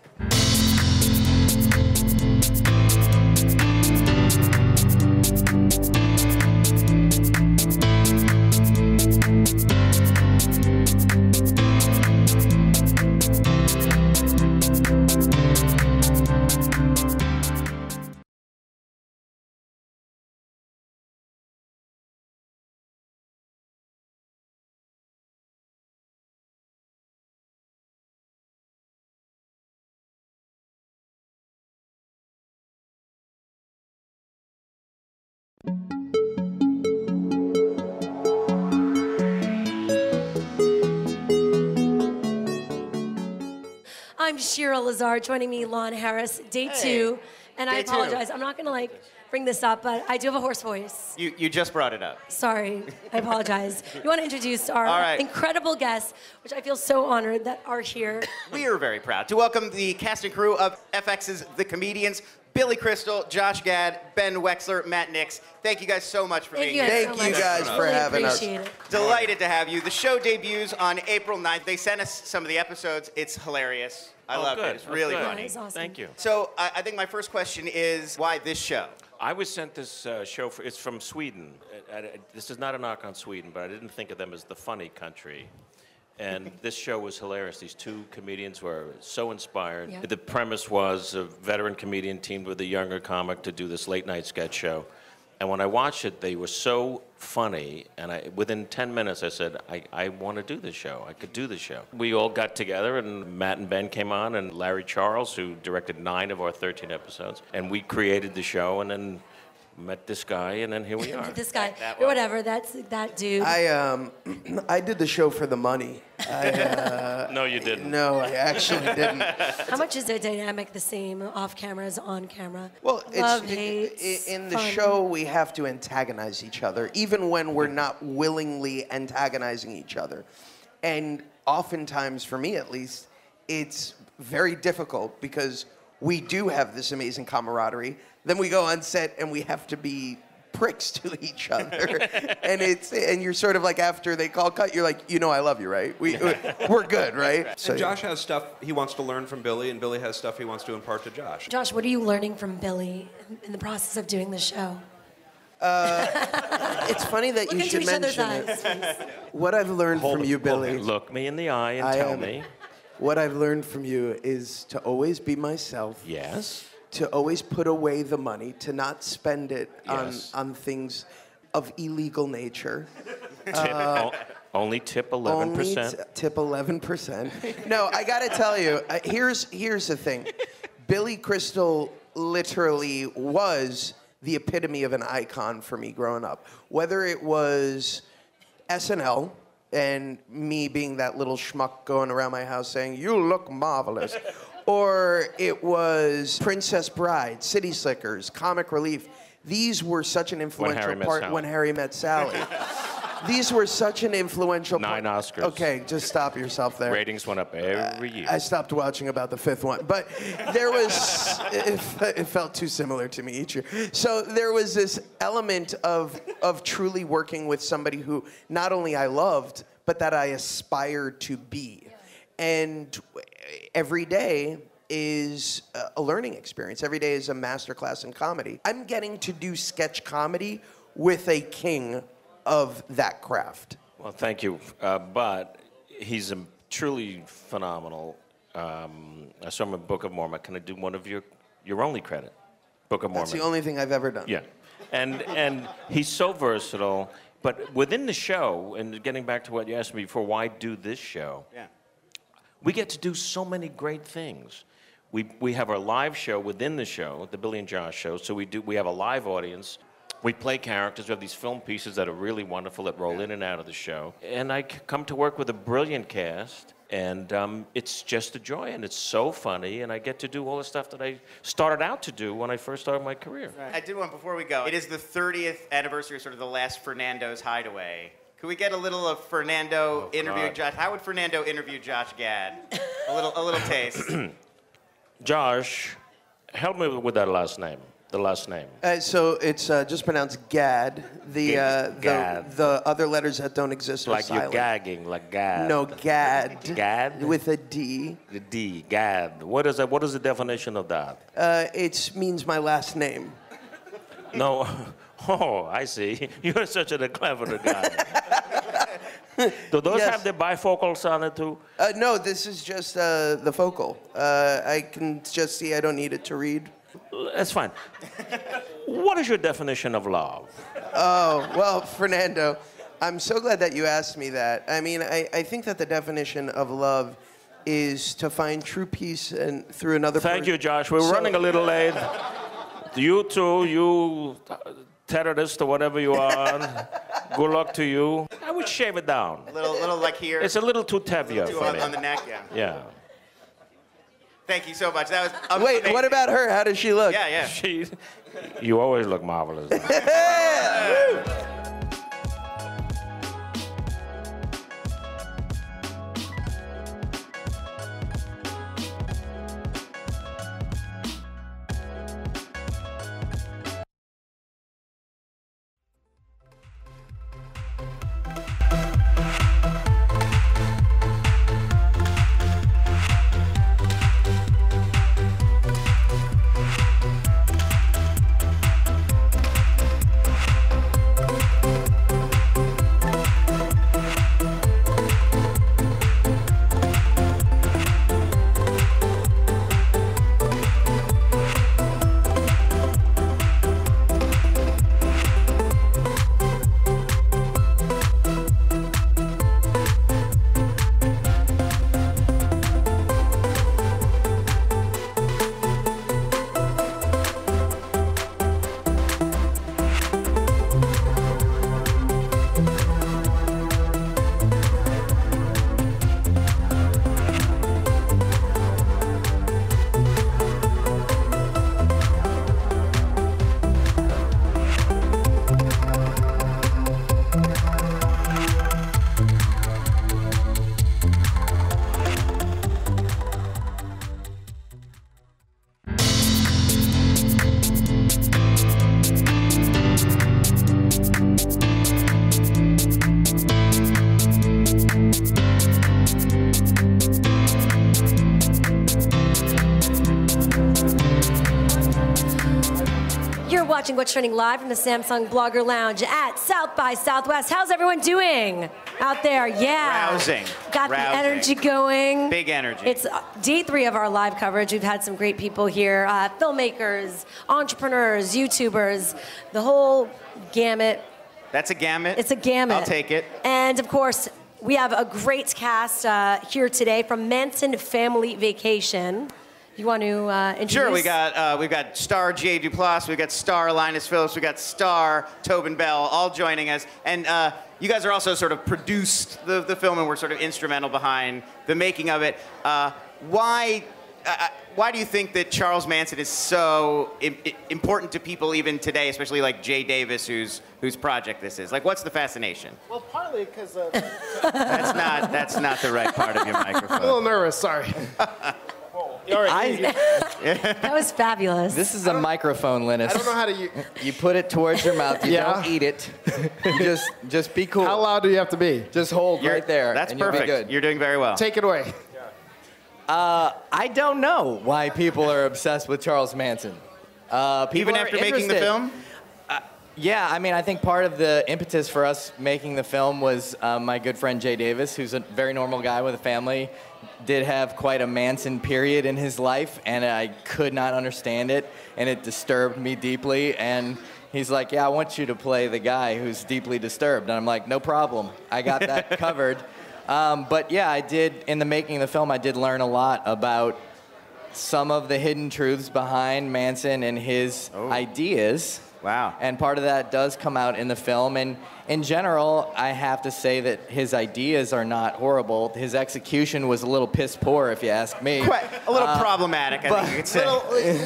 I'm Shira Lazar, joining me, Lon Harris, day 2. And I Day 2. apologize. I'm not going to bring this up, but I do have a hoarse voice. You just brought it up. Sorry, I apologize. You want to introduce our All right. incredible guests, which I feel so honored that are here. We are very proud to welcome the cast and crew of FX's The Comedians, Billy Crystal, Josh Gad, Ben Wexler, Matt Nix. Thank you guys so much for being here. Thank you guys for having us. Delighted to have you. The show debuts on April 9th. They sent us some of the episodes. It's hilarious. I love it. It's really funny. Awesome. Thank you. So I think my first question is, why this show? I was sent this show, it's from Sweden. This is not a knock on Sweden, but I didn't think of them as the funny country. And this show was hilarious. These two comedians were so inspired. Yeah. The premise was a veteran comedian teamed with a younger comic to do this late night sketch show. And when I watched it, they were so funny. And within 10 minutes, I said, I want to do this show. I could do this show. We all got together, and Matt and Ben came on, and Larry Charles, who directed 9 of our 13 episodes. And we created the show, and then met this guy, and then here we are. This guy, or whatever, that's that dude. I did the show for the money. No, you didn't. No, I actually didn't. How much is their dynamic the same off camera as on camera? Well, Love, hate, in the fun. show, we have to antagonize each other, even when we're not willingly antagonizing each other. And oftentimes, for me at least, it's very difficult because we do have this amazing camaraderie. Then we go on set and we have to be pricks to each other. and you're sort of like, after they call cut, you're like, I love you, right? We're good, right? So Josh has stuff he wants to learn from Billy, and Billy has stuff he wants to impart to Josh. Josh, what are you learning from Billy in the process of doing the show? It's funny that Look you into should each other's mention eyes, it. What I've learned from you, Billy. Look me in the eye and tell me. What I've learned from you is to always be myself. Yes. To always put away the money, to not spend it on things of illegal nature. Only tip 11%. Tip 11%. No, I got to tell you, here's the thing. Billy Crystal literally was the epitome of an icon for me growing up. Whether it was SNL and me being that little schmuck going around my house saying, "You look marvelous," or it was Princess Bride, City Slickers, Comic Relief. These were such an influential part when Harry Met Sally. these were such an influential. 9 Oscars. Okay, just stop yourself there. Ratings went up every year. I stopped watching about the 5th one, but there was. It felt too similar to me each year. So there was this element of truly working with somebody who not only I loved, but that I aspired to be, and every day is a learning experience. Every day is a masterclass in comedy. I'm getting to do sketch comedy with a king of that craft. Well, thank you. But he's a truly phenomenal. I saw him in Book of Mormon. Can I do one of your only credit? Book of Mormon. That's the only thing I've ever done. Yeah. And he's so versatile. But within the show, and getting back to what you asked me before, why do this show? Yeah. We get to do so many great things. We have our live show within the show, the Billy and Josh show. So we have a live audience. We play characters. We have these film pieces that are really wonderful that roll in and out of the show. And I come to work with a brilliant cast, and it's just a joy, and it's so funny, and I get to do all the stuff that I started out to do when I first started my career. I did one before we go. It is the 30th anniversary of sort of the last Fernando's Hideaway. Could we get a little of Fernando interviewing Josh? How would Fernando interview Josh Gad? A little taste. Josh, help me with that last name. The last name. So it's just pronounced Gad. Gad. The other letters that don't exist are like silent. you're gagging, like Gad. No, Gad. Gad? With a D. The D, Gad. What is that? What is the definition of that? It means my last name. No. Oh, I see. You're such a clever guy. Do those have the bifocals on it too? No, this is just the focal. I can just see. I don't need it to read. That's fine. What is your definition of love? Oh, well, Fernando, I'm so glad that you asked me that. I mean, I think that the definition of love is to find true peace and through another person. Thank you, Josh. We're running a little late. You too, you terrorist or whatever you are. Good luck to you. I would shave it down. A little like here. It's a little too tevia for me. On the neck, yeah. Yeah. Thank you so much. That was Wait, amazing. what about her? How does she look? Yeah. You always look marvelous. Watching What's Trending live from the Samsung Blogger Lounge at South by Southwest. How's everyone doing out there? Yeah. Rousing. Got the energy going. Big energy. It's day 3 of our live coverage. We've had some great people here, filmmakers, entrepreneurs, YouTubers, the whole gamut. That's a gamut. It's a gamut. I'll take it. And of course, we have a great cast here today from Manson Family Vacation. You want to introduce? Sure, we've got star J. Duplass, we've got star Linas Phillips, we've got star Tobin Bell, all joining us. And you guys are also sort of produced the film and were sort of instrumental behind the making of it. Why why do you think that Charles Manson is so important to people even today, especially like Jay Davis, whose project this is? Like, what's the fascination? Well, partly because that's not the right part of your microphone. a little nervous. Sorry. That was fabulous. This is a microphone, Linas. I don't know how to. You put it towards your mouth. You don't eat it. You just be cool. How loud do you have to be? Just hold right there. That's and perfect. You'll be good. You're doing very well. Take it away. I don't know why people are obsessed with Charles Manson. Even after making the film? Yeah, I mean, I think part of the impetus for us making the film was my good friend Jay Davis, who's a very normal guy with a family, did have quite a Manson period in his life, and I could not understand it, and it disturbed me deeply. And he's like, yeah, I want you to play the guy who's deeply disturbed. And I'm like, no problem. I got that covered. But yeah, I did, in the making of the film, I did learn a lot about some of the hidden truths behind Manson and his ideas. Wow. And part of that does come out in the film. And in general, I have to say that his ideas are not horrible. His execution was a little piss poor, if you ask me. Quite a little problematic, I think you could say.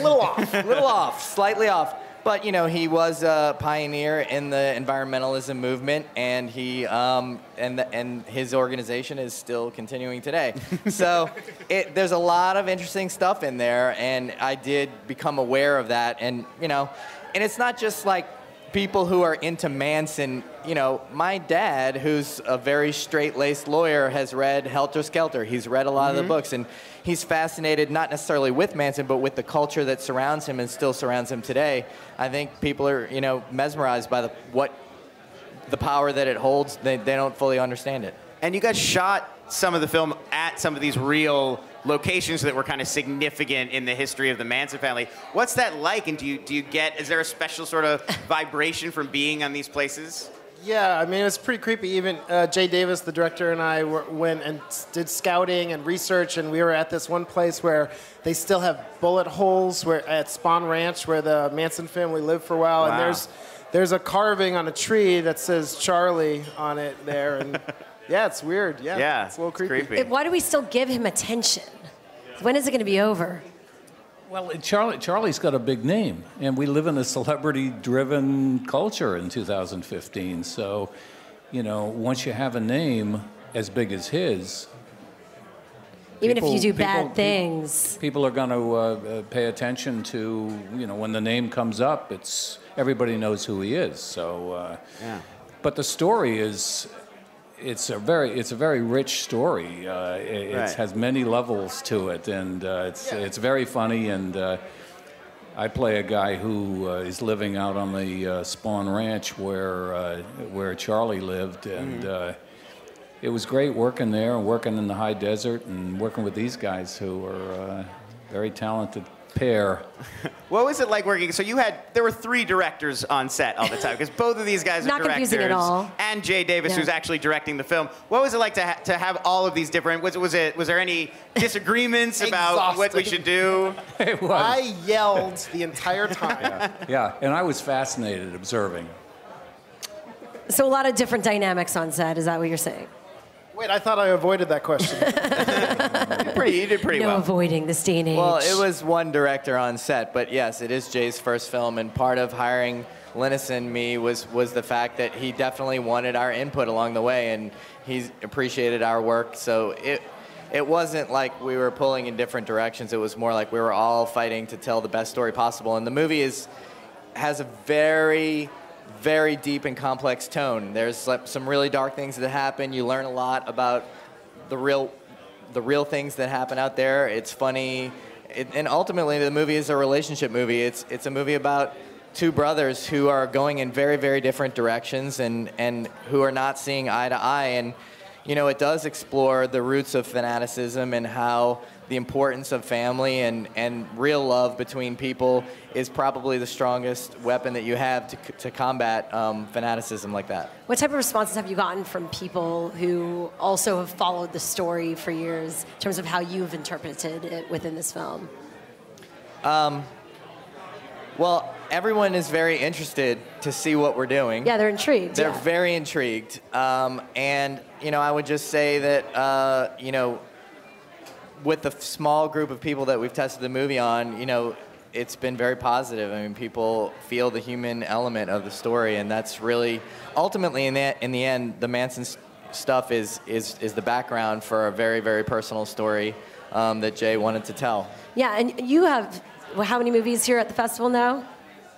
Little off. Little off, slightly off. But, you know, he was a pioneer in the environmentalism movement, and he and his organization is still continuing today. So there's a lot of interesting stuff in there, and I did become aware of that. And, you know, and it's not just like people who are into Manson. You know, my dad, who's a very straight-laced lawyer, has read Helter Skelter. He's read a lot of the books, and he's fascinated not necessarily with Manson, but with the culture that surrounds him and still surrounds him today. I think people are, you know, mesmerized by the power that it holds. They don't fully understand it. And you guys shot some of the film at some of these real locations that were kind of significant in the history of the Manson family. What's that like? And is there a special sort of vibration from being on these places? Yeah, I mean, it's pretty creepy. Even Jay Davis, the director, and I went and did scouting and research, and we were at this one place where they still have bullet holes at Spawn Ranch, where the Manson family lived for a while. Wow. And there's a carving on a tree that says Charlie on it there. And yeah, it's weird. Yeah, it's a little creepy. Why do we still give him attention? When is it going to be over? Well, Charlie's got a big name, and we live in a celebrity-driven culture in 2015. So, you know, once you have a name as big as his, even if you do bad things, people are going to pay attention to. You know, when the name comes up, everybody knows who he is. So, but the story is. It's a very rich story. It has many levels to it, and it's very funny. And I play a guy who is living out on the Spawn Ranch where Charlie lived, and it was great working there and working in the high desert and working with these guys who are a very talented pair. What was it like working? So there were 3 directors on set all the time, because both of these guys are not directors. confusing at all. And Jay Davis, who's actually directing the film. What was it like to have all of these different? Was there any disagreements about what we should do? It was. I yelled the entire time. Yeah, and I was fascinated observing. So a lot of different dynamics on set. Is that what you're saying? Wait, I thought I avoided that question. You did pretty no well. Avoiding this day and age. Well, it was one director on set, but yes, it is Jay's first film, and part of hiring Linas and me was the fact that he definitely wanted our input along the way, and he appreciated our work. So it wasn't like we were pulling in different directions. It was more like we were all fighting to tell the best story possible. And the movie has a very, very deep and complex tone. There's some really dark things that happen. You learn a lot about the real things that happen out there. It's funny, and ultimately the movie is a relationship movie. It's a movie about 2 brothers who are going in very, very different directions and who are not seeing eye to eye. And you know, it does explore the roots of fanaticism and how the importance of family and real love between people is probably the strongest weapon that you have to combat fanaticism like that. What type of responses have you gotten from people who also have followed the story for years in terms of how you've interpreted it within this film? Well, everyone is very interested to see what we're doing. Yeah, they're intrigued. They're very intrigued. And, you know, I would just say that, you know, with the small group of people that we've tested the movie on, you know, it's been very positive. I mean, people feel the human element of the story, and that's really ultimately in the end, the Manson stuff is the background for a very, very personal story that Jay wanted to tell. Yeah, and you have how many movies here at the festival now?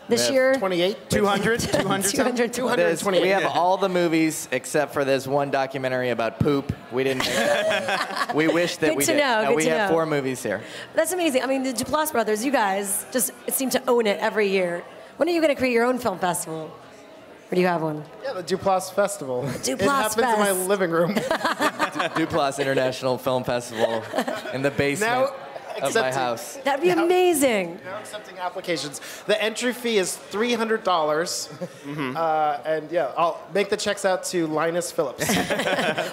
This year? 28? 200? 228. We have all the movies except for there's one documentary about poop. We didn't make that one. We wish that we did. Good We to have know. 4 movies here. That's amazing. I mean, the Duplass brothers, you guys just seem to own it every year. When are you going to create your own film festival? Or do you have one? Yeah, the Duplass Festival. Duplass it happens in my Fest. living room. Duplass International Film Festival in the basement of my house. That'd be amazing. Now accepting applications. The entry fee is $300. And yeah, I'll make the checks out to Linas Phillips.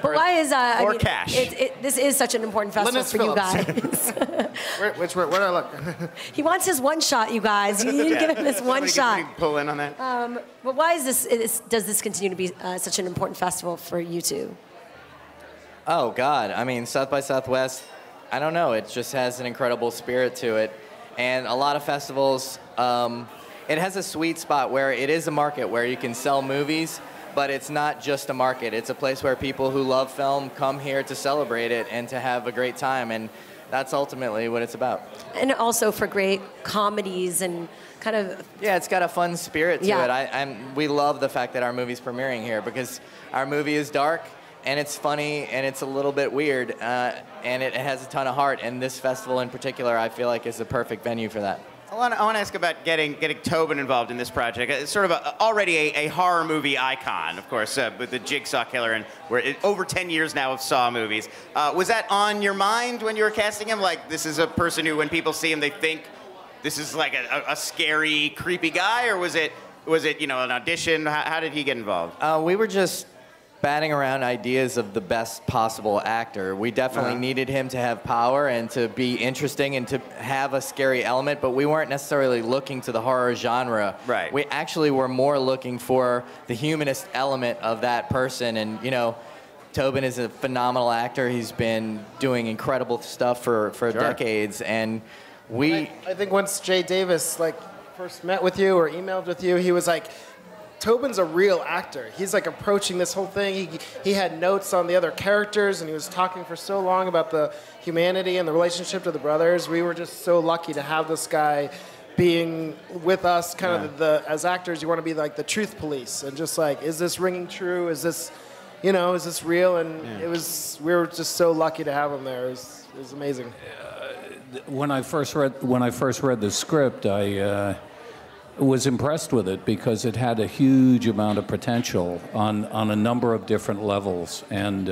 But why is or I mean, cash. This is such an important festival Linas for you Phillips. guys. Where do I look? He wants his one shot, you guys. You need to give him this one shot. Pull in on that. But why is this? Does this continue to be such an important festival for you two? Oh God, I mean, South by Southwest, I don't know, it just has an incredible spirit to it. And a lot of festivals, it has a sweet spot where it is a market where you can sell movies, but it's not just a market. It's a place where people who love film come here to celebrate it and to have a great time. And that's ultimately what it's about. And also for great comedies and kind of... Yeah, it's got a fun spirit to Yeah. it. We love the fact that our movie's premiering here because our movie is dark and it's funny and it's a little bit weird and it has a ton of heart. And this festival in particular, I feel like is the perfect venue for that. I want to ask about getting Tobin involved in this project. It's sort of already a horror movie icon, of course, with the Jigsaw Killer, and we're over 10 years now of Saw movies. Was that on your mind when you were casting him? Like, this is a person who, when people see him, they think this is like a scary, creepy guy, or was it an audition? How did he get involved? We were just batting around ideas of the best possible actor. We definitely needed him to have power and to be interesting and to have a scary element, but we weren't necessarily looking to the horror genre. Right. We actually were more looking for the humanist element of that person. And, Tobin is a phenomenal actor. He's been doing incredible stuff for decades. And I think once Jay Davis first met with you or emailed with you, he was like, Tobin's a real actor. He's approaching this whole thing. He had notes on the other characters, and he was talking for so long about the humanity and the relationship to the brothers. We were just so lucky to have this guy being with us. As actors, you want to be like the truth police and just is this ringing true? Is this, is this real? And we were just so lucky to have him there. It was amazing. When I first read the script, I was impressed with it because it had a huge amount of potential on a number of different levels, and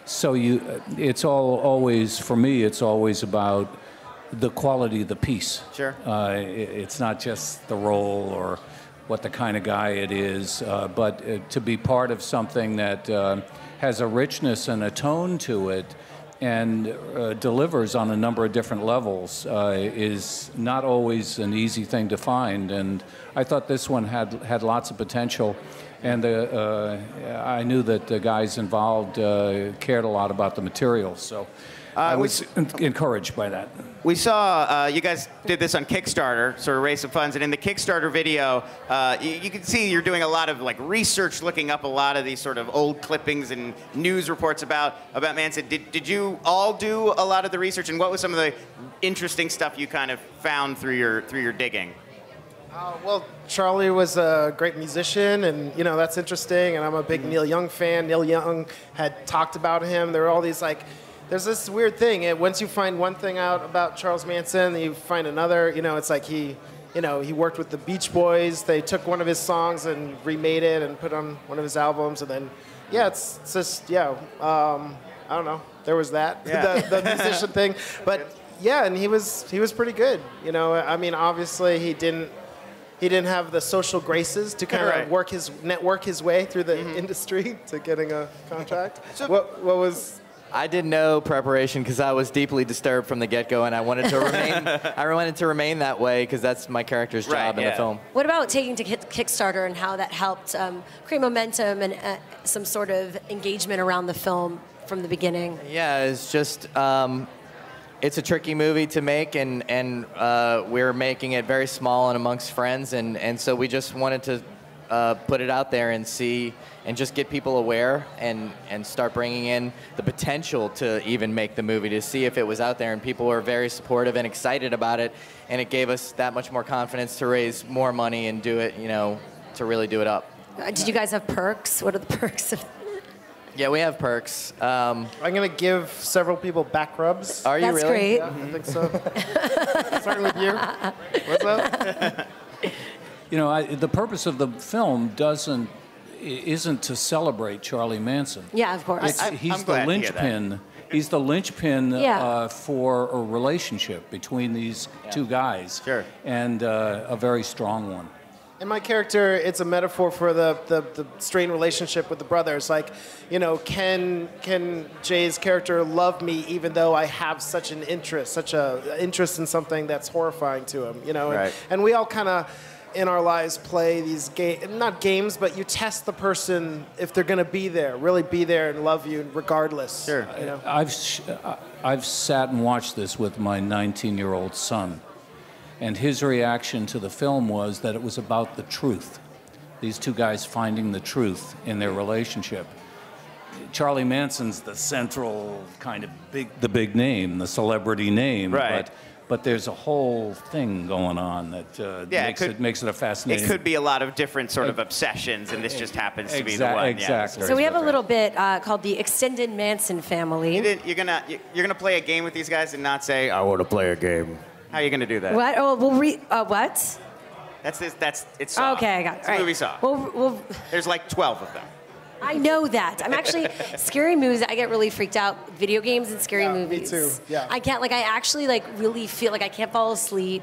it's always for me. It's always about the quality of the piece. Sure. It's not just the role or what the kind of guy it is, but to be part of something that has a richness and a tone to it and delivers on a number of different levels is not always an easy thing to find. And I thought this one had lots of potential. And I knew that the guys involved cared a lot about the material. So I was encouraged by that. We saw you guys did this on Kickstarter, sort of raise some funds, and in the Kickstarter video, you can see you're doing a lot of research, looking up a lot of these sort of old clippings and news reports about Manson. Did you all do a lot of the research, and what was some of the interesting stuff you kind of found through your digging? Well, Charlie was a great musician, and that's interesting. And I'm a big Neil Young fan. Neil Young had talked about him. There were all these there's this weird thing. Once you find one thing out about Charles Manson, you find another. It's like he worked with the Beach Boys. They took one of his songs and remade it and put on one of his albums. And then, it's just, I don't know. There was that, the musician thing. But and he was pretty good. I mean, obviously he didn't have the social graces to kind of network his way through the industry to getting a contract. So what was? I did no preparation because I was deeply disturbed from the get-go, and I wanted to remain. I wanted to remain that way because that's my character's job in the film. What about taking to Kickstarter and how that helped create momentum and some sort of engagement around the film from the beginning? Yeah, it's just it's a tricky movie to make, and we're making it very small and amongst friends, and so we just wanted to put it out there and see, and just get people aware, and start bringing in the potential to even make the movie, to see if it was out there, and people were very supportive and excited about it, and it gave us that much more confidence to raise more money and do it, to really do it up. Did you guys have perks? What are the perks of? Yeah, we have perks. I'm going to give several people back rubs. Are you That's really? great. Yeah, I think so. Starting with you. What's up? The purpose of the film isn't to celebrate Charlie Manson. Yeah, of course. He's the linchpin. He's the linchpin for a relationship between these two guys. Sure. And a very strong one. In my character, it's a metaphor for the strained relationship with the brothers. Like, can Jay's character love me even though I have such an interest in something that's horrifying to him? Right. And we all kind of, in our lives, play these not games, but you test the person if they're going to be there, really be there and love you regardless. Sure. I've sat and watched this with my 19-year-old son. And his reaction to the film was that it was about the truth. These two guys finding the truth in their relationship. Charlie Manson's the central kind of big name, the celebrity name. Right. But there's a whole thing going on that makes it a fascinating. It could be a lot of different sort of obsessions, and this just happens to be the one. Exactly. So we have a little bit called the Extended Manson Family. You're gonna play a game with these guys and not say, "I want to play a game." How are you going to do that? What? Oh, what? It's Saw. Okay, I got it. It's All a right. movie Saw. There's like 12 of them. I know that. I'm actually, scary movies, I get really freaked out. Video games and scary movies. Me too, yeah. I can't, I actually, really feel like I can't fall asleep.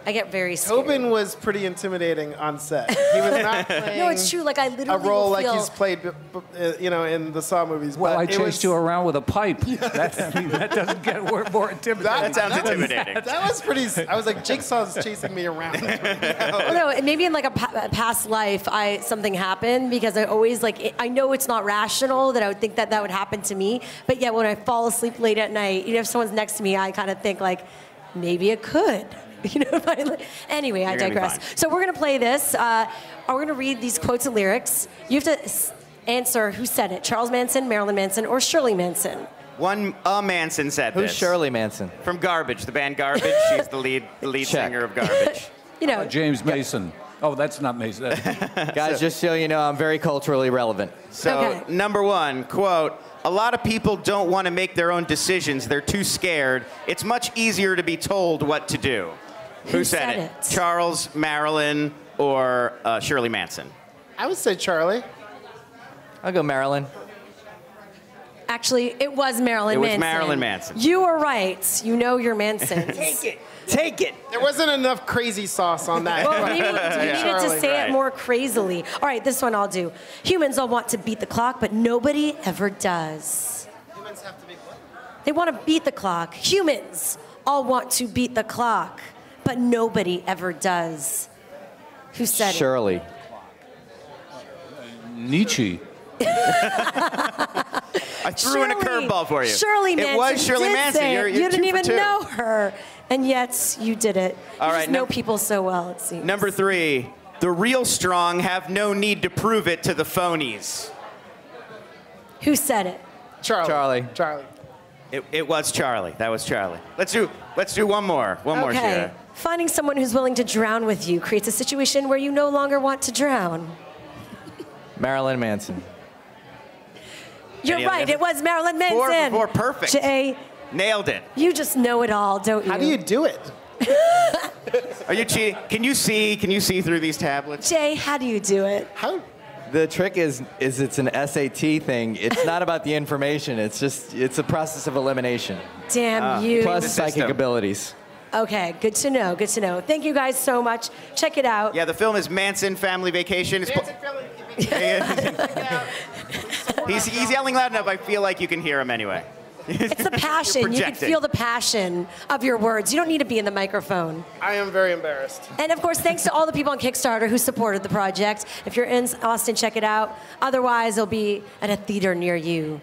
I get very scared. Tobin was pretty intimidating on set. He was not playing No, it's true. I literally a role will feel... like he's played, in the Saw movies. Well, but I chased you around with a pipe. That doesn't get more intimidating. That sounds intimidating. That was pretty... I was like, Jigsaw's chasing me around. No, maybe in a past life, something happened because I always I know it's not rational that I would think that would happen to me. But yeah, when I fall asleep late at night, if someone's next to me, I kind of think maybe it could. Anyway, I digress. So we're going to play this. We're going to read these quotes and lyrics. You have to answer who said it. Charles Manson, Marilyn Manson, or Shirley Manson. A Manson said Who's this. Shirley Manson? From Garbage, the band Garbage. She's the lead singer of Garbage. James Mason. Oh, that's not Mason. Guys, just so you know, I'm very culturally relevant. So, number one, quote, "A lot of people don't want to make their own decisions. They're too scared. It's much easier to be told what to do." Who said it? Charles, Marilyn, or Shirley Manson? I would say Charlie. I'll go Marilyn. Actually, it was Marilyn Manson. It was Marilyn Manson. You were right. You know your Mansons. Take it. There wasn't enough crazy sauce on that. Well, you needed to say it more crazily. All right, this one I'll do. Humans all want to beat the clock, but nobody ever does. Humans have to be what? They want to beat the clock. Humans all want to beat the clock, but nobody ever does. Who said Shirley. Nietzsche. I threw in a curveball for you. Shirley Manson. It was Shirley did Manson. Say You're you didn't 2 for even 2. know her, and yet you did it. All you right, just know people so well, it seems. Number 3, the real strong have no need to prove it to the phonies. Who said it? Charlie. It was Charlie. That was Charlie. Let's do one more. One more, Shira. Finding someone who's willing to drown with you creates a situation where you no longer want to drown. Marilyn Manson. You're right. It was Marilyn Manson. 4 for 4. Perfect. Jay. Nailed it. You just know it all, don't you? How do you do it? Are you cheating? Can you see through these tablets? Jay, how do you do it? How? The trick is it's an SAT thing. It's not about the information. It's a process of elimination. Damn you. Plus psychic abilities. Okay, good to know. Good to know. Thank you guys so much. Check it out. Yeah, the film is Manson Family Vacation. He's yelling loud enough. I feel like you can hear him anyway. It's the passion. You can feel the passion of your words. You don't need to be in the microphone. I am very embarrassed. And of course, thanks to all the people on Kickstarter who supported the project. If you're in Austin, check it out. Otherwise, it'll be at a theater near you.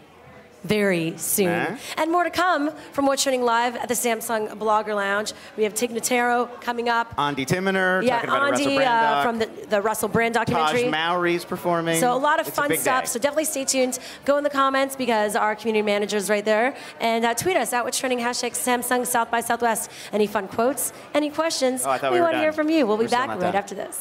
very soon. Nah. And more to come from What's Trending Live at the Samsung Blogger Lounge. We have Tig Notaro coming up. Ondi Timoner, Yeah, talking about a Russell Ondi Brand doc. from the Russell Brand documentary. Tahj Mowry's performing. So a lot of It's a fun big stuff. day. So definitely stay tuned. Go in the comments because our community manager's right there. And tweet us at What's Trending, #Samsung South by Southwest. Any fun quotes? Any questions? Oh, I thought we we were want to done. hear from you. We'll be We're still back not right done. after this.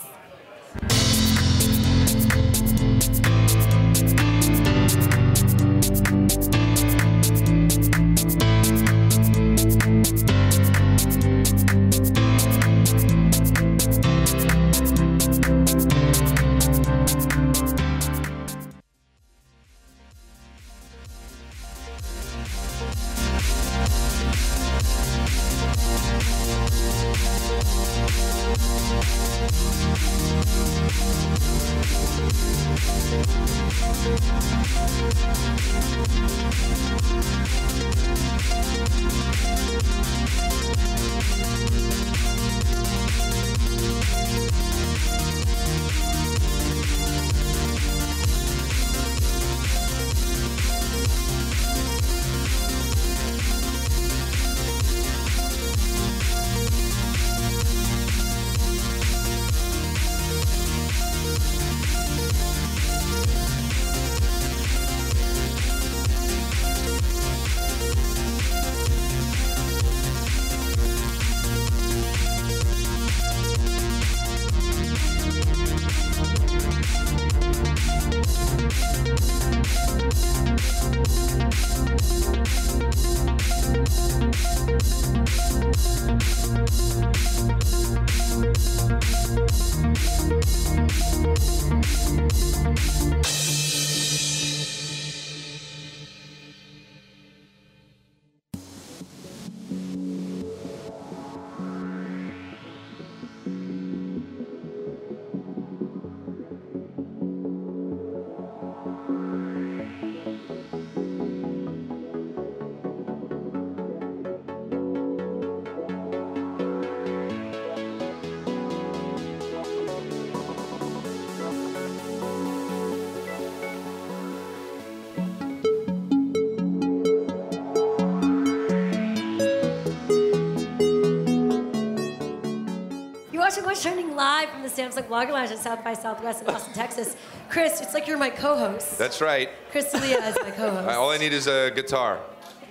Watching What's Trending live from the Samsung Blogger Lounge at South by Southwest in Austin, Texas. Chris, it's like you're my co-host. That's right. Chris D'Elia is my co-host. All I need is a guitar.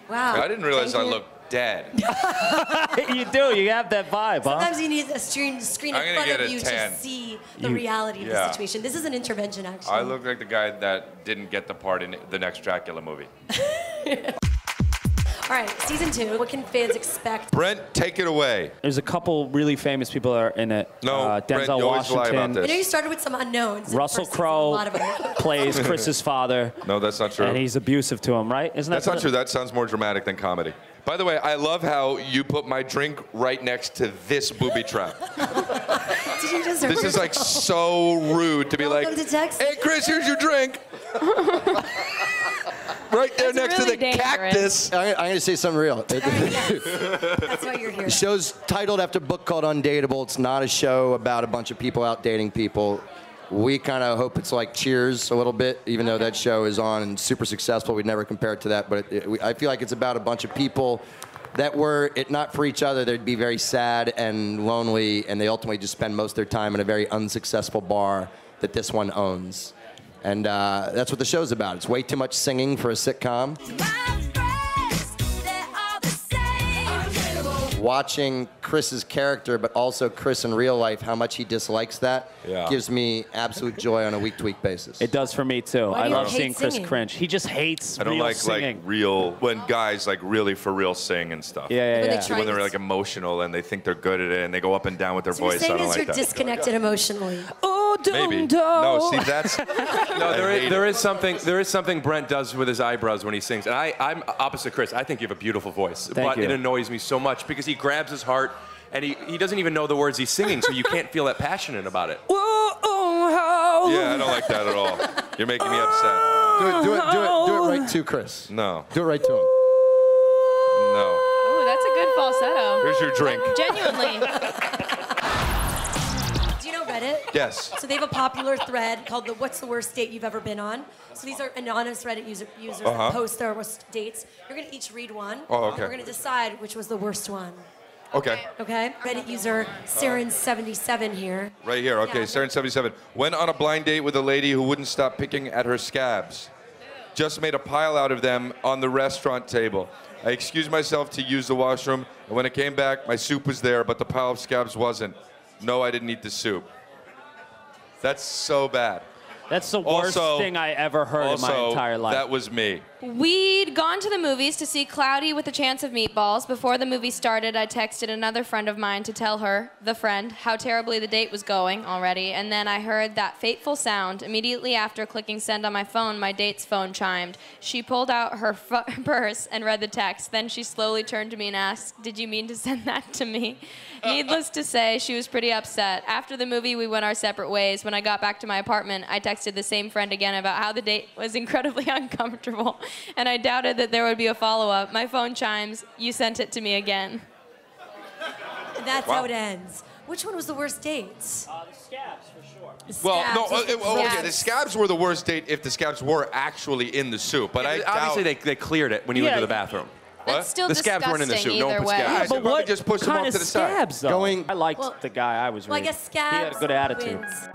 Wow. I didn't realize Thank I you. looked dead. You do. You have that vibe, huh? Sometimes you need a screen in I'm front gonna get of a you 10. to see the reality of the Yeah. situation. This is an intervention, actually. I look like the guy that didn't get the part in the next Dracula movie. All right, season 2. What can fans expect? Brent, take it away. There's a couple really famous people that are in it. No, Brent, Denzel you always lie about Washington. I know you started with some unknowns. Russell First season, a Crowe lot of unknowns. plays Chris's father. No, that's not true. And he's abusive to him, right? Isn't that That's not true. That sounds more dramatic than comedy. By the way, I love how you put my drink right next to this booby trap. Did you just This is like so rude to be like, Welcome to Texas. hey, Chris, here's your drink. Right there next to the cactus. I'm going to say something real. That's why you're here. The show's titled after a book called Undateable. It's not a show about a bunch of people out dating people. We kind of hope it's like Cheers a little bit, even though that show is on and super successful. We'd never compare it to that. But I feel like it's about a bunch of people that were it not for each other, they'd be very sad and lonely, and they ultimately just spend most of their time in a very unsuccessful bar that this one owns. And that's what the show's about. It's way too much singing for a sitcom. Watching Chris's character, but also Chris in real life, how much he dislikes that, gives me absolute joy on a week-to-week basis. It does for me, too. Why do I you love hate seeing Chris singing? cringe. He just hates I don't real like singing. real when guys like really for real sing and stuff. Yeah, yeah, yeah. When they're like emotional and they think they're good at it and they go up and down with their So you're voice. I saying don't is like you're that. disconnected emotionally. Oh, Maybe. No, see that's No, there is something Brent does with his eyebrows when he sings, and I'm opposite Chris. I think you have a beautiful voice, Thank but you. it annoys me so much because he grabs his heart and he doesn't even know the words he's singing, so you can't feel that passionate about it. Yeah, I don't like that at all. You're making me upset. Do it right to Chris. No. Do it right to him. No. Oh, that's a good falsetto. Here's your drink. Genuinely. Do you know Reddit? Yes. So they have a popular thread called the "What's the worst date you've ever been on?" So these are anonymous Reddit users that post their worst dates. You're gonna each read one. Oh, okay. And we're gonna decide which was the worst one. Okay. Okay. Reddit user Saren77 here. Right here. Okay, Saren 77. Went on a blind date with a lady who wouldn't stop picking at her scabs. Just made a pile out of them on the restaurant table. I excused myself to use the washroom, and when I came back, my soup was there, but the pile of scabs wasn't. No, I didn't eat the soup. That's so bad. That's the worst thing I ever heard in my entire life. That was me. We'd gone to the movies to see Cloudy with a Chance of Meatballs. Before the movie started, I texted another friend of mine to tell her, the friend, how terribly the date was going already, and then I heard that fateful sound. Immediately after clicking send on my phone, my date's phone chimed. She pulled out her purse and read the text. Then she slowly turned to me and asked, "Did you mean to send that to me?" Needless to say, she was pretty upset. After the movie, we went our separate ways. When I got back to my apartment, I texted the same friend again about how the date was incredibly uncomfortable, and I doubted that there would be a follow-up. My phone chimes. You sent it to me again. That's how it ends. Which one was the worst date? The scabs, for sure. Well, no, okay, the scabs were the worst date if the scabs were actually in the soup, but I obviously doubt... they cleared it when you went to the bathroom. That's still the scabs weren't in the soup. disgusting No one either put way. scabs. Yeah, but what just push them kind off of to the side. scabs, though? I liked the guy I was Well, I reading. guess scabs. He had a good attitude. wins.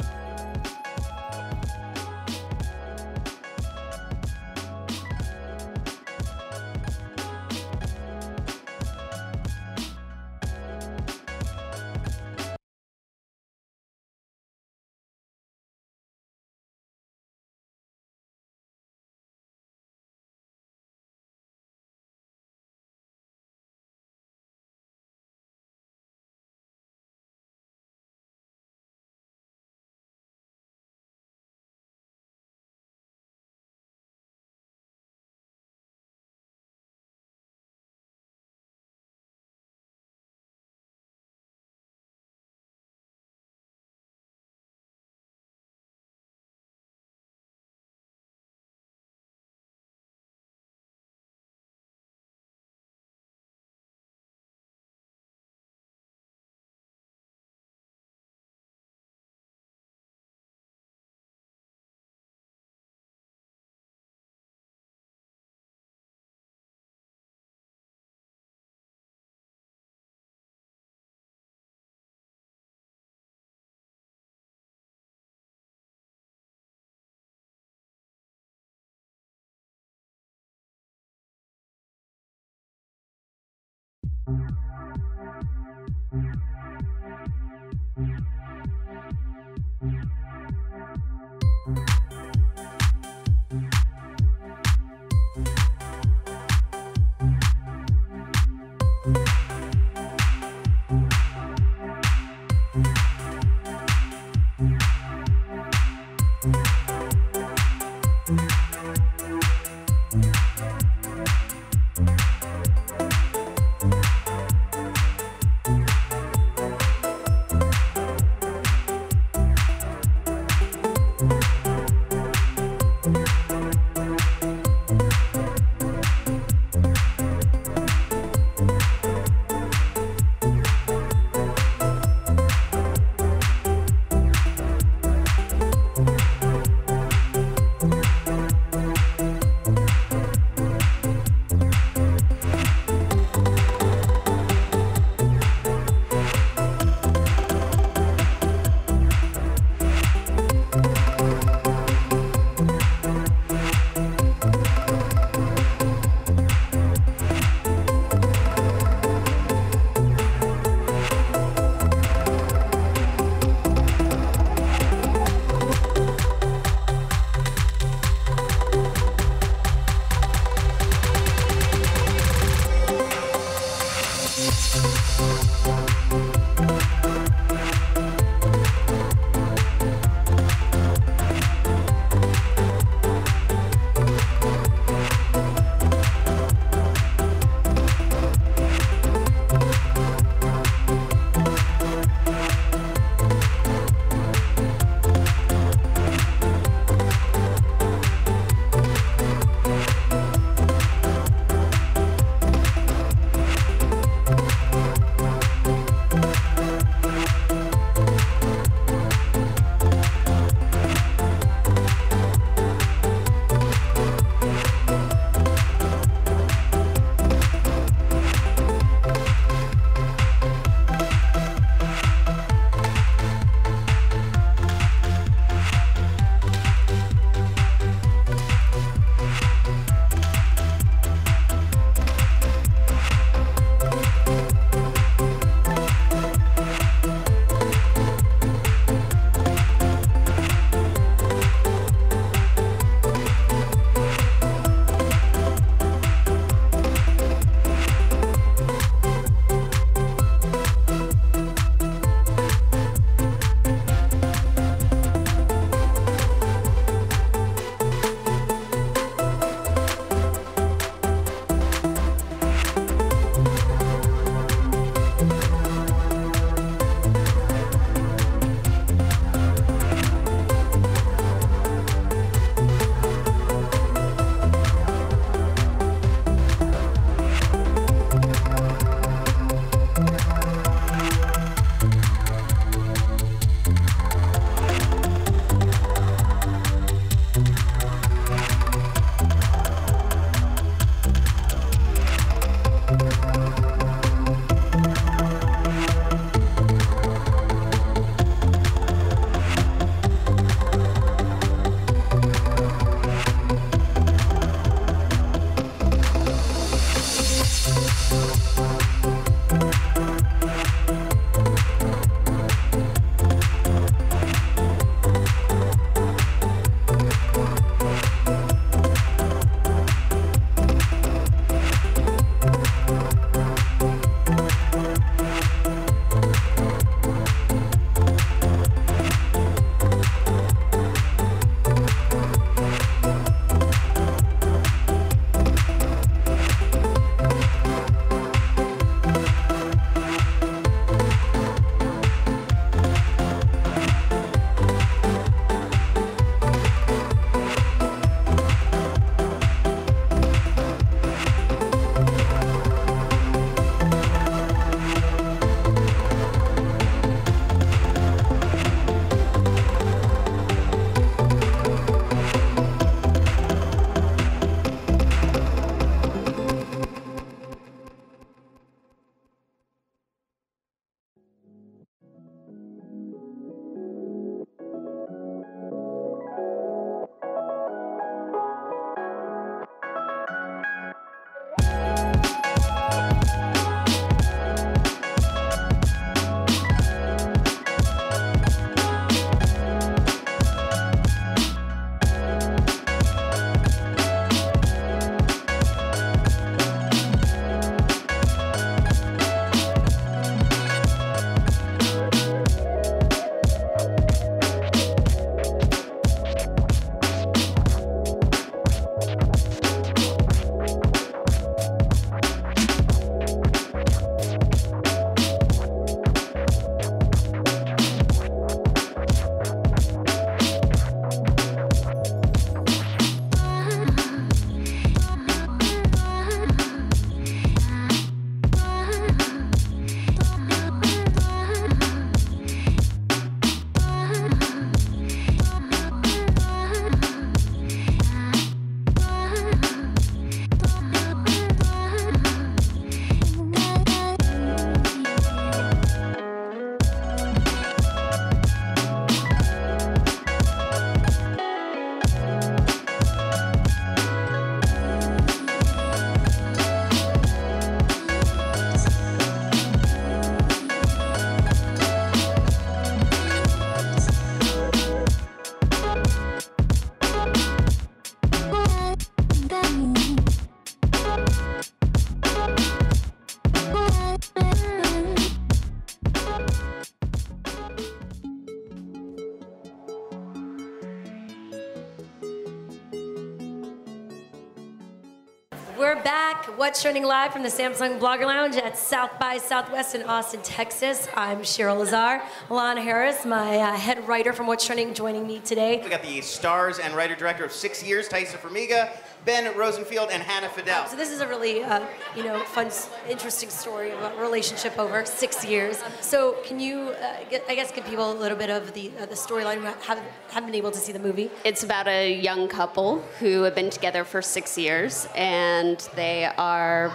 back. What's Trending Live from the Samsung Blogger Lounge at South by Southwest in Austin, Texas. I'm Cheryl Lazar. Alana Harris, my head writer from What's Trending, joining me today. We got the stars and writer-director of 6 Years, Tyson Formiga, Ben Rosenfield, and Hannah Fidel. So this is a really, fun, interesting story about a relationship over 6 years. So can you, give people a little bit of the storyline who haven't been able to see the movie? It's about a young couple who have been together for 6 years, and they are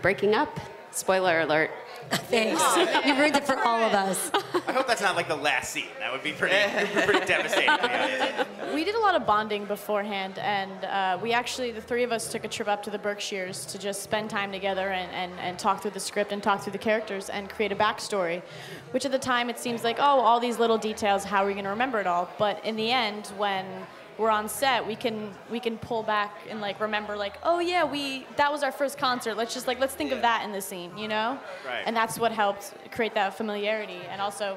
breaking up. Spoiler alert. Thanks. You ruined it for all of us. I hope that's not like the last scene. That would be pretty devastating. We did a lot of bonding beforehand, and the three of us took a trip up to the Berkshires to just spend time together and talk through the script and talk through the characters and create a backstory, which at the time it seems like, oh, all these little details, how are we going to remember it all? But in the end, when we're on set, we can pull back and remember oh yeah, that was our first concert. Let's think of that in the scene, you know? Right. And that's what helped create that familiarity. And also,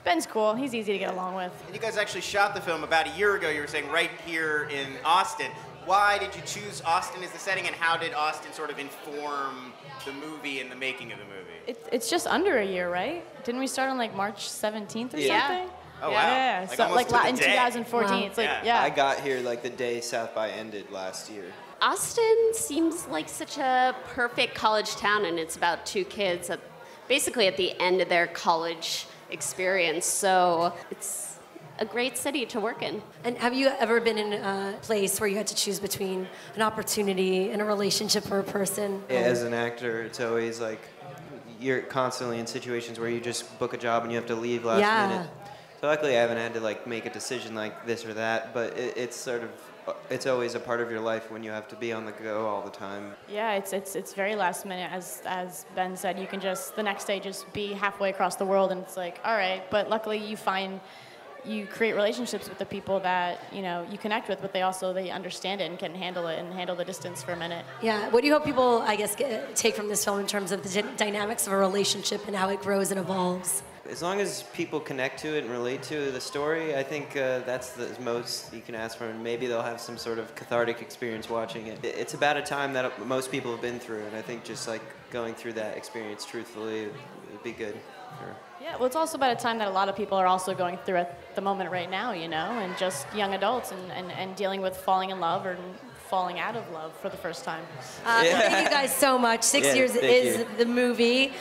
Ben's cool. He's easy to get along with. And you guys actually shot the film about a year ago. You were saying right here in Austin. Why did you choose Austin as the setting, and how did Austin sort of inform the movie and the making of the movie? It's just under a year, right? Didn't we start on March 17th or something? Oh, wow. Yeah, so in 2014. Wow. It's yeah. I got here the day South by ended last year. Austin seems like such a perfect college town, and it's about two kids basically at the end of their college experience. So it's a great city to work in. And have you ever been in a place where you had to choose between an opportunity and a relationship or a person? Yeah, as an actor, it's always you're constantly in situations where you just book a job and you have to leave last minute. So luckily I haven't had to make a decision like this or that, but it's always a part of your life when you have to be on the go all the time. Yeah, it's very last minute. As Ben said, you can the next day just be halfway across the world, and it's all right. But luckily you create relationships with the people that you connect with, but they understand it and can handle it and handle the distance for a minute. Yeah. What do you hope people take from this film in terms of the dynamics of a relationship and how it grows and evolves? As long as people connect to it and relate to the story, I think that's the most you can ask for, and maybe they'll have some sort of cathartic experience watching it. It's about a time that most people have been through, and I think just going through that experience truthfully would be good. Yeah, well, it's also about a time that a lot of people are also going through at the moment right now, and just young adults and dealing with falling in love or falling out of love for the first time. Thank you guys so much. 6 years is the movie.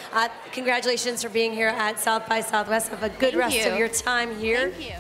Congratulations for being here at South by Southwest. Have a good rest of your time here. Thank you.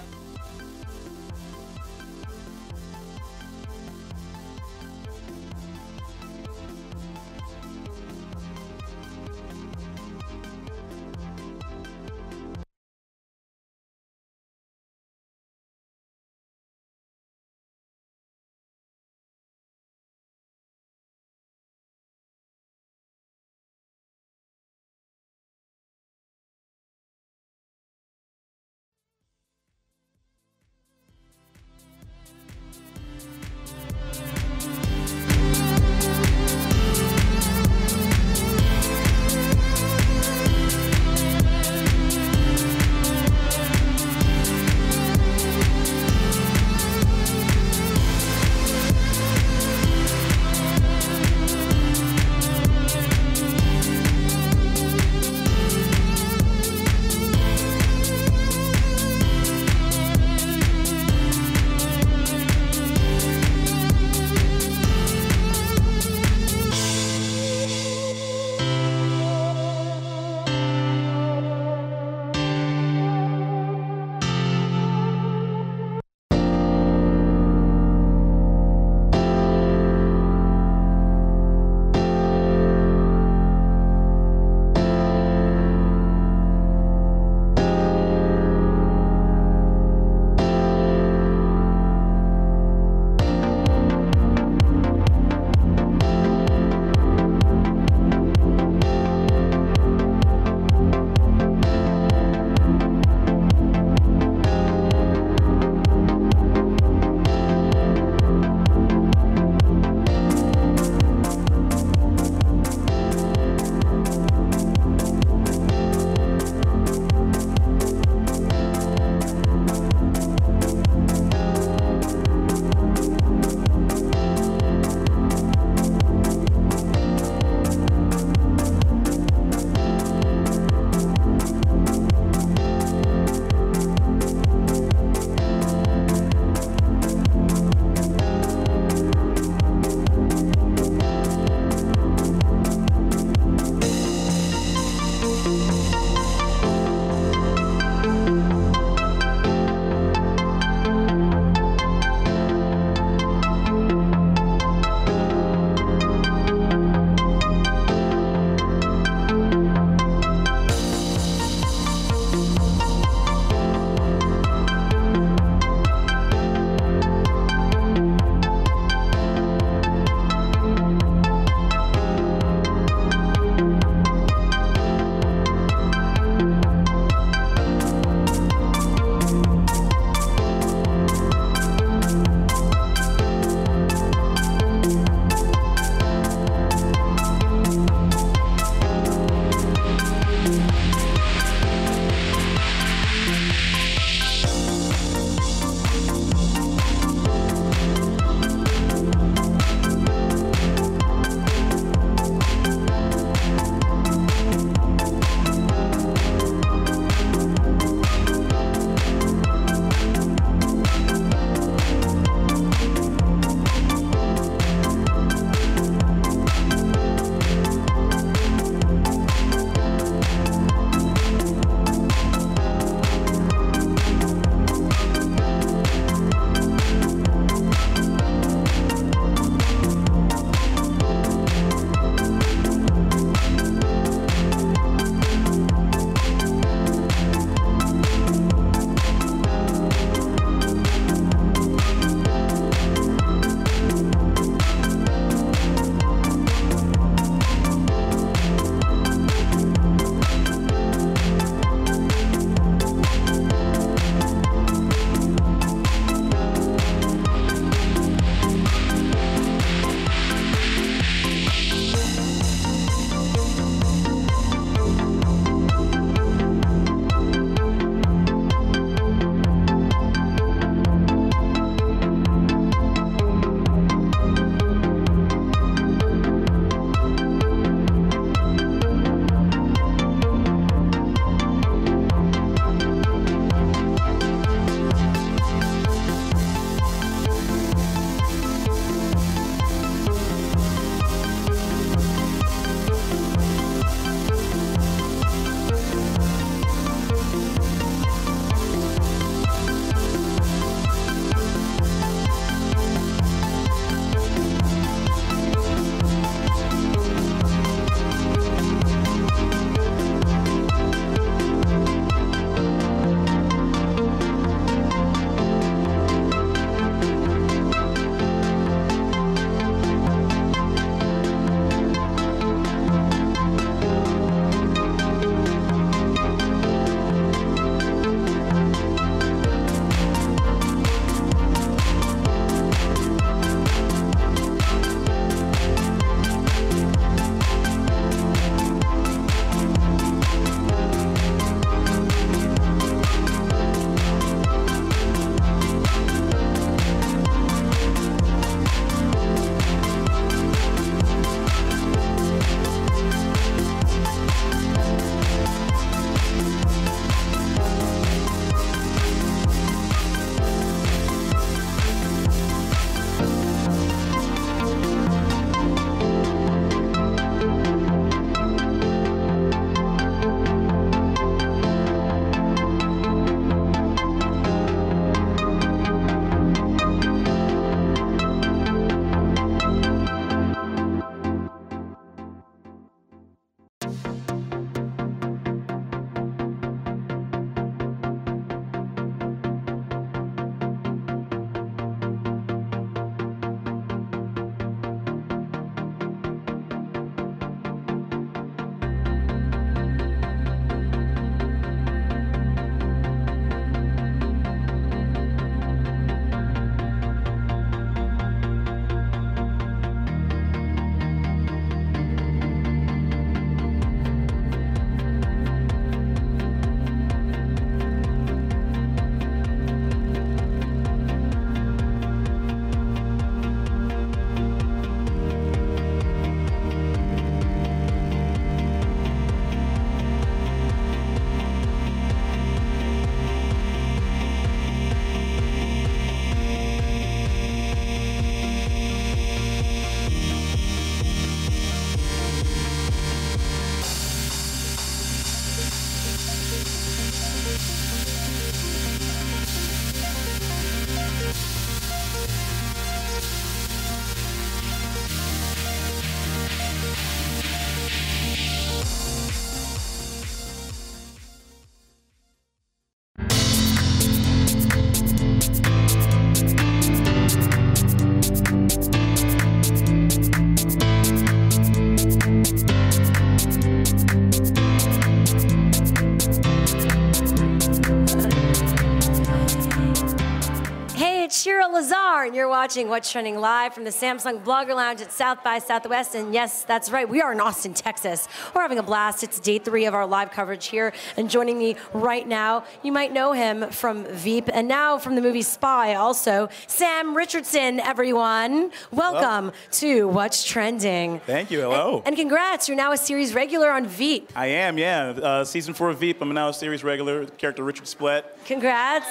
Lazar, and you're watching What's Trending live from the Samsung Blogger Lounge at South by Southwest. And yes, that's right, we are in Austin, Texas. We're having a blast. It's day 3 of our live coverage here. And joining me right now, you might know him from Veep, and now from the movie Spy also, Sam Richardson, everyone. Welcome to What's Trending. Thank you, hello. And congrats, you're now a series regular on Veep. I am, yeah. Season 4 of Veep, I'm now a series regular, character Richard Splett. Congrats.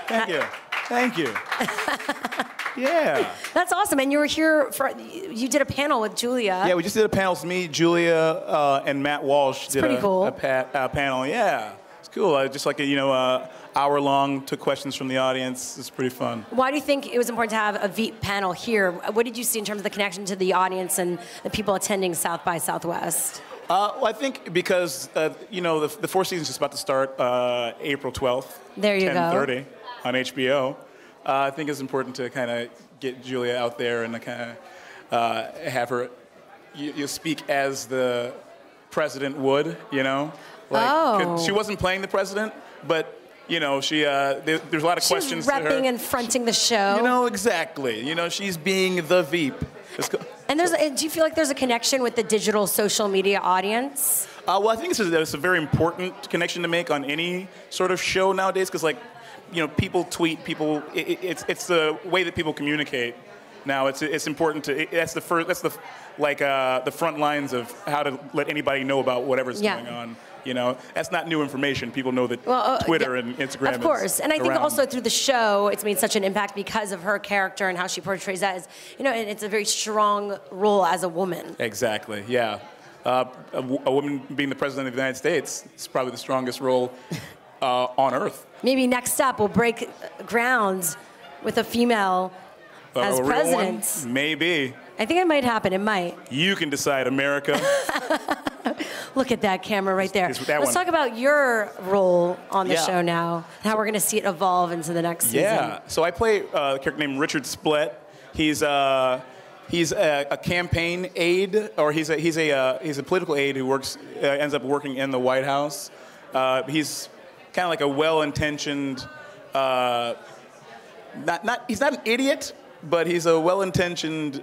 Thank you. Thank you. Yeah. That's awesome. And you were here you did a panel with Julia. Yeah, we just did a panel. It's me, Julia, and Matt Walsh did pretty cool. a panel. Yeah, it's cool. Just like a hour long, took questions from the audience. It's pretty fun. Why do you think it was important to have a Veep panel here? What did you see in terms of the connection to the audience and the people attending South by Southwest? Well, I think because, the 4 seasons is about to start April 12th. There you go. 10:30 on HBO. I think it's important to kind of get Julia out there and kind of have her you speak as the president would, She wasn't playing the president, but, there's a lot of questions to her. She's repping and fronting the show. Exactly. She's being the Veep. And do you feel like there's a connection with the digital social media audience? Well, I think it's a very important connection to make on any sort of show nowadays, because people tweet, it's the way that people communicate now. It's important to that's the front lines of how to let anybody know about whatever's going on. That's not new information. People know that Twitter and Instagram. Of course, and I think around. also through the show, it's made such an impact because of her character and how she portrays that. And it's a very strong role as a woman. Exactly. Yeah, a woman being the president of the United States is probably the strongest role on Earth. Maybe next up we'll break ground with a female as a president. Real one? Maybe. I think it might happen. It might. You can decide, America. Look at that camera right there. That Let's one. talk about your role on the show now, and how we're going to see it evolve into the next season. Yeah. So I play a character named Richard Splett. He's a campaign aide, or he's a political aide who ends up working in the White House. He's kind of like a well-intentioned, he's not an idiot, but he's a well-intentioned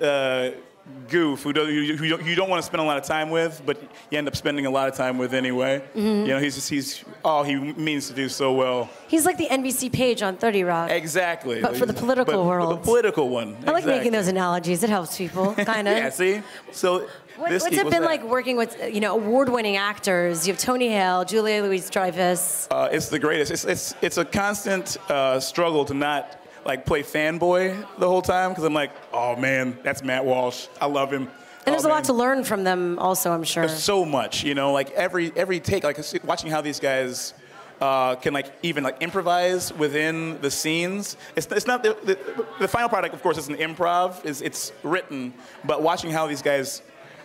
goof who you don't want to spend a lot of time with, but you end up spending a lot of time with anyway. Mm-hmm. He means to do so well. He's like the NBC page on 30 Rock. Exactly. But for the political world. For the political one. I like making those analogies. It helps people, kind of. Yeah, see? So what's it been like working with award-winning actors? You have Tony Hale, Julia Louis-Dreyfus. It's the greatest. It's a constant struggle to not play fanboy the whole time, because I'm like, oh man, that's Matt Walsh. I love him. And there's a lot to learn from them also, I'm sure. There's so much, every take, watching how these guys can even improvise within the scenes. It's not the final product, of course, isn't improv. It's written, but watching how these guys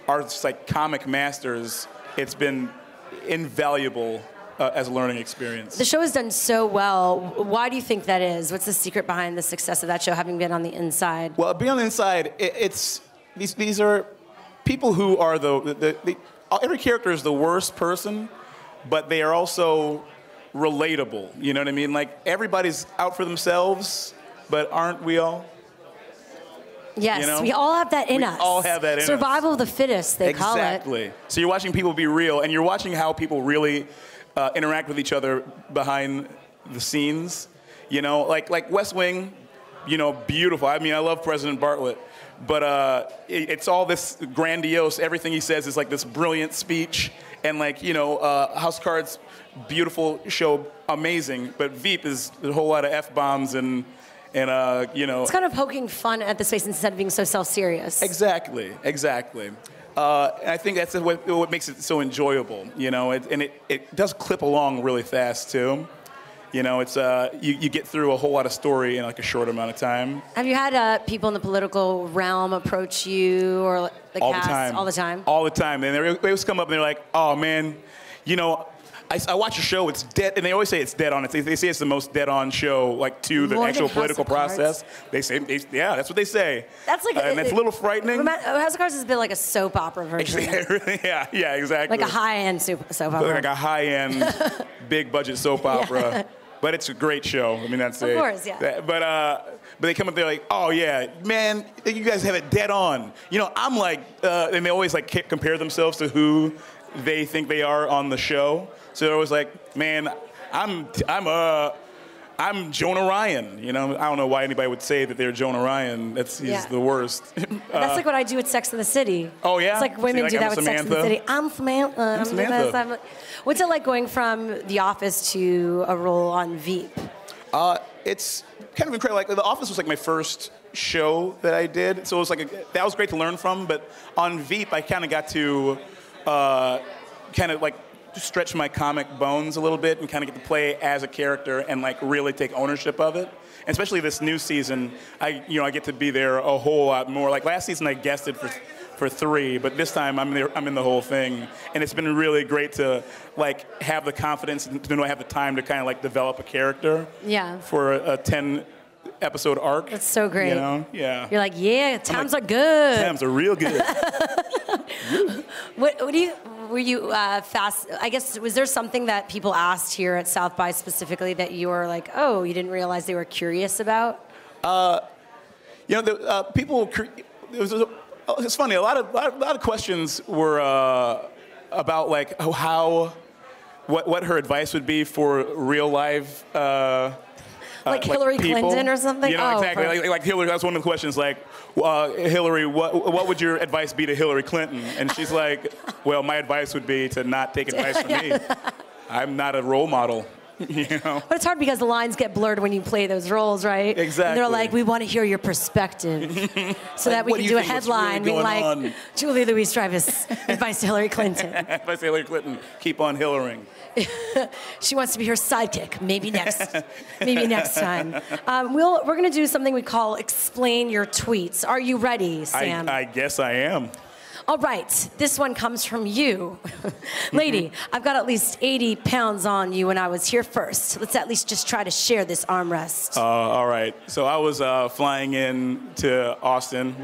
are just comic masters, it's been invaluable. As a learning experience. The show has done so well. Why do you think that is? What's the secret behind the success of that show, having been on the inside? Well, being on the inside, it's these are people who are every character is the worst person, but they are also relatable. You know what I mean? Everybody's out for themselves, but aren't we all? Yes, we all have that in us. We all have that in us. Survival of the fittest, they call it. Exactly. So you're watching people be real, and you're watching how people really interact with each other behind the scenes. Like West Wing, beautiful. I mean, I love President Bartlett, but it's all this grandiose. Everything he says is this brilliant speech, and House of Cards, beautiful show, amazing. But Veep is a whole lot of F-bombs and It's kind of poking fun at the space instead of being so self-serious. Exactly. And I think that's what makes it so enjoyable, and it does clip along really fast too. It's you get through a whole lot of story in a short amount of time. Have you had people in the political realm approach you or the cast all the time? All the time. And they always come up and they're like, "Oh man, I watch a show, it's dead," and they always say it's dead on. They say it's the most dead on show, to the actual political process. They say, yeah, that's what they say. That's and that's a little frightening. House of Cards has been like a soap opera version. yeah, exactly. Like a high-end soap opera. Like a high-end, big budget soap opera. But it's a great show. I mean, that's of course, yeah. but they come up there like, oh yeah, man, you guys have it dead on. You know, I'm like, and they always like compare themselves to who they think they are on the show. So they're always like, man, I'm Jonah Ryan. You know, I don't know why anybody would say that they're Jonah Ryan. He's the worst. That's like what I do with Sex and the City. Oh yeah. It's like women do that with Sex and the City. I'm Samantha. I'm Samantha. What's it like going from The Office to a role on Veep? It's kind of incredible. Like The Office was like my first show that I did, so it was like that was great to learn from. But on Veep, I kind of got to kind of like stretch my comic bones a little bit and kind of get to play as a character and like really take ownership of it. And especially this new season, I get to be there a whole lot more. Like last season, I guested for 3, but this time I'm in the whole thing, and it's been really great to like have the confidence and to know I have the time to kind of like develop a character. Yeah. For a 10-episode arc. That's so great. You know, yeah. You're like, yeah, times are good. Times are real good. Were you fast? I guess, was there something that people asked here at South by specifically that you were like, oh, you didn't realize they were curious about? People. It's funny. A lot of questions were about like what her advice would be for real life. Like Hillary Clinton or something? You know, exactly. Like Hillary, that's one of the questions. Like, Hillary, what would your advice be to Hillary Clinton? And she's like, well, my advice would be to not take advice from me. I'm not a role model. You know? But it's hard because the lines get blurred when you play those roles, right? Exactly. And they're like, we want to hear your perspective so that we can do a headline being like, Julie Louis-Dreyfus, advice to Hillary Clinton. Advice to Hillary Clinton, keep on Hillarying. She wants to be her sidekick. Maybe next time. We're going to do something we call Explain Your Tweets. Are you ready, Sam? I guess I am. All right, this one comes from you. Lady, I've got at least 80 pounds on you when I was here first. Let's at least just try to share this armrest. All right. So I was flying in to Austin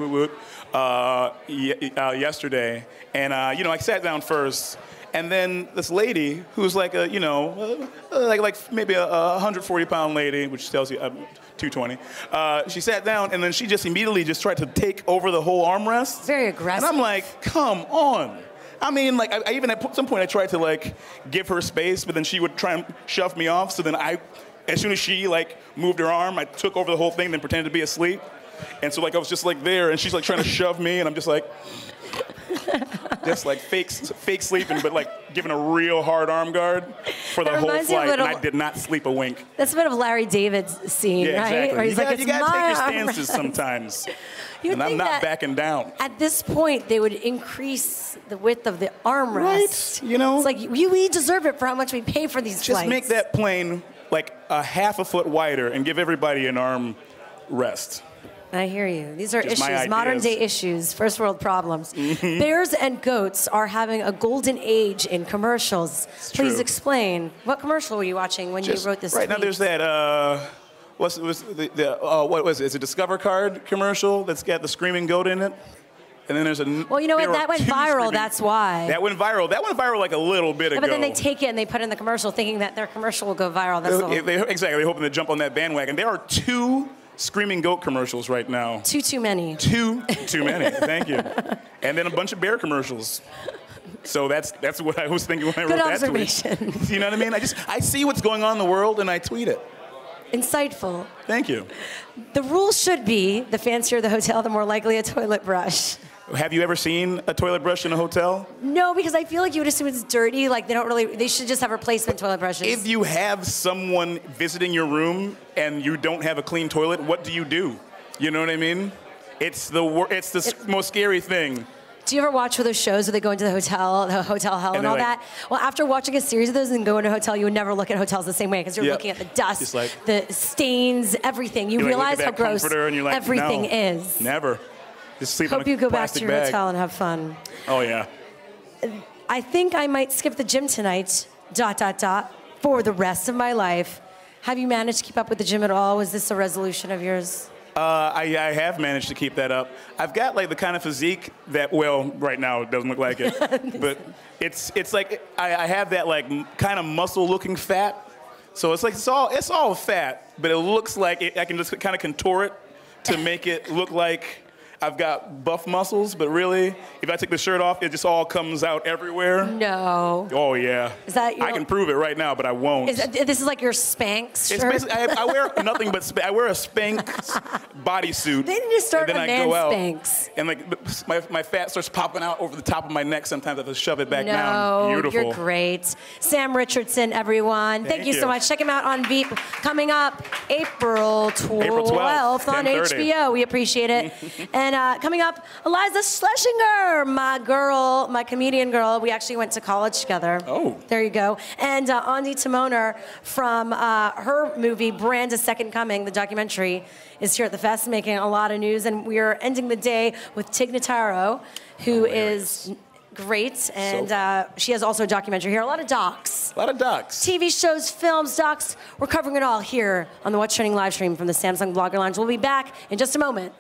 yesterday, and I sat down first, and then this lady who's like like maybe a 140-pound lady, which tells you 220. She sat down, and then she just immediately just tried to take over the whole armrest. Very aggressive. And I'm like, come on. I mean, like, I even at some point I tried to like give her space, but then she would try and shove me off. So then as soon as she like moved her arm, I took over the whole thing, then pretended to be asleep. And so like I was just like there, and she's like trying to shove me, and I'm just like. Just like fake sleeping, but like giving a real hard arm guard for the whole flight, and I did not sleep a wink. That's a bit of Larry David's scene, right? Exactly. Where he's you gotta take your stances sometimes, and I'm not backing down. At this point, they would increase the width of the armrest. Right? You know, it's like we deserve it for how much we pay for these flights. Just make that plane like a half a foot wider and give everybody an arm rest. I hear you. These are Just issues, modern-day issues, first-world problems. Bears and goats are having a golden age in commercials. Please explain. What commercial were you watching when you wrote this Right now there's that, what was it? It's a Discover Card commercial that's got the screaming goat in it. And then there's well, you know what? That went viral. That's why. That went viral. That went viral like a little bit ago. But then they take it and they put it in the commercial thinking that their commercial will go viral. That's exactly. They're hoping to jump on that bandwagon. There are 2 screaming goat commercials right now. Too many. Too many. Thank you. And then a bunch of bear commercials. So that's what I was thinking when I wrote that tweet. Good observation. You know what I mean? I see what's going on in the world and I tweet it. Insightful. Thank you. The rule should be the fancier the hotel, the more likely a toilet brush. Have you ever seen a toilet brush in a hotel? No, because I feel like you would assume it's dirty. Like they should just have replacement toilet brushes. If you have someone visiting your room and you don't have a clean toilet, what do? You know what I mean? It's the most scary thing. Do you ever watch those shows where they go into the hotel hell and all that? Well, after watching a series of those and going to a hotel, you would never look at hotels the same way because you're looking at the dust, the stains, everything. You realize how gross everything is. Never. Just sleep Hope you go back to your hotel and have fun. Oh, yeah. I think I might skip the gym tonight, ... for the rest of my life. Have you managed to keep up with the gym at all? Was this a resolution of yours? I have managed to keep that up. I've got like the kind of physique that, well, right now it doesn't look like it, but it's like I have that like kind of muscle-looking fat So it's like it's all fat, but it looks like I can just kind of contour it to make it look like I've got buff muscles, but really, if I take the shirt off, it just all comes out everywhere. No. Oh, yeah. Is that I can prove it right now, but I won't. This is like your Spanx shirt? It's basically, I wear nothing but I wear a Spanx bodysuit. They need to start and then a I man go out, Spanx. and like my fat starts popping out over the top of my neck. Sometimes I have to shove it back No, down. Beautiful. You're great. Sam Richardson, everyone. Thank you so much. Check him out on Veep. Coming up April 12th on 10:30. HBO. We appreciate it. And coming up, Eliza Schlesinger, my girl, my comedian girl. We actually went to college together. Oh. There you go. And Ondi Timoner from her movie, Brand: A Second Coming, the documentary, is here at the fest making a lot of news. And we are ending the day with Tig Notaro, who is great. And she has also a documentary here. A lot of docs. A lot of docs. TV shows, films, docs. We're covering it all here on the What's Trending live stream from the Samsung Blogger Lounge. We'll be back in just a moment.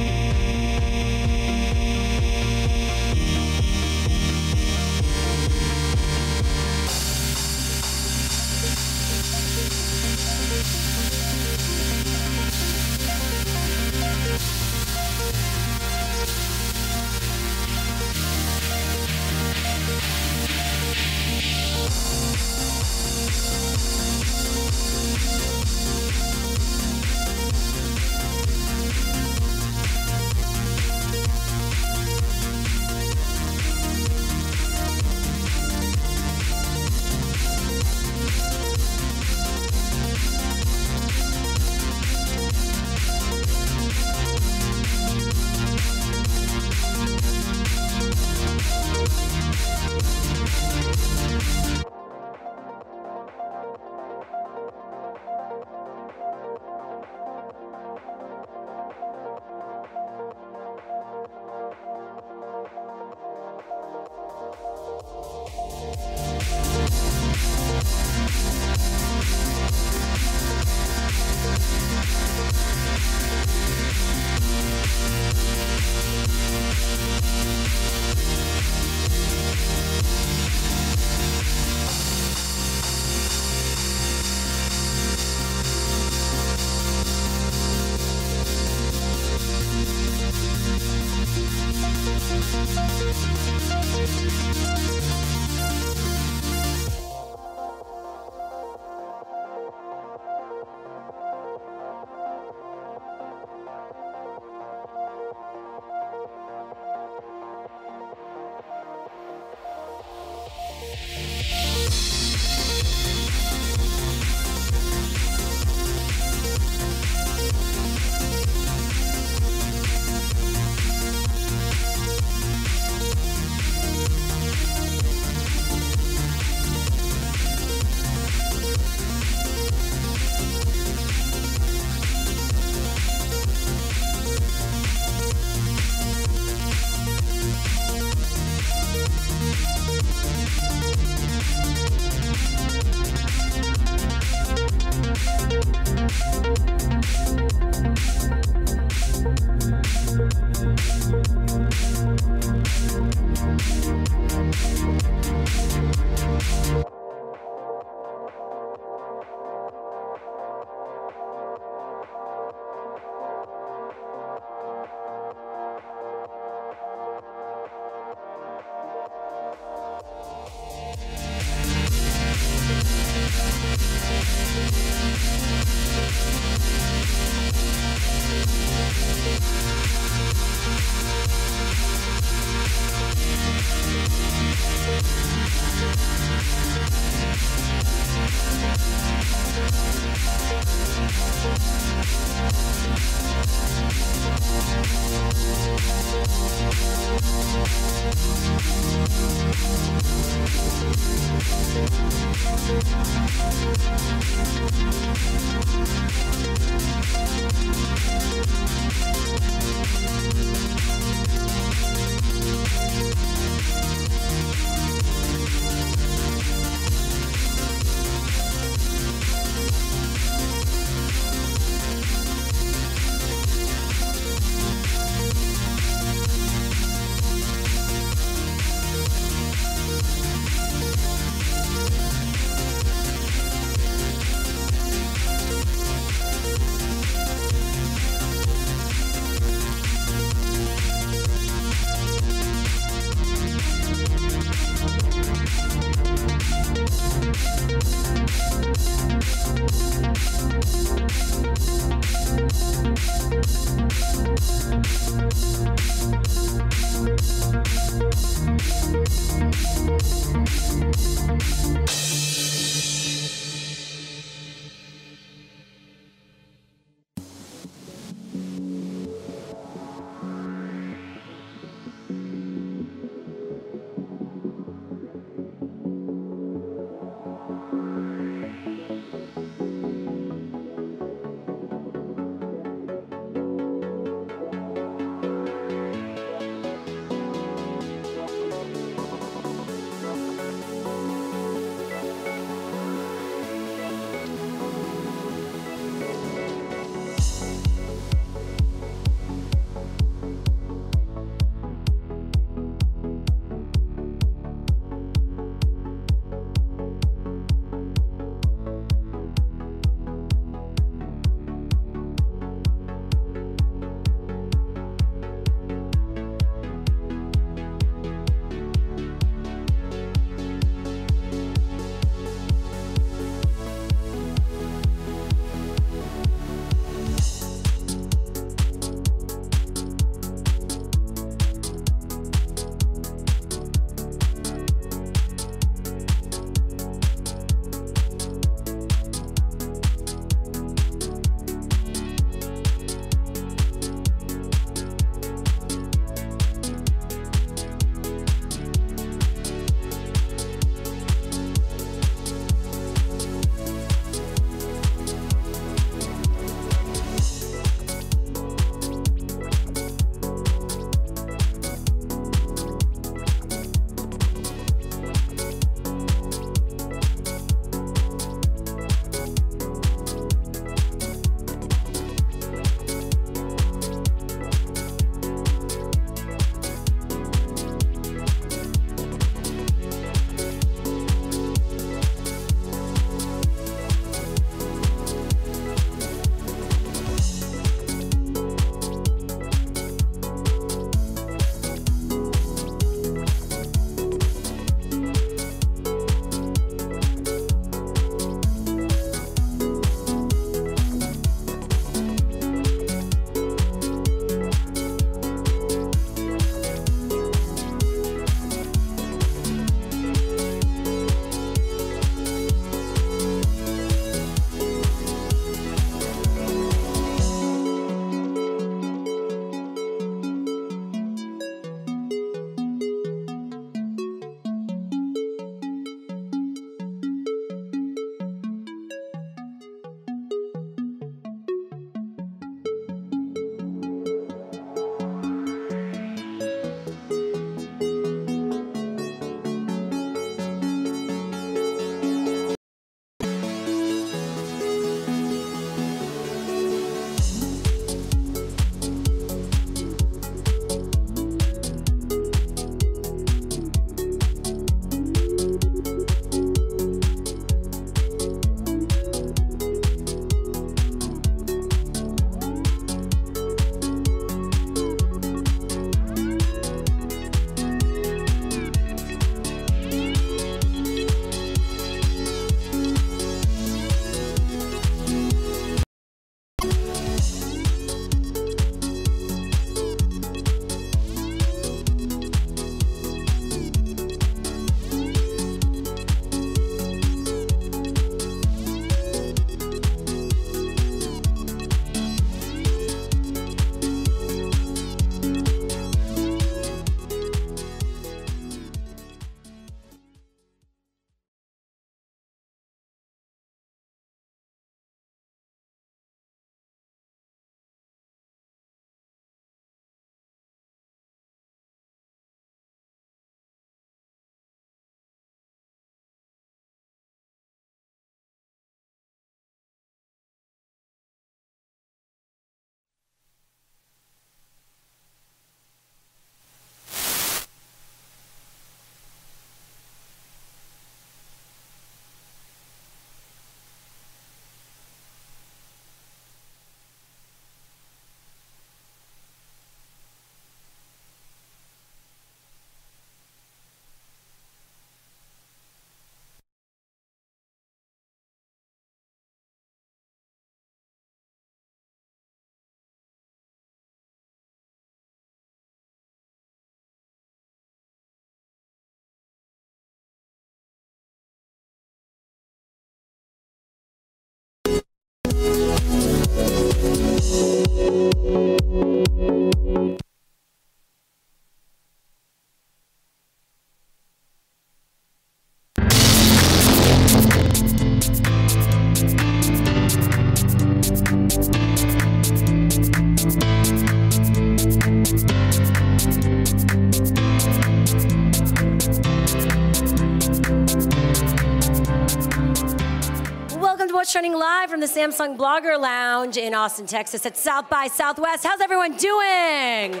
live from the Samsung Blogger Lounge in Austin, Texas at South by Southwest. How's everyone doing?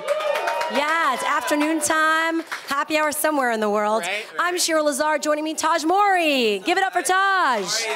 Yeah, it's afternoon time. Happy hour somewhere in the world. Right. I'm Shiri Lazar. Joining me, Tahj Mowry. Give it up for Tahj.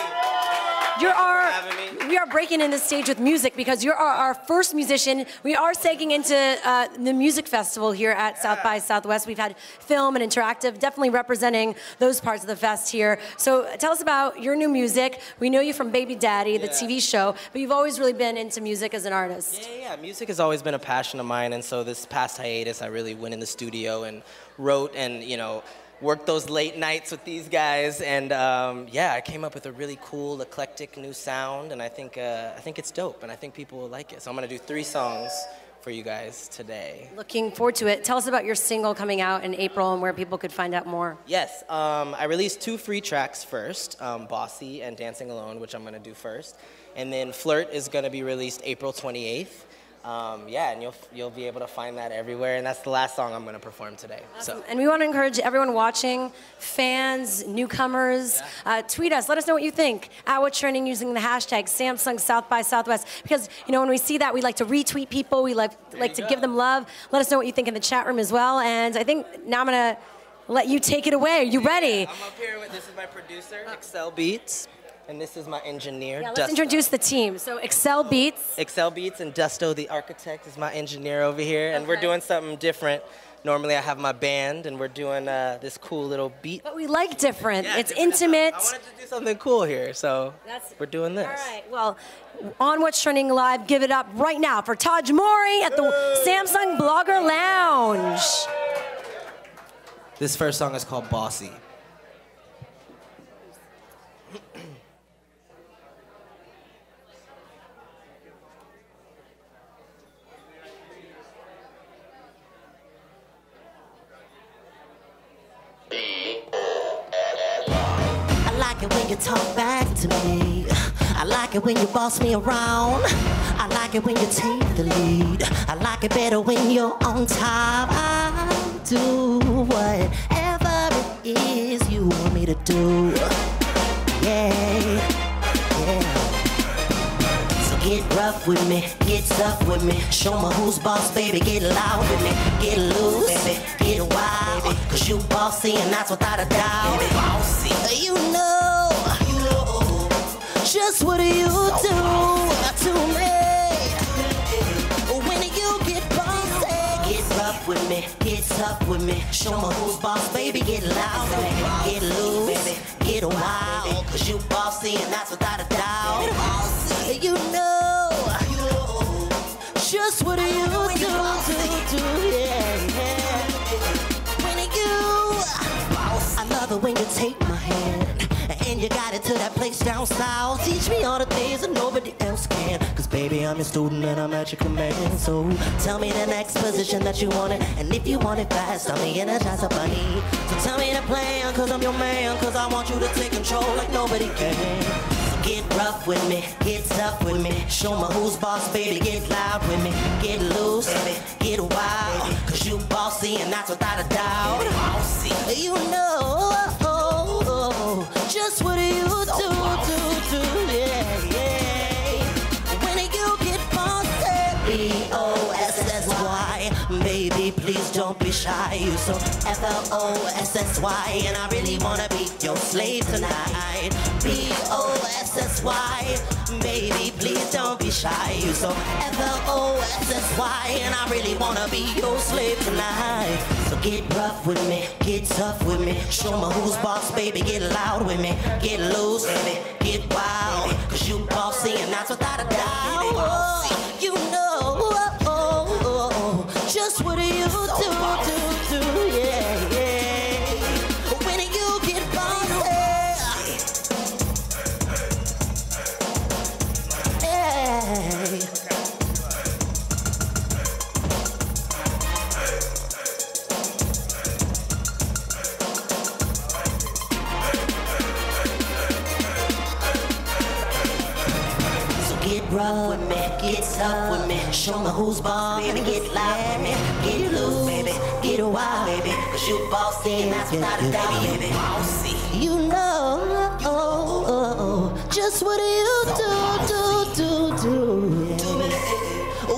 We are breaking in the stage with music because you're our first musician. We are segueing into the music festival here at South by Southwest. We've had film and interactive, definitely representing those parts of the fest here. So tell us about your new music. We know you from Baby Daddy, the TV show, but you've always really been into music as an artist. Yeah, music has always been a passion of mine, and so this past hiatus, I really went in the studio and wrote and, worked those late nights with these guys, and yeah, I came up with a really cool, eclectic new sound, and I think it's dope, and I think people will like it. So I'm gonna do 3 songs for you guys today. Looking forward to it. Tell us about your single coming out in April and where people could find out more. Yes, I released 2 free tracks first, Bossy and Dancing Alone, which I'm gonna do first, and then Flirt is gonna be released April 28th. Yeah, and you'll be able to find that everywhere, and that's the last song I'm going to perform today. Awesome. So. And we want to encourage everyone watching, fans, newcomers, tweet us. Let us know what you think at What's Trending using the hashtag Samsung South by Southwest. Because when we see that, we like to retweet people. We like to give them love. Let us know what you think in the chat room as well. And I think now I'm going to let you take it away. Are you ready? I'm up here with, this is my producer, Excel Beats. And this is my engineer, Yeah, let's introduce the team. So Excel Beats. Excel Beats and Dusto, the architect, is my engineer over here. And we're doing something different. Normally I have my band, and we're doing this cool little beat. But we like different. Yeah, it's intimate. I wanted to do something cool here, so we're doing this. All right, well, on What's Trending Live, give it up right now for Tahj Mowry at the Samsung Blogger Lounge. This first song is called Bossy. When you talk back to me, I like it when you boss me around. I like it when you take the lead. I like it better when you're on top. I'll do whatever it is you want me to do. Yeah. So get rough with me, get tough with me. Show me who's boss, baby. Get loud with me, get loose, baby. Get wild, cause you bossy and that's without a doubt. Bossy. You know just what you do to me. When you get bossy, get rough with me, get tough with me. Show me who's boss, baby. Get loud, baby. Get loose, baby. Get wild, cause you bossy and that's without a doubt. You know just what you do, yeah. When you, I love it when you take my hand and you got it to that place down south. Teach me all the things that nobody else can. Cause baby, I'm your student and I'm at your command. So tell me the next position that you want it. And if you want it fast, I'm the energizer bunny. So tell me the plan, cause I'm your man. Cause I want you to take control like nobody can. So get rough with me, get tough with me. Show me who's boss, baby. Get loud with me, get loose, baby. Get wild, cause you bossy and that's without a doubt. You know just what you do, yeah. When you get bossy, B-O-S-S-Y, baby, please don't be shy. You so F-L-O-S-S-Y, and I really wanna be your slave tonight. B-O-S-S-Y, baby, please don't be shy. You so F-L-O-S-S-Y, and I really wanna be your slave tonight. So get rough with me, get tough with me. Show me who's boss, baby. Get loud with me, get loose, baby. Get wild, cause you bossy and that's without a doubt. You know just what you do, yeah. When you get bossy, hey. Get rough with me, get tough with me. Show me who's boss, baby. Get loud with me, get loose, baby. Get wild, baby. Cause you bossy and that's without a doubt, baby. You know Just what you do. Yeah.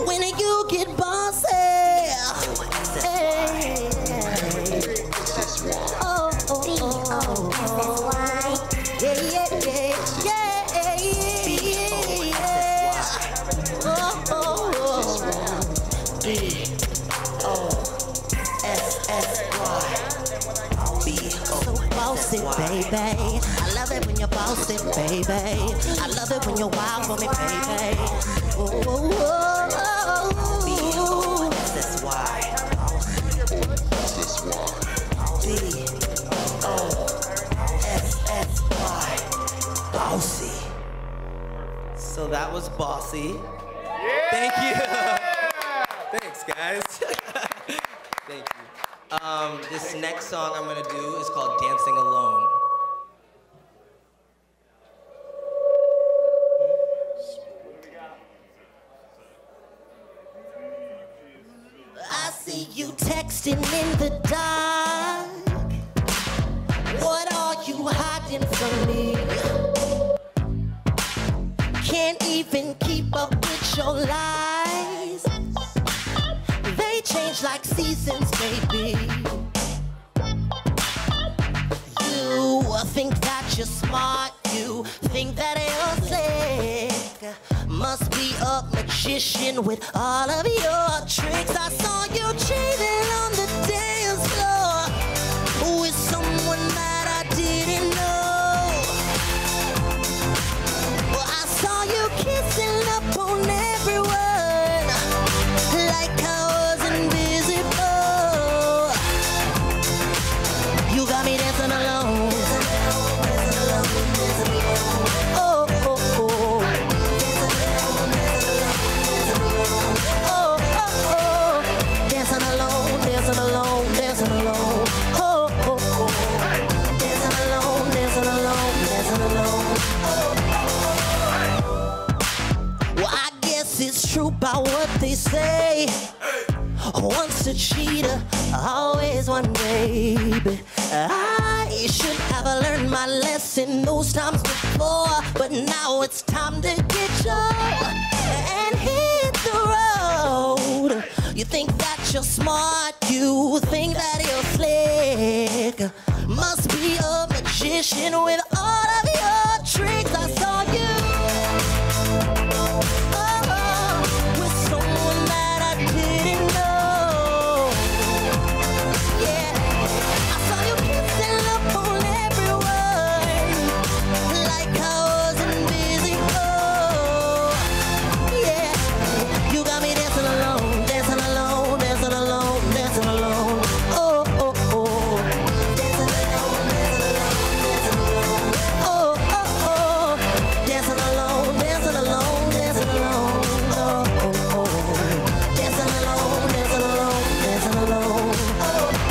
When you get bossy. Hey. Oh. Yeah. Bossy, baby. I love it when you're bossy, baby. I love it when you're wild for me, baby. B-O-S-S-Y. B-O-S-S-Y. Bossy. So that was Bossy. Thank you. Thanks, guys. Thank you. This next song I'm gonna do is called Dancing Alone. I see you texting in the dark. What are you hiding from me? Can't even keep up with your lies. They change like seasons, baby. You think that you're smart, you think that you're slick. Must be a magician with all of your tricks. I saw you cheating on the dance floor with someone that I didn't know. Well, I saw you kissing up on everyone like I was invisible. You got me dancing alone. Oh. Dancing alone. Oh. Dancing alone. Well, I guess it's true about what they say. Once a cheater, always one, baby. I should have learned my lesson those times before, but now it's time to get up and hit the road. You think that you're smart, you think that you're slick. Must be a magician with all of your tricks. I saw you. With someone that I didn't know. Yeah, I saw you kissing up on everyone like I was invisible. Yeah, you got me dancing alone, dancing alone, dancing alone, dancing alone. Oh. Dancing alone, dancing alone, dancing alone. Oh. Dancing alone, dancing alone, dancing alone. Oh. Dancing alone, dancing alone, dancing alone.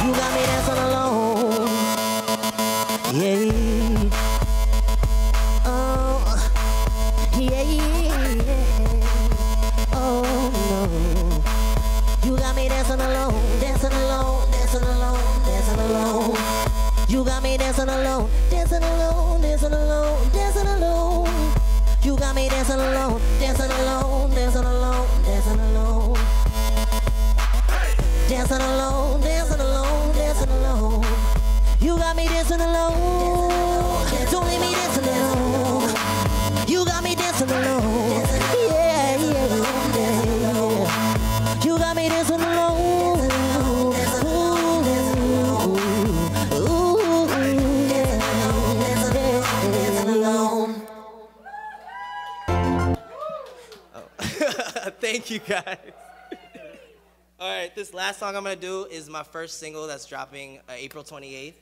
You got me dancing alone. Yeah. Oh. Yeah. Oh no. You got me dancing alone, dancing alone, dancing alone, dancing alone. You got me dancing alone, dancing alone, dancing alone, dancing alone. You got me dancing alone, dancing alone, dancing alone, dancing alone. Dancing alone, dancing alone, dancing alone. You got me dancing alone. Don't leave me dancing alone. You got me dancing alone. Yeah. You got me dancing alone. Ooh, dancing alone. Thank you, guys. All right, this last song I'm gonna do is my first single that's dropping April 28th,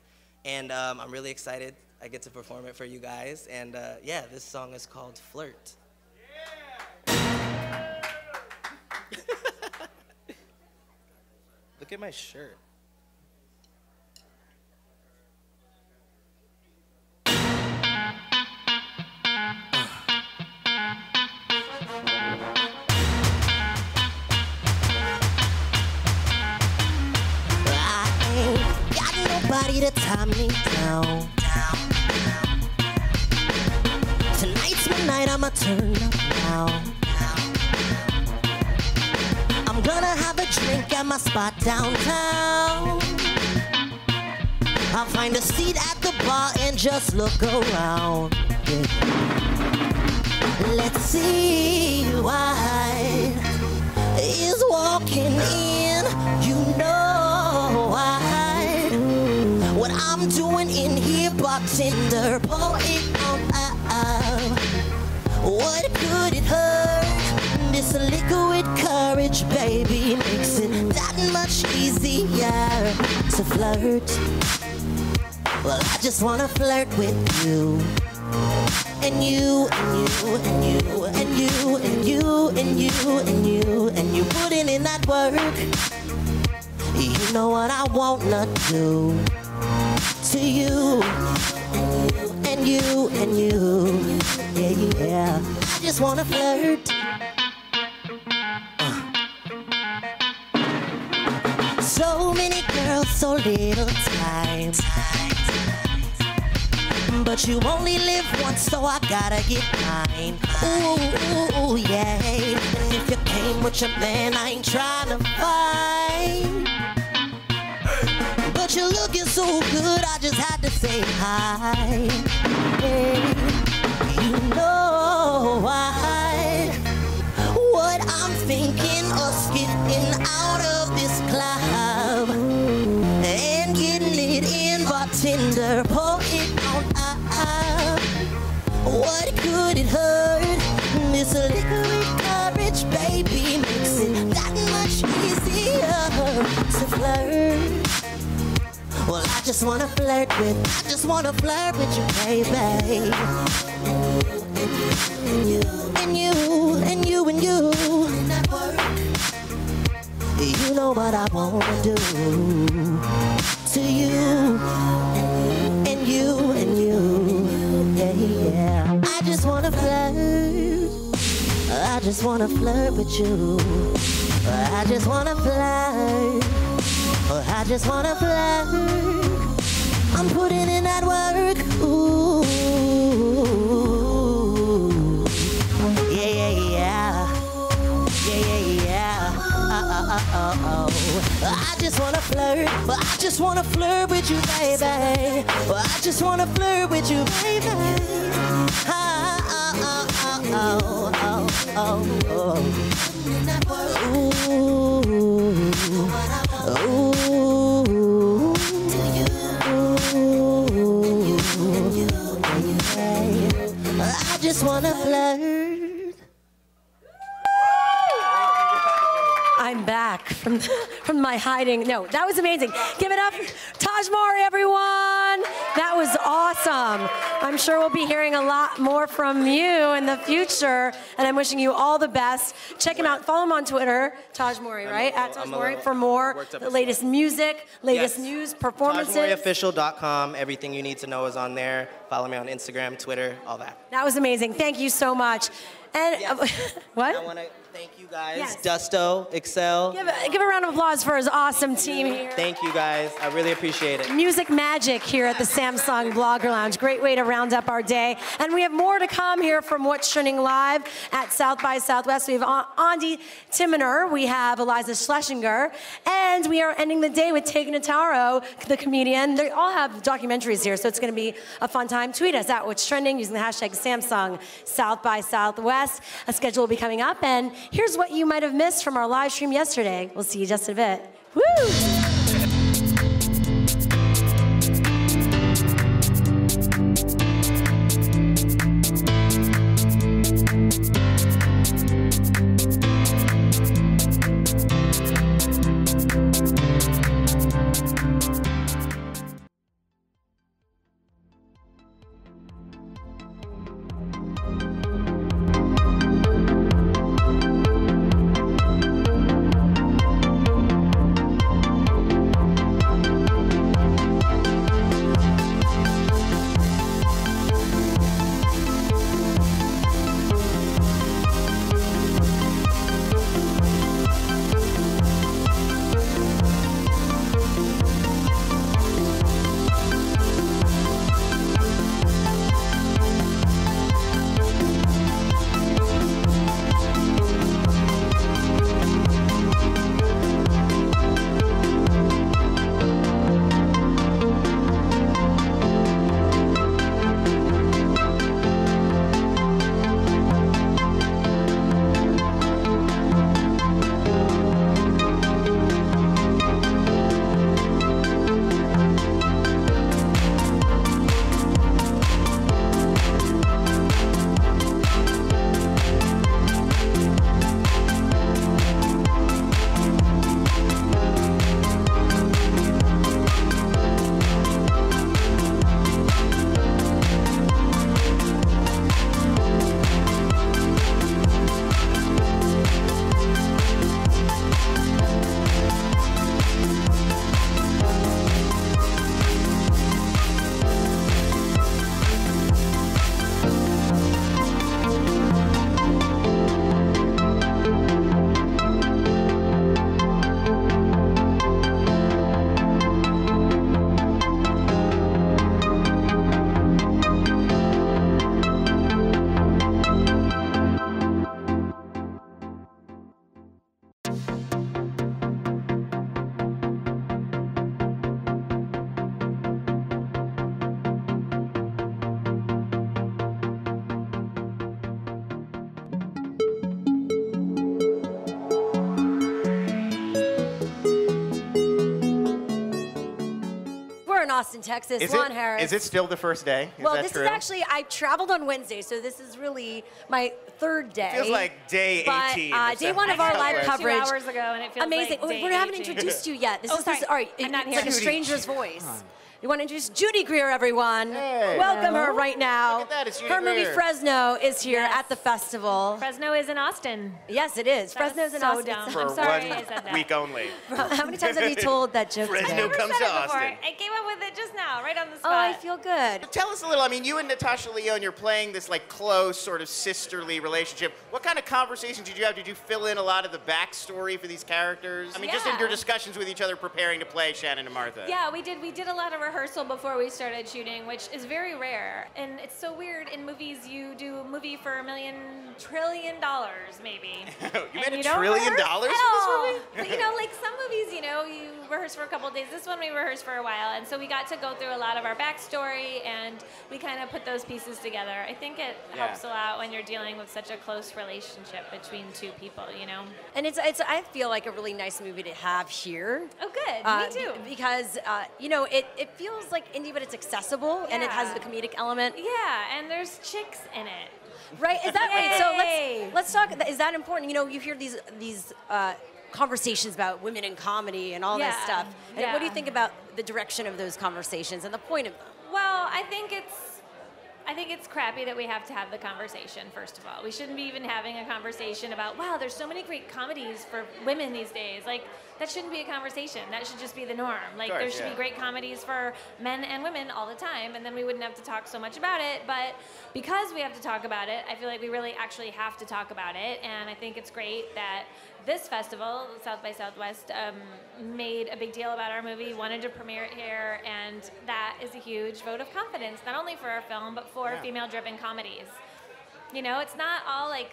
and I'm really excited I get to perform it for you guys. And yeah, this song is called Flirt. Look at my shirt. Nobody to tie me down. Tonight It's midnight, I'ma turn up now. I'm gonna have a drink at my spot downtown. I'll find a seat at the bar and just look around. Yeah. Let's see why is walking in. You know why. What I'm doing in here, bartender, pour it on up. What could it hurt? This liquid courage, baby, makes it that much easier to flirt. Well, I just wanna flirt with you. And you, and you, and you, and you, and you, and you, and you, and you putting in that work. You know what I wanna do to you. And you, and you, yeah, yeah. I just wanna flirt. So many girls, so little time. But you only live once, so I gotta get mine. Ooh, ooh, ooh, yeah. And if you came with your man, I ain't trying to fight. But you're looking so good, I just had to say hi. Hey, you know why? What I'm thinking of skipping out of this club and getting it in, bartender, pour it on up. What could it hurt? This liquid courage, baby, makes it that much easier to flirt. Well, I just wanna flirt with you, baby. And you, and you, and you, and you. You know what I wanna do to you. And you, and you, yeah, yeah. I just wanna flirt. I just wanna flirt with you. I just wanna flirt. I just wanna flirt. I'm putting in that work. Ooh, yeah, yeah, yeah, yeah, yeah, yeah. I just wanna flirt, but I just wanna flirt with you, baby. I just wanna flirt with you, baby. I just wanna flirt. I'm back from my hiding. No, that was amazing. Give it up, Tahj Mowry, everyone. That was awesome. I'm sure we'll be hearing a lot more from you in the future, and I'm wishing you all the best. Check him out. Follow him on Twitter, Tahj Mowry, right? At Tahj Mowry for more the latest music, latest news, performances. TajMowryOfficial.com. Everything you need to know is on there. Follow me on Instagram, Twitter, all that. That was amazing. Thank you so much. And what? I want to thank you guys. Yes. Dusto, Excel. Give a round of applause for his awesome team here. Thank you guys. I really appreciate it. Music magic here at the Samsung Blogger Lounge. Great way to round up our day. And we have more to come here from What's Trending Live at South by Southwest. We have Ondi Timoner. We have Eliza Schlesinger. And we are ending the day with Tig Notaro, the comedian. They all have documentaries here, so it's going to be a fun time. Tweet us at What's Trending using the hashtag Samsung South by Southwest. A schedule will be coming up. And here's what you might have missed from our live stream yesterday. We'll see you just in a bit. Woo! Austin, Texas. Lon Harris. Is it still the first day? Is Well, that this true? is actually, I traveled on Wednesday, so this is really my third day. Feels like day 18. But, day one of our live coverage. 2 hours ago, and it feels Amazing. like day We haven't 18. introduced you yet. This Oh, is sorry. all right. I'm not It's here. like a Judy. stranger's voice. You want to introduce Judy Greer, everyone. Welcome her right now. Look at that, it's Judy her movie Greer. Fresno is here at the festival. Fresno is in Austin. Yes, it is. That Fresno's is in so Austin. dumb. For I'm sorry one I said that. week only. How many times have you told that joke? Fresno today? comes to Austin. I came up with it just now, right on the spot. Oh, I feel good. Tell us a little. I mean, you and Natasha Lyonne, you're playing this like close, sort of sisterly relationship. What kind of conversations did you have? Did you fill in a lot of the backstory for these characters? I mean, just in Yeah. your discussions with each other, preparing to play Shannon and Martha. Yeah, we did. We did a lot of rehearsal before we started shooting, which is very rare. And it's so weird. In movies, you do a movie for $1 trillion, maybe. You made And $1 don't trillion rehearse for at this all. movie? But, like some movies, you rehearse for a couple of days. This one we rehearsed for a while, and so we got to go through a lot of our backstory, and we kind of put those pieces together. I think it Yeah. helps a lot when you're dealing with such a close relationship between two people. And it's I feel like a really nice movie to have here. Oh, good. Me too. Because it feels like indie, but it's accessible and it has the comedic element. Yeah, and there's chicks in it. Right? Is that right? So Yay. let's talk. Is that important? You hear these conversations about women in comedy and all this Yeah, stuff. And what do you yeah. think about the direction of those conversations and the point of them? Well, I think it's crappy that we have to have the conversation, first of all. We shouldn't be even having a conversation about, wow, there's so many great comedies for women these days. Like, that shouldn't be a conversation. That should just be the norm. Like, course, there should yeah. be great comedies for men and women all the time, and then we wouldn't have to talk so much about it. But because we have to talk about it, I feel like we really actually have to talk about it, and I think it's great that this festival, South by Southwest, made a big deal about our movie, wanted to premiere it here, and that is a huge vote of confidence, not only for our film, but for female-driven comedies. It's not all like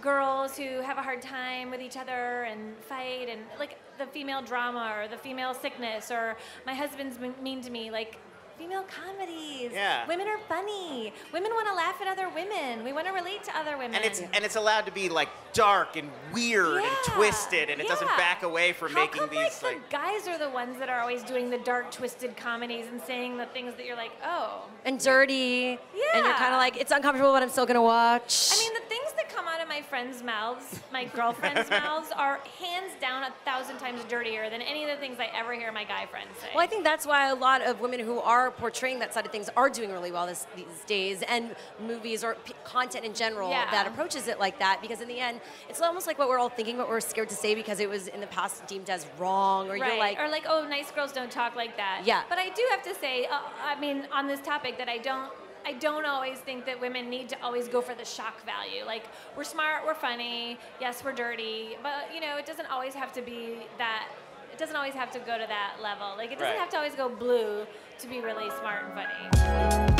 girls who have a hard time with each other and fight, and like the female drama or the female sickness or my husband's mean to me, like female comedies. Yeah. Women are funny. Women want to laugh at other women. We want to relate to other women. And it's allowed to be like dark and weird and twisted, and it doesn't yeah. back away from How making come, these the guys are the ones that are always doing the dark, twisted comedies and saying the things that you're like, oh. And dirty. Yeah. And you're kind of like, it's uncomfortable, but I'm still gonna watch. I mean, the things that come out of my friends' mouths, my girlfriends' mouths, are hands down 1,000 times dirtier than any of the things I ever hear my guy friends say. Well, I think that's why a lot of women who are portraying that side of things are doing really well these days, and movies or content in general Yeah. that approaches it like that, because in the end, it's almost like what we're all thinking, but we're scared to say because it was in the past deemed as wrong, or right. you're like, or like, oh, nice girls don't talk like that. Yeah. But I do have to say, on this topic, that I don't always think that women need to always go for the shock value. Like, we're smart, we're funny, yes, we're dirty, but it doesn't always have to be that. It doesn't always have to go to that level. Like, it doesn't Right. have to always go blue to be really smart and funny.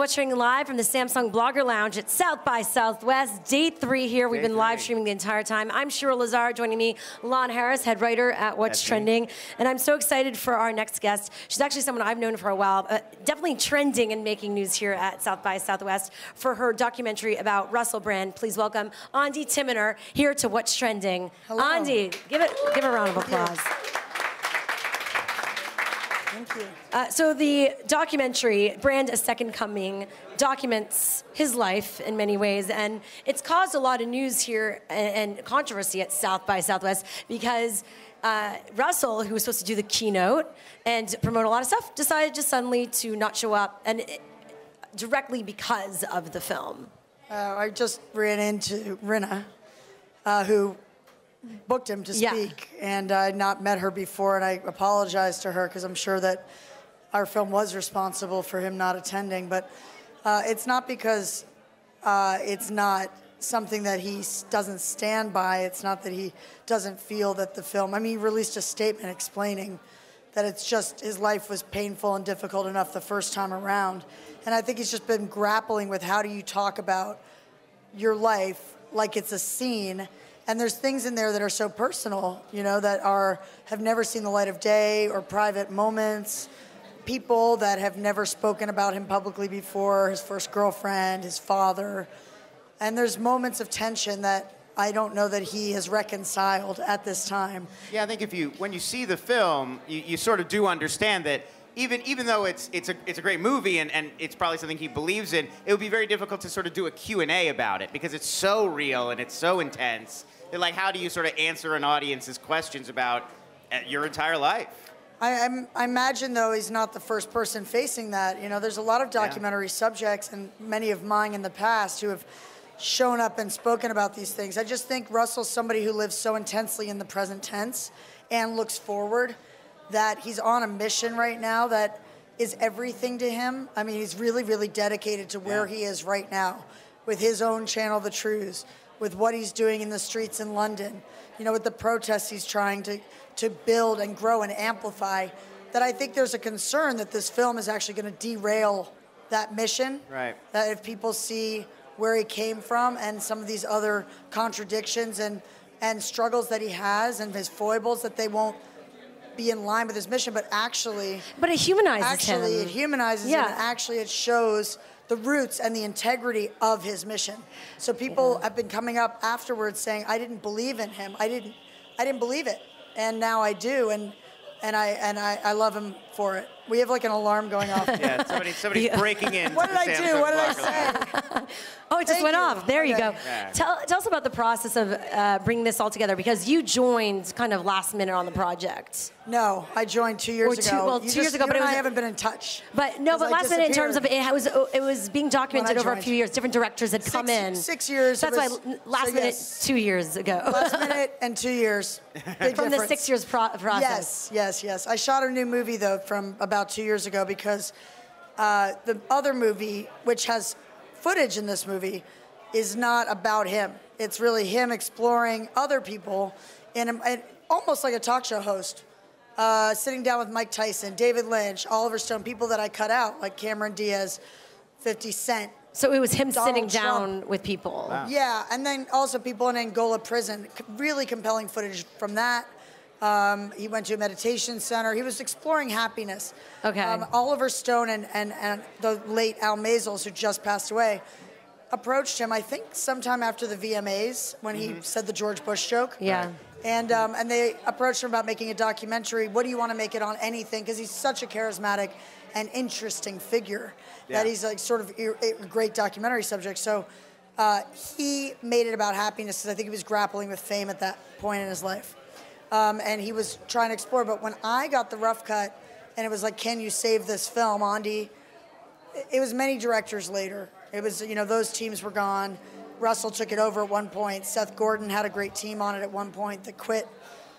What's Trending live from the Samsung Blogger Lounge at South by Southwest. Day 3 here. We've been live streaming the entire time. I'm Shira Lazar. Joining me, Lon Harris, head writer at What's Trending. And I'm so excited for our next guest. She's actually someone I've known for a while, definitely trending and making news here at South by Southwest for her documentary about Russell Brand. Please welcome Ondi Timoner here to What's Trending. Hello. Ondi, give a round of applause. Thank you. So the documentary, Brand A Second Coming, documents his life in many ways, and it's caused a lot of news here and controversy at South by Southwest because Russell, who was supposed to do the keynote and promote a lot of stuff, decided just suddenly to not show up, and directly because of the film. I just ran into Rinna, who booked him to speak, and I had not met her before, and I apologized to her because I'm sure that our film was responsible for him not attending, but it's not because it's not something that he doesn't stand by. It's not that he doesn't feel that the film, I mean, he released a statement explaining that it's just his life was painful and difficult enough the first time around, and I think he's just been grappling with how do you talk about your life like it's a scene. And there's things in there that are so personal, you know, that have never seen the light of day, or private moments, people that have never spoken about him publicly before, his first girlfriend, his father. And there's moments of tension that I don't know that he has reconciled at this time. Yeah, I think when you see the film, you sort of do understand that even though it's a great movie and it's probably something he believes in, it would be very difficult to sort of do a Q&A about it because it's so real and it's so intense. Like, how do you sort of answer an audience's questions about your entire life? I imagine, though, he's not the first person facing that. You know, there's a lot of documentary subjects, and many of mine in the past, who have shown up and spoken about these things. I just think Russell's somebody who lives so intensely in the present tense and looks forward, that he's on a mission right now that is everything to him. I mean, he's really, really dedicated to where he is right now with his own channel, The Truths, with what he's doing in the streets in London, you know, with the protests he's trying to build and grow and amplify, that I think there's a concern that this film is actually going to derail that mission. Right. That if people see where he came from and some of these other contradictions and struggles that he has and his foibles, that they won't be in line with his mission, but actually... But it humanizes him. Actually, it humanizes him, and actually it shows the roots and the integrity of his mission. So people have been coming up afterwards saying, I didn't believe in him. I didn't believe it. And now I do, and I love him for it. We have like an alarm going off. Yeah, somebody's breaking in. What did I do? What did I say? Oh, it just went off. There you Okay. go. Yeah. Tell us about the process of bringing this all together, because you joined kind of last minute on the project. No, I joined 2 years ago. Well, 2 years ago, but I haven't been in touch. But no, but last minute in terms of it was being documented over a joined. few years. Different directors had come in. 6 years. That's why last minute 2 years ago. Last minute and 2 years. Big From difference. the 6 years process. Yes. I shot a new movie, though, from about 2 years ago, because the other movie, which has footage in this movie, is not about him. It's really him exploring other people, and almost like a talk show host, sitting down with Mike Tyson, David Lynch, Oliver Stone, people that I cut out, like Cameron Diaz, 50 Cent. So it was him Donald sitting down Trump. with people. Wow. Yeah, and then also people in Angola prison. Really compelling footage from that. He went to a meditation center. He was exploring happiness. Okay. Oliver Stone and the late Al Maisels, who just passed away, approached him, I think, sometime after the VMAs, when he said the George Bush joke. Yeah. And they approached him about making a documentary. What do you want to make it on? Anything? Because he's such a charismatic and interesting figure that he's like sort of a great documentary subject. So he made it about happiness, because I think he was grappling with fame at that point in his life. And he was trying to explore. But when I got the rough cut, and it was like, can you save this film, Ondi? It was many directors later. It was, you know, those teams were gone. Russell took it over at one point. Seth Gordon had a great team on it at one point that quit.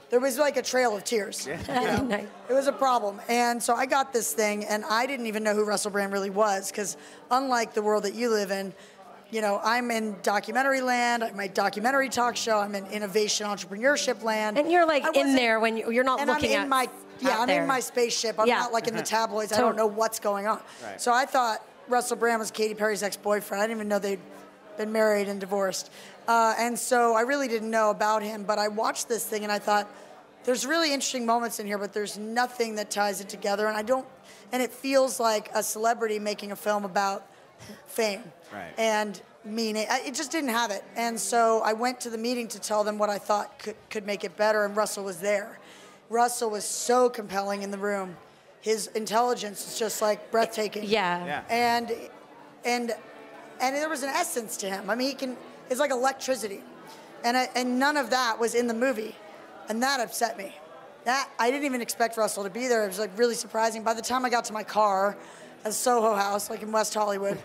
There was like a trail of tears. Yeah. You know? It was a problem. And so I got this thing, and I didn't even know who Russell Brand really was, because unlike the world that you live in, you know, I'm in documentary land. I have my documentary talk show. I'm in innovation entrepreneurship land. And you're like in there when you're not and looking I'm in at I'm there. in my spaceship. I'm not like in the tabloids. I don't know what's going on. Right. So I thought, Russell Brand was Katy Perry's ex-boyfriend. I didn't even know they'd been married and divorced. And so I really didn't know about him, but I watched this thing and I thought, there's really interesting moments in here, but there's nothing that ties it together. And it feels like a celebrity making a film about fame. Right. And meaning, it just didn't have it. And so I went to the meeting to tell them what I thought could make it better, and Russell was there. Russell was so compelling in the room. His intelligence is just like breathtaking. Yeah. And there was an essence to him. I mean, it's like electricity. And none of that was in the movie. And that upset me. I didn't even expect Russell to be there. It was like really surprising. By the time I got to my car at Soho House, like in West Hollywood,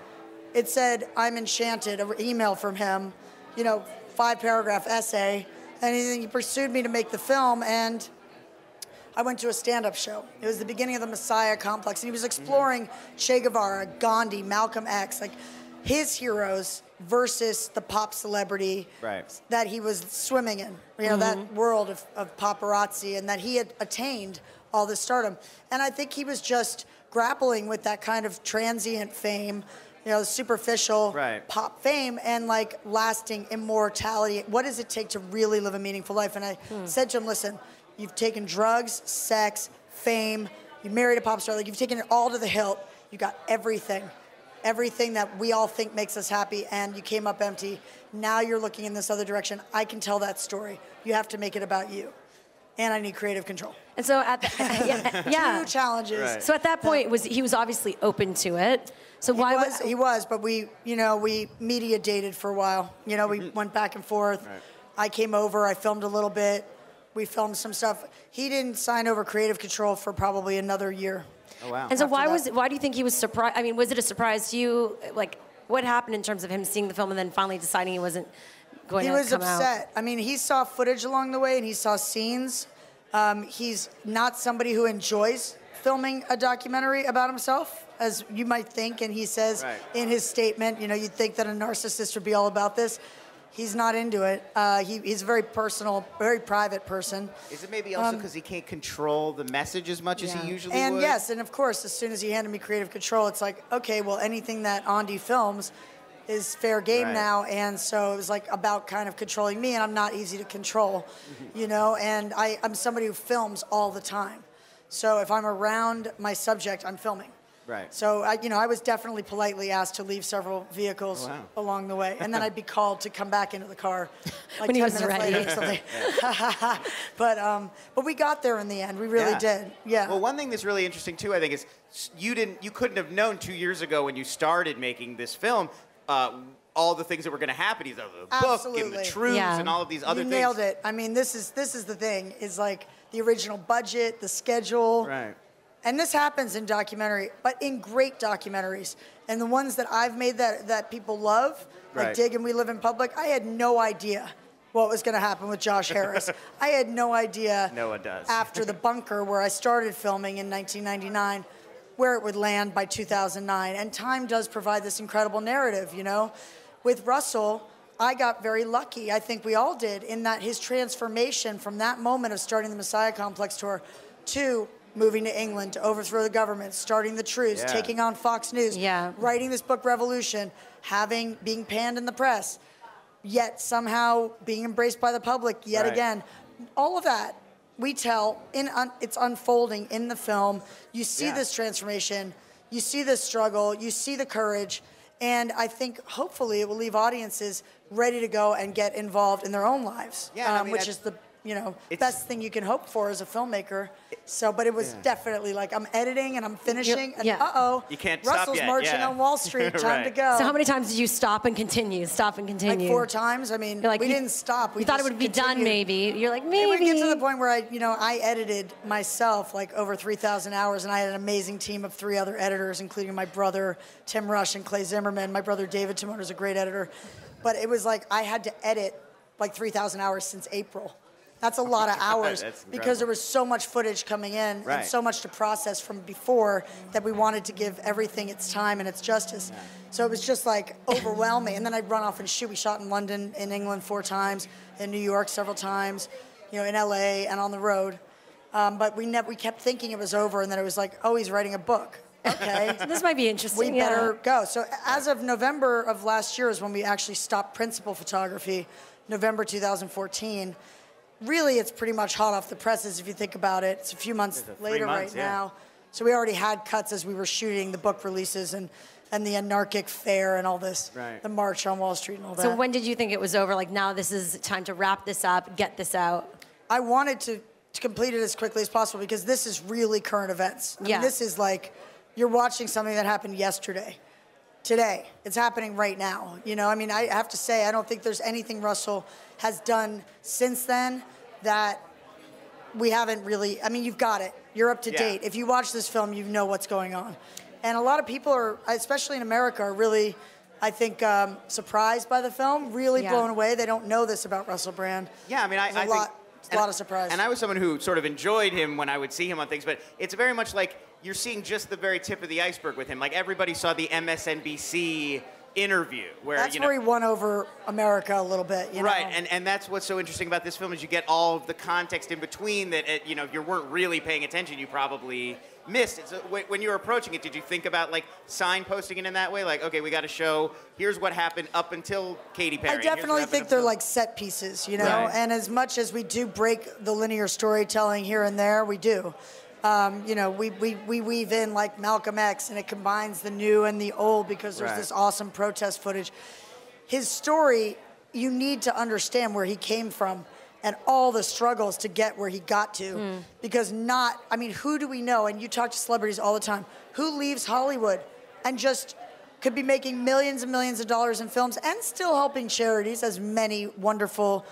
it said, "I'm enchanted," an email from him, 5-paragraph essay. And he pursued me to make the film, and I went to a stand-up show. It was the beginning of the Messiah complex, and he was exploring Che Guevara, Gandhi, Malcolm X, like his heroes versus the pop celebrity that he was swimming in, that world of paparazzi, and that he had attained all this stardom. And I think he was just grappling with that kind of transient fame, superficial pop fame, and like lasting immortality. What does it take to really live a meaningful life? And I said to him, listen, you've taken drugs, sex, fame, you married a pop star, like you've taken it all to the hilt, you got everything that we all think makes us happy, and you came up empty. Now you're looking in this other direction. I can tell that story. You have to make it about you. And I need creative control. And so at Two challenges. Right. So at that point, he was obviously open to it. So he was, but we media dated for a while. We went back and forth. Right. I came over, I filmed a little bit. We filmed some stuff. He didn't sign over creative control for probably another year. Oh, wow. And so why do you think he was surprised? I mean, was it a surprise to you? Like, what happened in terms of him seeing the film and then finally deciding he wasn't going to come out? He was upset. I mean, he saw footage along the way and he saw scenes. He's not somebody who enjoys filming a documentary about himself, as you might think, and he says in his statement, you'd think that a narcissist would be all about this. He's not into it. He's a very personal, very private person. Is it maybe also because he can't control the message as much as he usually would? And yes, and of course, as soon as he handed me creative control, it's like, okay, well, anything that Ondi films is fair game now. And so it was like about kind of controlling me, and I'm not easy to control, and I'm somebody who films all the time. So if I'm around my subject, I'm filming. Right. So I was definitely politely asked to leave several vehicles along the way, and then I'd be called to come back into the car like when 10 he was minutes ready. later or something. But we got there in the end. We really did. Yeah. Well, one thing that's really interesting too, I think, is you couldn't have known 2 years ago when you started making this film all the things that were going to happen. The book and the truths and all of these other things. You nailed it. I mean, this is the thing. Is like the original budget, the schedule. Right. And this happens in documentary, but in great documentaries. And the ones that I've made that people love, like Dig and We Live in Public, I had no idea what was going to happen with Josh Harris. I had no idea no one does. After The Bunker, where I started filming in 1999, where it would land by 2009. And time does provide this incredible narrative, With Russell, I got very lucky, I think we all did, in that his transformation from that moment of starting the Messiah Complex tour to moving to England to overthrow the government, starting the truce, taking on Fox News, writing this book, Revolution, being panned in the press, yet somehow being embraced by the public yet again. All of that we tell, it's unfolding in the film. You see this transformation, you see this struggle, you see the courage, and I think hopefully it will leave audiences ready to go and get involved in their own lives, which is the best thing you can hope for as a filmmaker. But it was definitely like I'm editing and I'm finishing, and you can't stop Russell's yet. marching on Wall Street, time to go. So how many times did you stop and continue? Like 4 times. I mean, we didn't stop. We thought it would be done, maybe. You're like, maybe. It would get to the point where I edited myself like over 3,000 hours, and I had an amazing team of 3 other editors, including my brother Tim Rush and Clay Zimmerman. My brother David Timoner is a great editor, but it was like I had to edit like 3,000 hours since April. That's a lot of hours because there was so much footage coming in and so much to process from before that we wanted to give everything its time and its justice. So it was just like overwhelming. And then I'd run off and shoot. We shot in London, in England 4 times, in New York several times, in LA and on the road. But we kept thinking it was over, and then it was like, oh, he's writing a book. okay. So this might be interesting. We better go. So as of November of last year is when we actually stopped principal photography, November 2014. Really, it's pretty much hot off the presses if you think about it. It's a few months later right now. So we already had cuts as we were shooting the book releases and the anarchic fair and all this, the March on Wall Street and all that. So when did you think it was over? Like, now this is time to wrap this up, get this out? I wanted to complete it as quickly as possible because this is really current events. I mean, this is like you're watching something that happened yesterday. Today. It's happening right now. You know, I mean, I have to say, I don't think there's anything Russell has done since then that we haven't really, I mean, you've got it. You're up to date. If you watch this film, you know what's going on. And a lot of people are, especially in America, are really, I think, surprised by the film, really blown away. They don't know this about Russell Brand. Yeah, I mean, I think... a lot of surprise. And I was someone who sort of enjoyed him when I would see him on things, but it's very much like you're seeing just the very tip of the iceberg with him. Like, everybody saw the MSNBC interview where, that's where he won over America a little bit, you know? And that's what's so interesting about this film is you get all of the context in between that, you know, if you weren't really paying attention, you probably missed it. So when you were approaching it, did you think about, like, signposting it in that way? Like, okay, we got to show, here's what happened up until Katy Perry. I definitely think they're like set pieces, you know? And as much as we do break the linear storytelling here and there, we do. You know, we weave in like Malcolm X, and it combines the new and the old because there's this awesome protest footage. His story, you need to understand where he came from and all the struggles to get where he got to. Because I mean, who do we know? And you talk to celebrities all the time. Who leaves Hollywood and just could be making millions and millions of dollars in films and still helping charities, as many wonderful,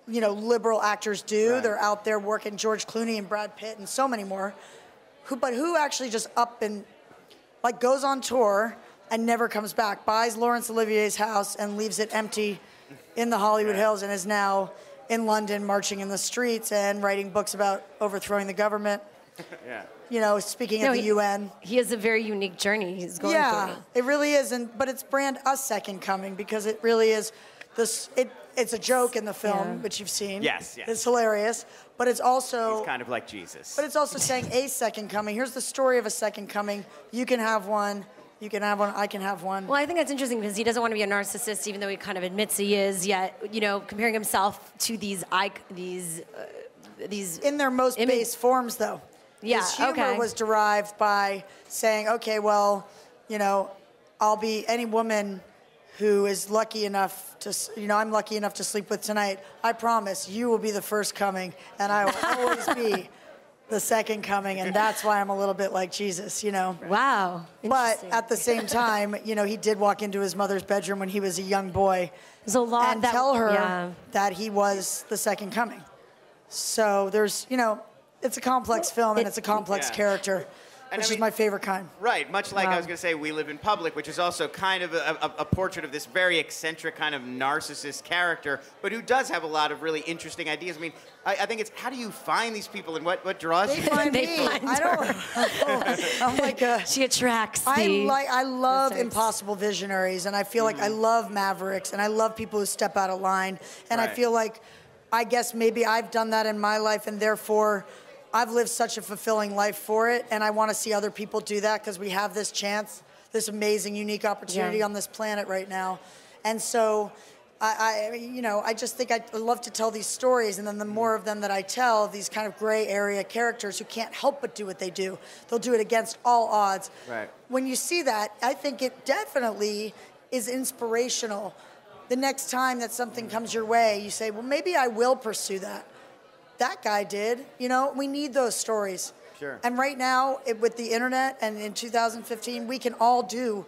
you know, liberal actors do. They're out there working, George Clooney and Brad Pitt and so many more. But who actually just up and like goes on tour and never comes back, buys Laurence Olivier's house and leaves it empty in the Hollywood Hills and is now in London marching in the streets and writing books about overthrowing the government. You know, speaking at the UN. He has a very unique journey he's going through. It really is. But it's Brand a second coming because it really is this. It's a joke in the film, which you've seen. Yes. It's hilarious. But it's also... He's kind of like Jesus. But it's also saying a second coming. Here's the story of a second coming. You can have one. You can have one. I can have one. Well, I think that's interesting because he doesn't want to be a narcissist, even though he kind of admits he is. Yet, you know, comparing himself to these in their most base forms, though. His humor was derived by saying, okay, well, you know, I'll be any woman who is lucky enough to, you know, I'm lucky enough to sleep with tonight. I promise you will be the first coming, and I will always be the second coming, and that's why I'm a little bit like Jesus, you know. Wow. But at the same time, you know, he did walk into his mother's bedroom when he was a young boy and tell her that he was the second coming. So there's, you know, it's a complex film and it's a complex character, which is my favorite kind. Right, much like I was going to say We Live in Public, which is also kind of a portrait of this very eccentric kind of narcissist character, but who does have a lot of really interesting ideas. I mean, I think it's how do you find these people and what draws you? They find me. I don't. I'm like she attracts. I love impossible visionaries, and I feel like I love mavericks, and I love people who step out of line, and I feel like, I guess maybe I've done that in my life, and therefore I've lived such a fulfilling life for it, and I want to see other people do that because we have this chance, this amazing, unique opportunity on this planet right now. And so, I just think I love to tell these stories, and then the more of them that I tell, these kind of gray area characters who can't help but do what they do. They'll do it against all odds. Right. When you see that, I think it definitely is inspirational. The next time that something comes your way, you say, well, maybe I will pursue that. That guy did. You know, we need those stories. Sure. And right now, with the internet and in 2015, we can all do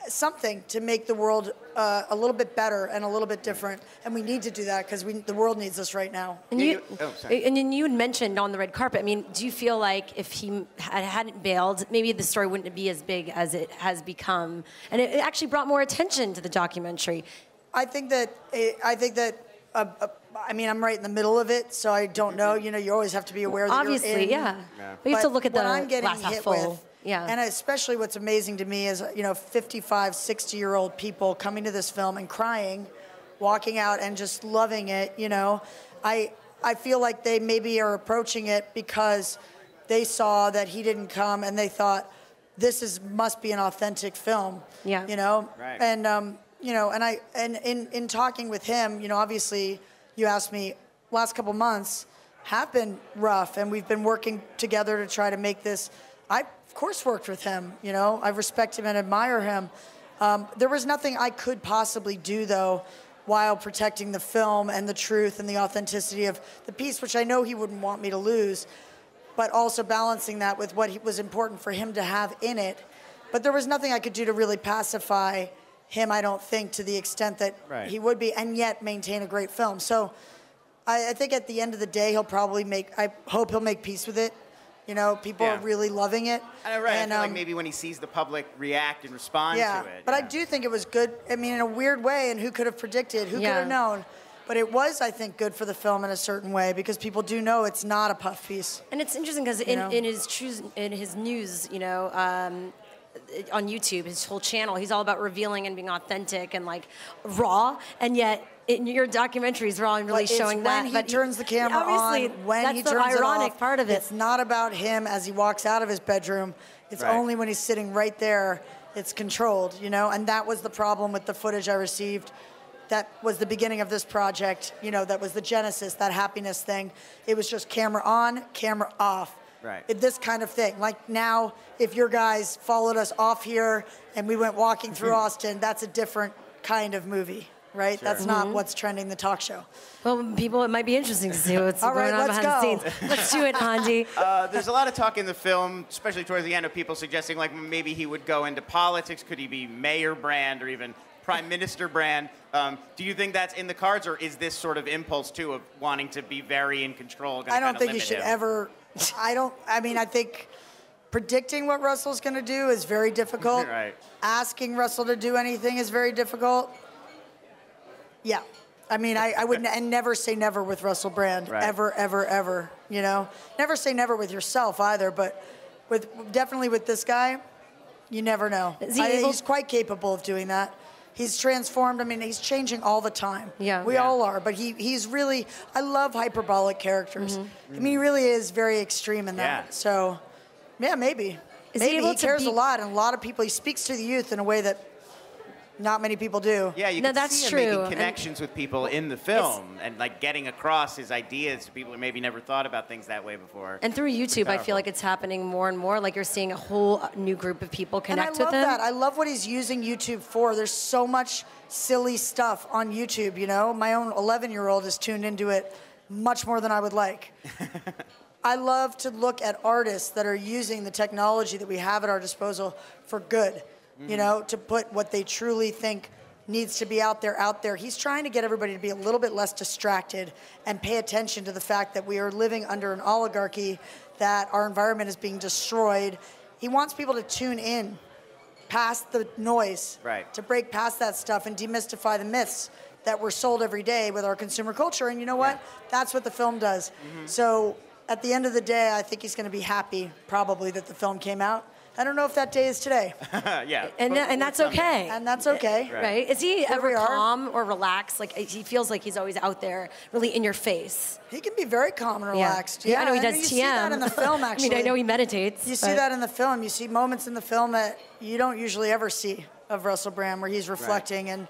something to make the world a little bit better and a little bit different. And we need to do that because the world needs us right now. And then you had mentioned on the red carpet, I mean, do you feel like if he hadn't bailed, maybe the story wouldn't be as big as it has become? And it actually brought more attention to the documentary. I think that I mean, I'm right in the middle of it, so I don't know. You know, you always have to be aware that obviously, you're in. Yeah. But you have to look at the I'm getting glass half hit full. with, and especially what's amazing to me is, you know, 55, 60-year-old people coming to this film and crying, walking out and just loving it, you know. I feel like they maybe are approaching it because they saw that he didn't come and they thought, must be an authentic film. Yeah. You know? Right. And, you know, and in talking with him, you know, obviously you asked me, last couple months have been rough, and we've been working together to try to make this. I, of course, worked with him. You know, I respect him and admire him. There was nothing I could possibly do, though, while protecting the film and the truth and the authenticity of the piece, which I know he wouldn't want me to lose, but also balancing that with what was important for him to have in it. But there was nothing I could do to really pacify him, I don't think, to the extent that he would be, and yet maintain a great film. So I think at the end of the day, I hope he'll make peace with it. You know, people are really loving it. I feel like maybe when he sees the public react and respond to it. But I do think it was good, I mean, in a weird way, and who could have predicted, who could have known? But it was, I think, good for the film in a certain way, because people do know it's not a puff piece. And it's interesting because in his news, you know, on YouTube, his whole channel, he's all about revealing and being authentic and like raw, and yet in your documentary is raw and really showing that. When he turns the camera on, when he turns it off. That's the ironic part of it. It's not about him as he walks out of his bedroom. It's only when he's sitting right there, it's controlled, you know? And that was the problem with the footage I received. That was the beginning of this project, you know, that was the genesis, that happiness thing. It was just camera on, camera off. Right. This kind of thing. Like now, if your guys followed us off here and we went walking through Austin, that's a different kind of movie, right? Sure. That's not what's trending the talk show. Well, people, it might be interesting to see what's going on behind the scenes. Let's do it, Ondi. There's a lot of talk in the film, especially towards the end, of people suggesting like maybe he would go into politics. Could he be mayor brand or even prime minister brand? Do you think that's in the cards, or is this sort of impulse too of wanting to be very in control? I don't think you should ever. I think predicting what Russell's going to do is very difficult. Right. Asking Russell to do anything is very difficult. Yeah. I mean, I would never say never with Russell Brand. Right. Ever, ever, ever. You know? Never say never with yourself either, but definitely with this guy, you never know. He's quite capable of doing that. He's transformed. I mean, he's changing all the time. Yeah. We all are. But he's really, I love hyperbolic characters. I mean, he really is very extreme in that. So, yeah, maybe. He cares a lot, and a lot of people, he speaks to the youth in a way that not many people do. Yeah, you can see him making connections with people in the film and like getting across his ideas to people who maybe never thought about things that way before. And through YouTube, I feel like it's happening more and more. Like you're seeing a whole new group of people connect with him. And I love that. I love what he's using YouTube for. There's so much silly stuff on YouTube, you know? My own 11-year-old is tuned into it much more than I would like. I love to look at artists that are using the technology that we have at our disposal for good. You know, to put what they truly think needs to be out there. He's trying to get everybody to be a little bit less distracted and pay attention to the fact that we are living under an oligarchy, that our environment is being destroyed. He wants people to tune in past the noise, to break past that stuff and demystify the myths that we're sold every day with our consumer culture. And you know what? That's what the film does. So at the end of the day, I think he's going to be happy, probably, that the film came out. I don't know if that day is today. Yeah. And that's okay. And that's okay. Right. Is he ever calm or relaxed? Like, he feels like he's always out there, really in your face. He can be very calm and relaxed. Yeah, I know he does TM. You see that in the film, actually. I mean, I know he meditates. You see that in the film. You see moments in the film that you don't usually ever see of Russell Brand, where he's reflecting and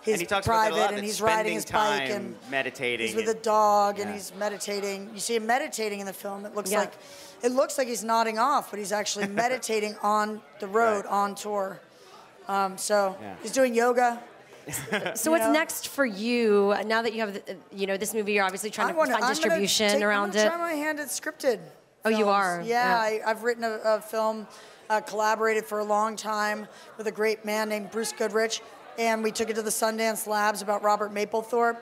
he's private and he's riding his bike and meditating. He's with a dog and he's meditating. You see him meditating in the film. It looks like he's nodding off, but he's actually meditating on the road, on tour. He's doing yoga. So what's next for you now that you have, this movie? You're obviously trying to find distribution around it. I'm try my hand at scripted. Oh, you are? Yeah. I've written a film, collaborated for a long time with a great man named Bruce Goodrich. And we took it to the Sundance Labs about Robert Mapplethorpe,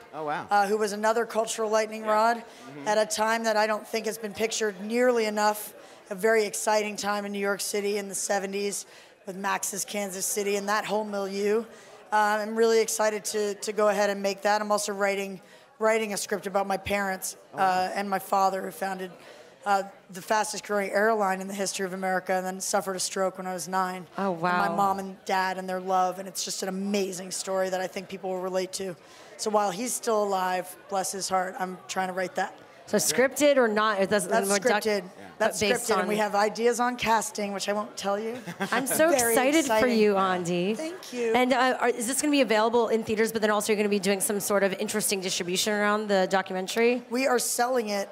who was another cultural lightning rod at a time that I don't think has been pictured nearly enough. A very exciting time in New York City in the 70s with Max's Kansas City and that whole milieu. I'm really excited to go ahead and make that. I'm also writing a script about my parents and my father, who founded the fastest growing airline in the history of America, and then suffered a stroke when I was 9. Oh, wow. And my mom and dad and their love, and it's just an amazing story that I think people will relate to. So while he's still alive, bless his heart, I'm trying to write that. So scripted or not? That's scripted. That's based scripted, on... and we have ideas on casting, which I won't tell you. I'm so Very excited for exciting. you, Ondi. Thank you. And is this going to be available in theaters, but then also you're going to be doing some sort of interesting distribution around the documentary? We are selling it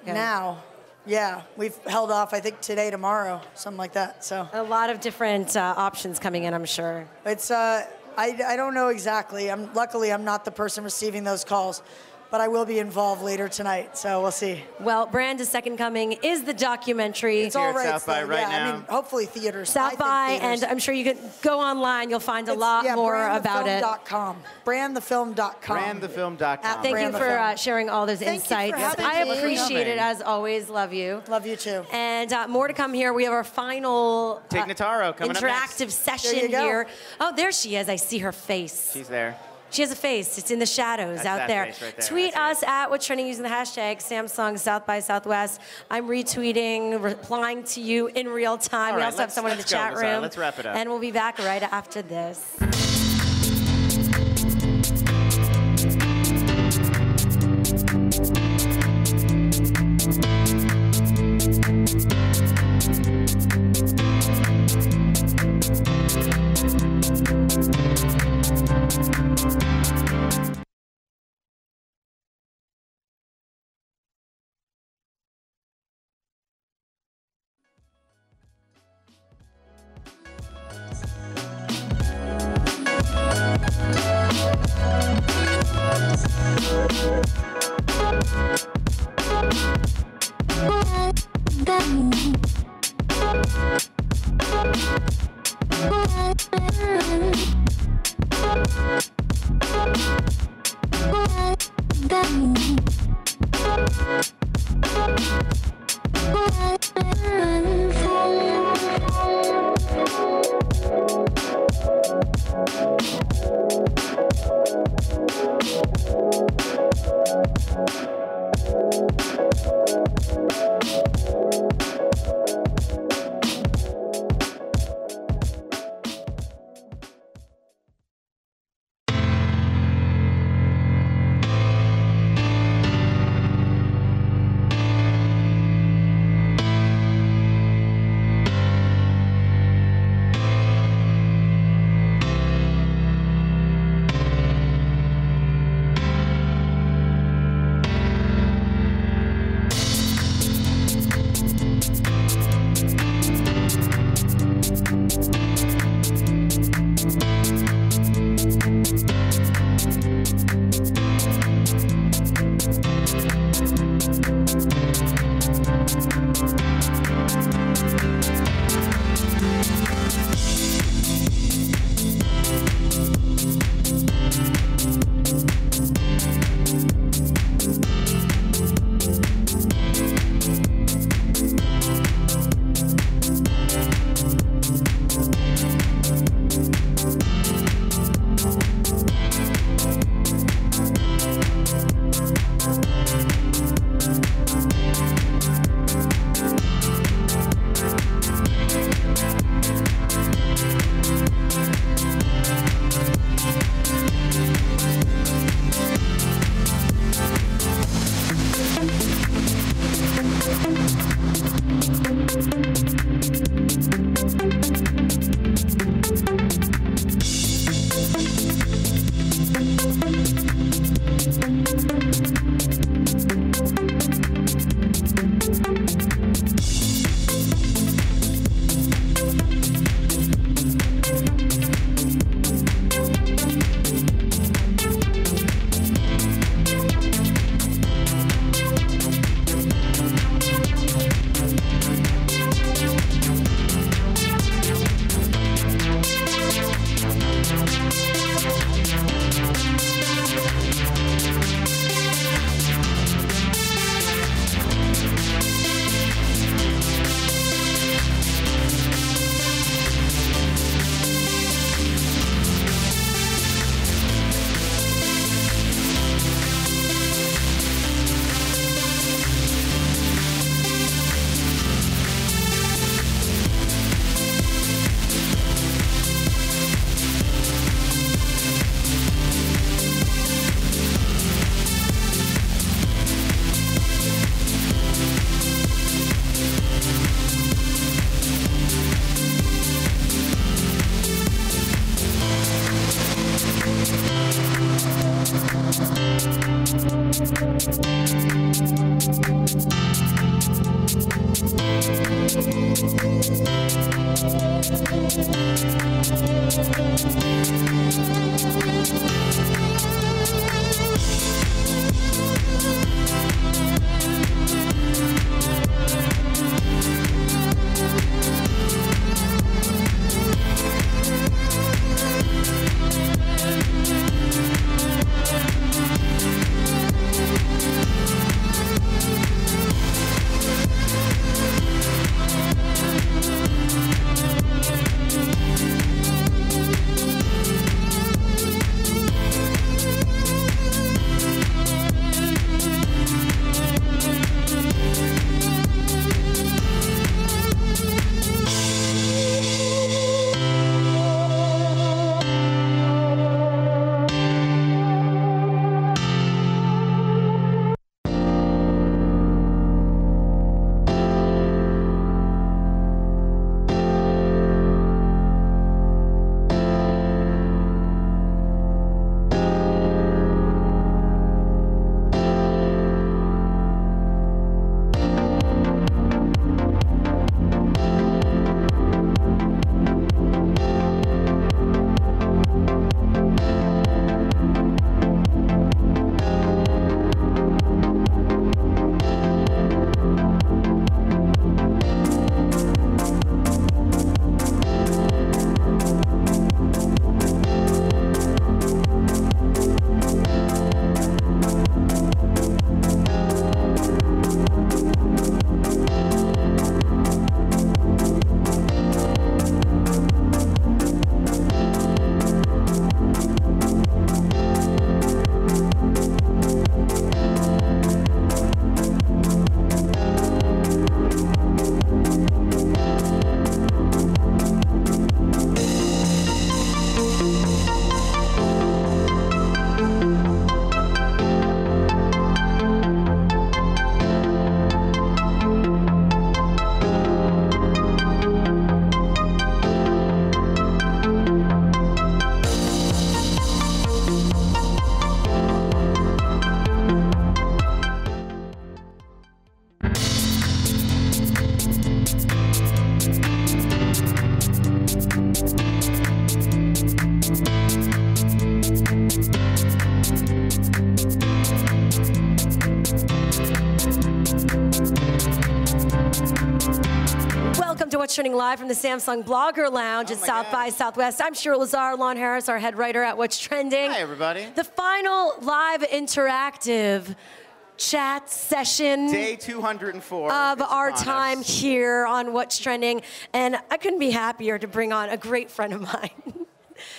now. Yeah, we've held off, I think, today, tomorrow, something like that. So a lot of different options coming in, I'm sure. It's I don't know exactly. Luckily, I'm not the person receiving those calls. But I will be involved later tonight, so we'll see. Well, Brand is Second Coming is the documentary. It's all right. South by right now. I mean, hopefully theaters. South by, and I'm sure you can go online. You'll find a lot more about it. Brandthefilm.com. Brandthefilm.com. Thank you for sharing all those insights. I appreciate it as always. Love you. Love you too. And more to come here. We have our final Tig Notaro coming up interactive next. session here. Oh, there she is. I see her face. She's there. She has a face. It's in the shadows That's out that there. face right there. Tweet us at What's Trending using the hashtag Samsung South by Southwest. I'm retweeting, replying to you in real time. All We right, also have someone in the let's go, chat Lazar. room. Let's wrap it up. And we'll be back right after this. What's Trending live from the Samsung Blogger Lounge at South by Southwest. I'm Shira Lazar, Lon Harris, our head writer at What's Trending. Hi, everybody. The final live interactive chat session. Day 204 of our upon time us. here on What's Trending. And I couldn't be happier to bring on a great friend of mine.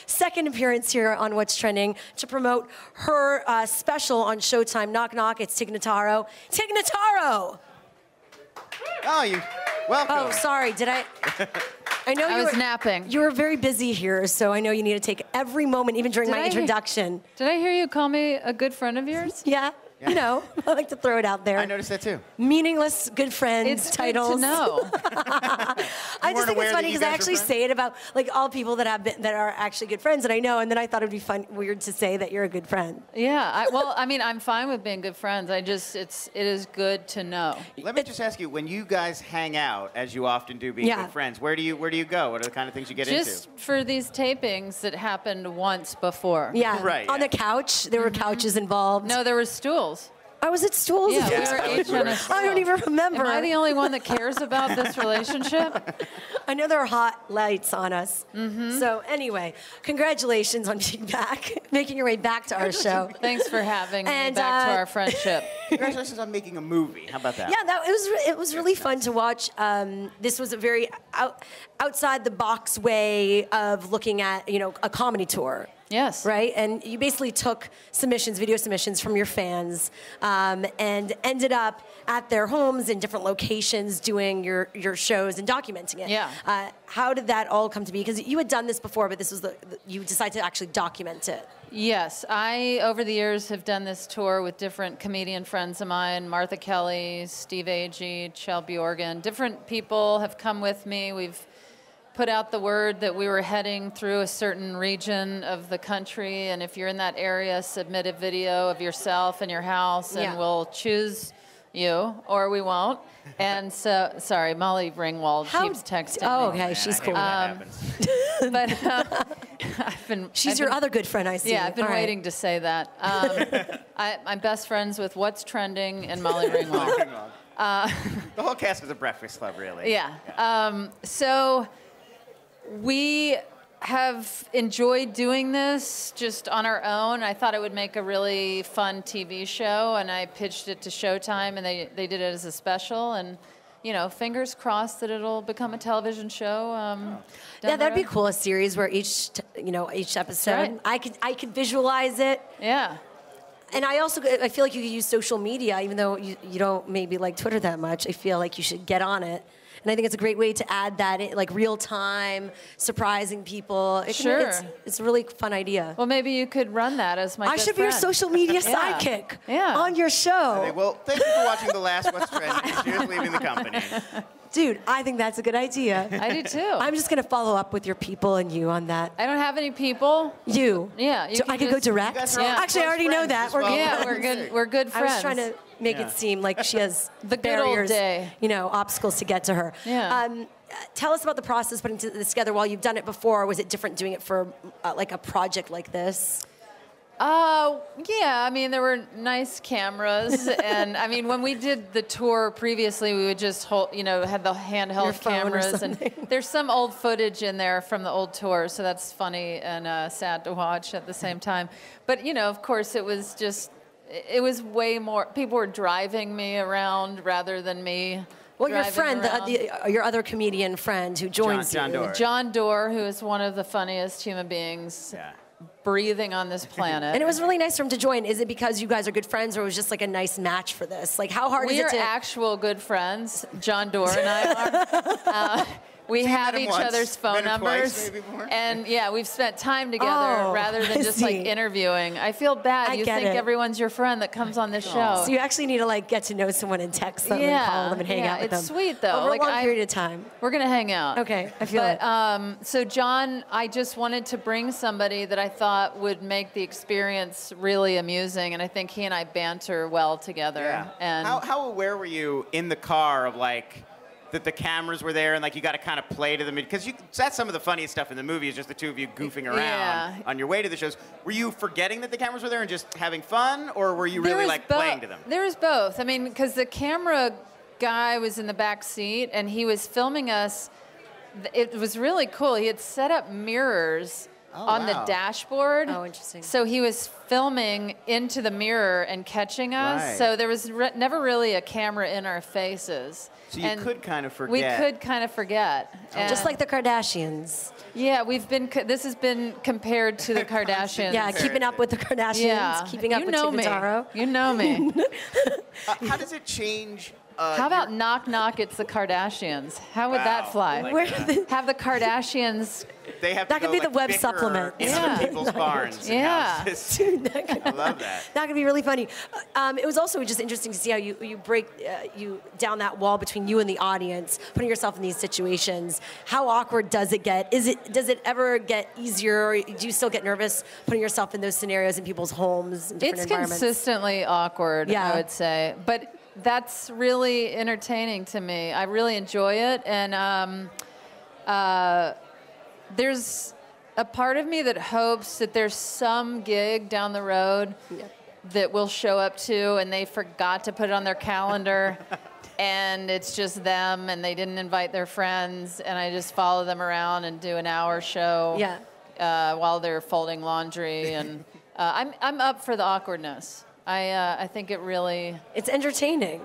Second appearance here on What's Trending to promote her special on Showtime, Knock Knock. It's Tig Notaro. Tig Notaro! Oh, you welcome. Oh, sorry. Did I? I know I was napping. You were very busy here, so I know you need to take every moment, even during my introduction. Did I hear you call me a good friend of yours? Yeah. You know, I like to throw it out there. I noticed that too. Meaningless good friends It's titles. good to know. I just think it's funny because I actually say it about like all people that have been, that are actually good friends, and I know, and then I thought it'd be weird to say that you're a good friend. Yeah. Well, I mean, I'm fine with being good friends. It is good to know. Let me just ask you, when you guys hang out, as you often do, being good friends, where do you go? What are the kind of things you get into? Just for these tapings that happened once before. Yeah. Right. On the couch, there were couches involved. No, there were stools. I was at stools. Yeah, we were each on a stool. I don't even remember. Am I the only one that cares about this relationship? I know there are hot lights on us. Mm-hmm. So anyway, congratulations on being back, making your way back to our show. Thanks for having me back to our friendship. Congratulations on making a movie. How about that? Yeah, it was really fun to watch. This was a very outside the box way of looking at a comedy tour. Yes. Right? And you basically took submissions, video submissions from your fans, and ended up at their homes in different locations doing your shows and documenting it. Yeah. How did that all come to be? Because you had done this before, but this was you decided to actually document it. Yes. I, over the years, have done this tour with different comedian friends of mine, Martha Kelly, Steve Agee, Kjell Bjorgen. Different people have come with me. We've put out the word that we were heading through a certain region of the country, and if you're in that area, submit a video of yourself in your house, and we'll choose you, or we won't. And so, sorry, Molly Ringwald keeps texting me. Oh, okay, she's cool. But She's your other good friend, I see. Yeah, I've been waiting to say that. I'm best friends with What's Trending and Molly Ringwald. The whole cast is a Breakfast Club, really. Yeah. So we have enjoyed doing this just on our own. I thought it would make a really fun TV show, and I pitched it to Showtime, and they did it as a special, and fingers crossed that it'll become a television show. Yeah, that'd be cool. A series where each episode, right. I could visualize it. Yeah. And I feel like you could use social media, even though you don't maybe like Twitter that much. I feel like you should get on it. And I think it's a great way to add that, like real time, surprising people. It's a really fun idea. Well, maybe you could run that as my I should be your social media sidekick on your show. Well, thank you for watching the last What's Trending. She's leaving the company. Dude, I think that's a good idea. I do too. I'm just gonna follow up with your people and you on that. I don't have any people. You. Yeah. So I could go direct. Actually, I already know that. We're good. We're good friends. I was trying to make it seem like she has the barriers, good old day. Obstacles to get to her. Yeah. Tell us about the process putting this together. While you've done it before, was it different doing it for like a project like this? Yeah, I mean, there were nice cameras, and I mean, when we did the tour previously, we would just hold, had the handheld cameras, and there's some old footage in there from the old tour, so that's funny and sad to watch at the same time. But of course, it was way more. People were driving me around rather than me. Well, your friend, your other comedian friend who joins you. John Doerr, who is one of the funniest human beings. Yeah. Breathing on this planet. And it was really nice for him to join. Is it because you guys are good friends, or it was just like a nice match for this? Like, how hard is it to... We are actual good friends. John Doerr and I are. We have each other's phone numbers. And yeah, we've spent time together rather than just like interviewing. I feel bad. You think everyone's your friend that comes on this show. So you actually need to like get to know someone and text them and call them and hang out with them. It's sweet though. Over a long period of time. We're going to hang out. Okay, I feel it. So John, I just wanted to bring somebody that I thought would make the experience really amusing. And I think he and I banter well together. Yeah. And how aware were you in the car of like, that the cameras were there and like you got to kind of play to them, because that's some of the funniest stuff in the movie is just the two of you goofing around on your way to the shows. Were you forgetting that the cameras were there and just having fun, or were you really like playing to them? There was both. I mean, because the camera guy was in the back seat and he was filming us it was really cool. He had set up mirrors on the dashboard. Oh, interesting. So he was filming into the mirror and catching us. Right. So there was never really a camera in our faces. So you could kind of forget. We could kind of forget. Just like the Kardashians. Yeah, this has been compared to the Kardashians. Yeah, keeping up with the Kardashians, Yeah. keeping up You with know Tig me. Notaro. You know me. How does it change? How about knock knock? It's the Kardashians. How would Wow, that fly? I like that. Have the Kardashians. They have That to could go, be the like, web bicker supplement. in Yeah. other people's barns. and Yeah. houses. Dude, I love that. That could be really funny. It was also just interesting to see how you break you down that wall between you and the audience, putting yourself in these situations. How awkward does it get? Does it ever get easier? Or do you still get nervous putting yourself in those scenarios in people's homes, in different It's environments? consistently awkward, Yeah. I would say. But that's really entertaining to me. I really enjoy it. And there's a part of me that hopes that there's some gig down the road that we'll show up to and they forgot to put it on their calendar. And it's just them and they didn't invite their friends. And I just follow them around and do an hour show while they're folding laundry. And I'm up for the awkwardness. I think it really... It's entertaining.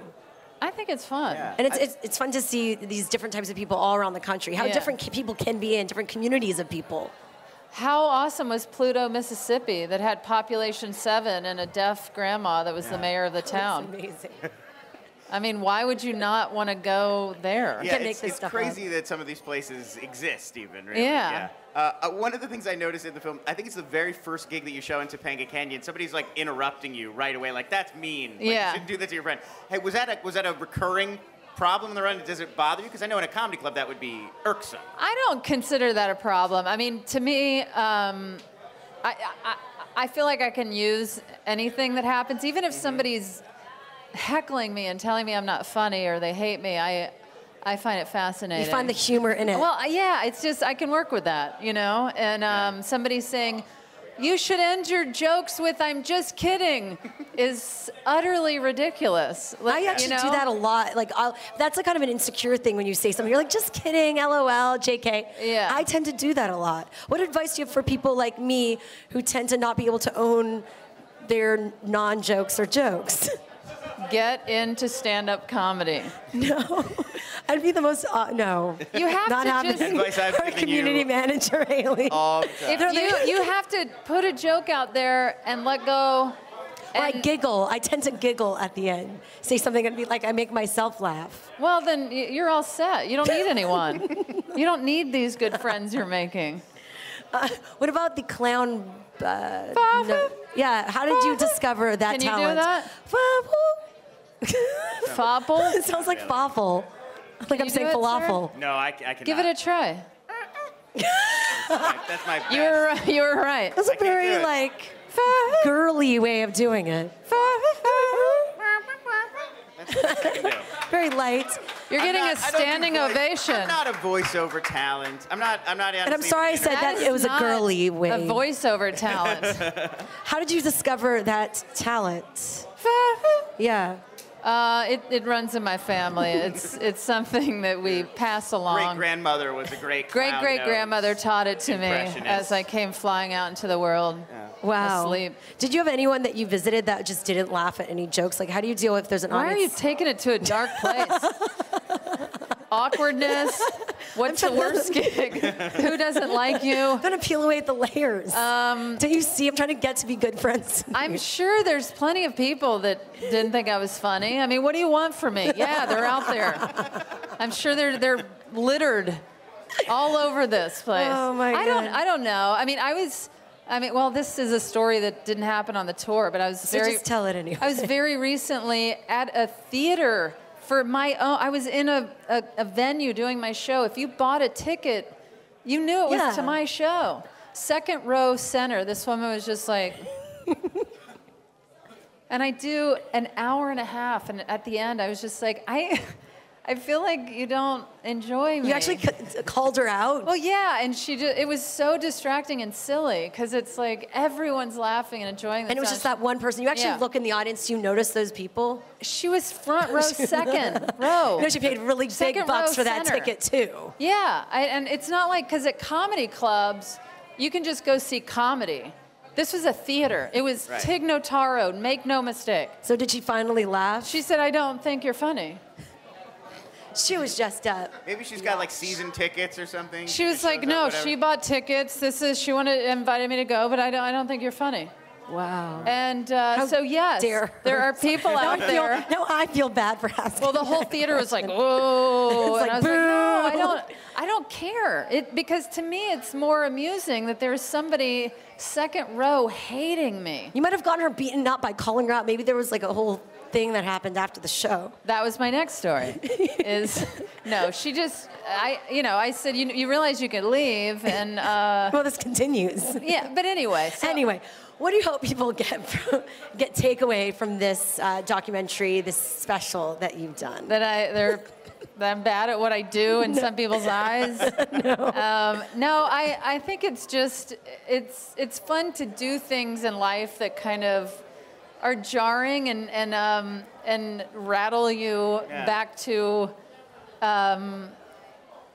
I think it's fun. And it's fun to see these different types of people all around the country, how different people can be in different communities of people. How awesome was Pluto, Mississippi, that had population 7 and a deaf grandma that was the mayor of the town? That's amazing. I mean, why would you not want to go there? Yeah, it's crazy that some of these places exist even, really. Yeah. One of the things I noticed in the film, I think it's the very first gig that you show in Topanga Canyon, somebody's like interrupting you right away, like, that's mean. Like, Yeah. You shouldn't do that to your friend. Hey, was that a recurring problem in the run? Does it bother you? Because I know in a comedy club that would be irksome. I don't consider that a problem. I mean, to me, I feel like I can use anything that happens, even if somebody's heckling me and telling me I'm not funny or they hate me. I find it fascinating. You find the humor in it. Well, yeah, it's just I can work with that, you know. And somebody saying, "You should end your jokes with I'm just kidding," is utterly ridiculous. I actually do that a lot. Like, that's a kind of an insecure thing when you say something. You're like, just kidding, LOL, JK. Yeah. I tend to do that a lot. What advice do you have for people like me who tend to not be able to own their non-jokes or jokes? Get into stand-up comedy. No. I'd be the most, no. You have not to happening. just... Advice I've Our given community you manager, Haley. all the time. If you have to put a joke out there and let go. Or I giggle. I tend to giggle at the end. Say something and be like, I make myself laugh. Well, then you're all set. You don't need anyone. You don't need these good friends you're making. What about the clown? Yeah, how did you discover that Can you talent? do that? Fopple? It sounds like fawful. Like I'm you saying do it, falafel. No, I cannot. Give it a try. That's my best. You were right. That's a very like girly way of doing it. Very light. You're getting a standing ovation. I'm not a voiceover talent. I'm not. And I'm sorry I said that it was a girly way. A voiceover talent. How did you discover that talent? Yeah. It runs in my family. It's something that we pass along. Great grandmother was a great clown Great grandmother taught it to me impressionist. as I came flying out into the world. Wow. Asleep. Did you have anyone that you visited that just didn't laugh at any jokes? Like, how do you deal if there's an Why are you audience? taking it to a dark place? Awkwardness. What's the worst gig? Who doesn't like you? I'm trying to peel away the layers. Do you see? I'm trying to get to be good friends. I'm sure there's plenty of people that didn't think I was funny. I mean, what do you want from me? Yeah, they're out there. I'm sure they're littered all over this place. Oh my God. I don't know. Well, this is a story that didn't happen on the tour, but I was So just tell it anyway. I was very recently at a theater for my own. I was in a venue doing my show. If you bought a ticket, you knew it was to my show. Second row center. This woman was just like, and I do an hour and a half, and at the end, I was just like, I I feel like you don't enjoy me. You actually called her out? Well, yeah, and it was so distracting and silly because it's like everyone's laughing and enjoying this. And it was just that one person. You actually Yeah. look in the audience, you notice those people? She was front row, second row. You know, she paid really Second big bucks row for that center. ticket, too. Yeah, and it's not like, because at comedy clubs, you can just go see comedy. This was a theater. It was Right. Tig Notaro, make no mistake. So did she finally laugh? She said, I don't think you're funny. She was just Maybe she's got like season tickets or something. She was like, shows up, no, whatever. she bought tickets. She invited me to go, but I don't think you're funny. Wow. And so yes, dare there are people Now out I feel- there. now I feel bad for asking. Well, the whole theater was like, whoa, It's and like, I was like, no, boo. I don't care. Because to me, it's more amusing that there's somebody second row hating me. You might have gotten her beaten up by calling her out. Maybe there was like a whole thing that happened after the show. That was my next story. No, she just, I said, you realize you could leave, and well, this continues. Yeah, but anyway. Anyway, what do you hope people get takeaway from this documentary, this special that you've done? That I'm bad at what I do in some people's eyes. No, I think it's just it's fun to do things in life that kind of are jarring and rattle you back to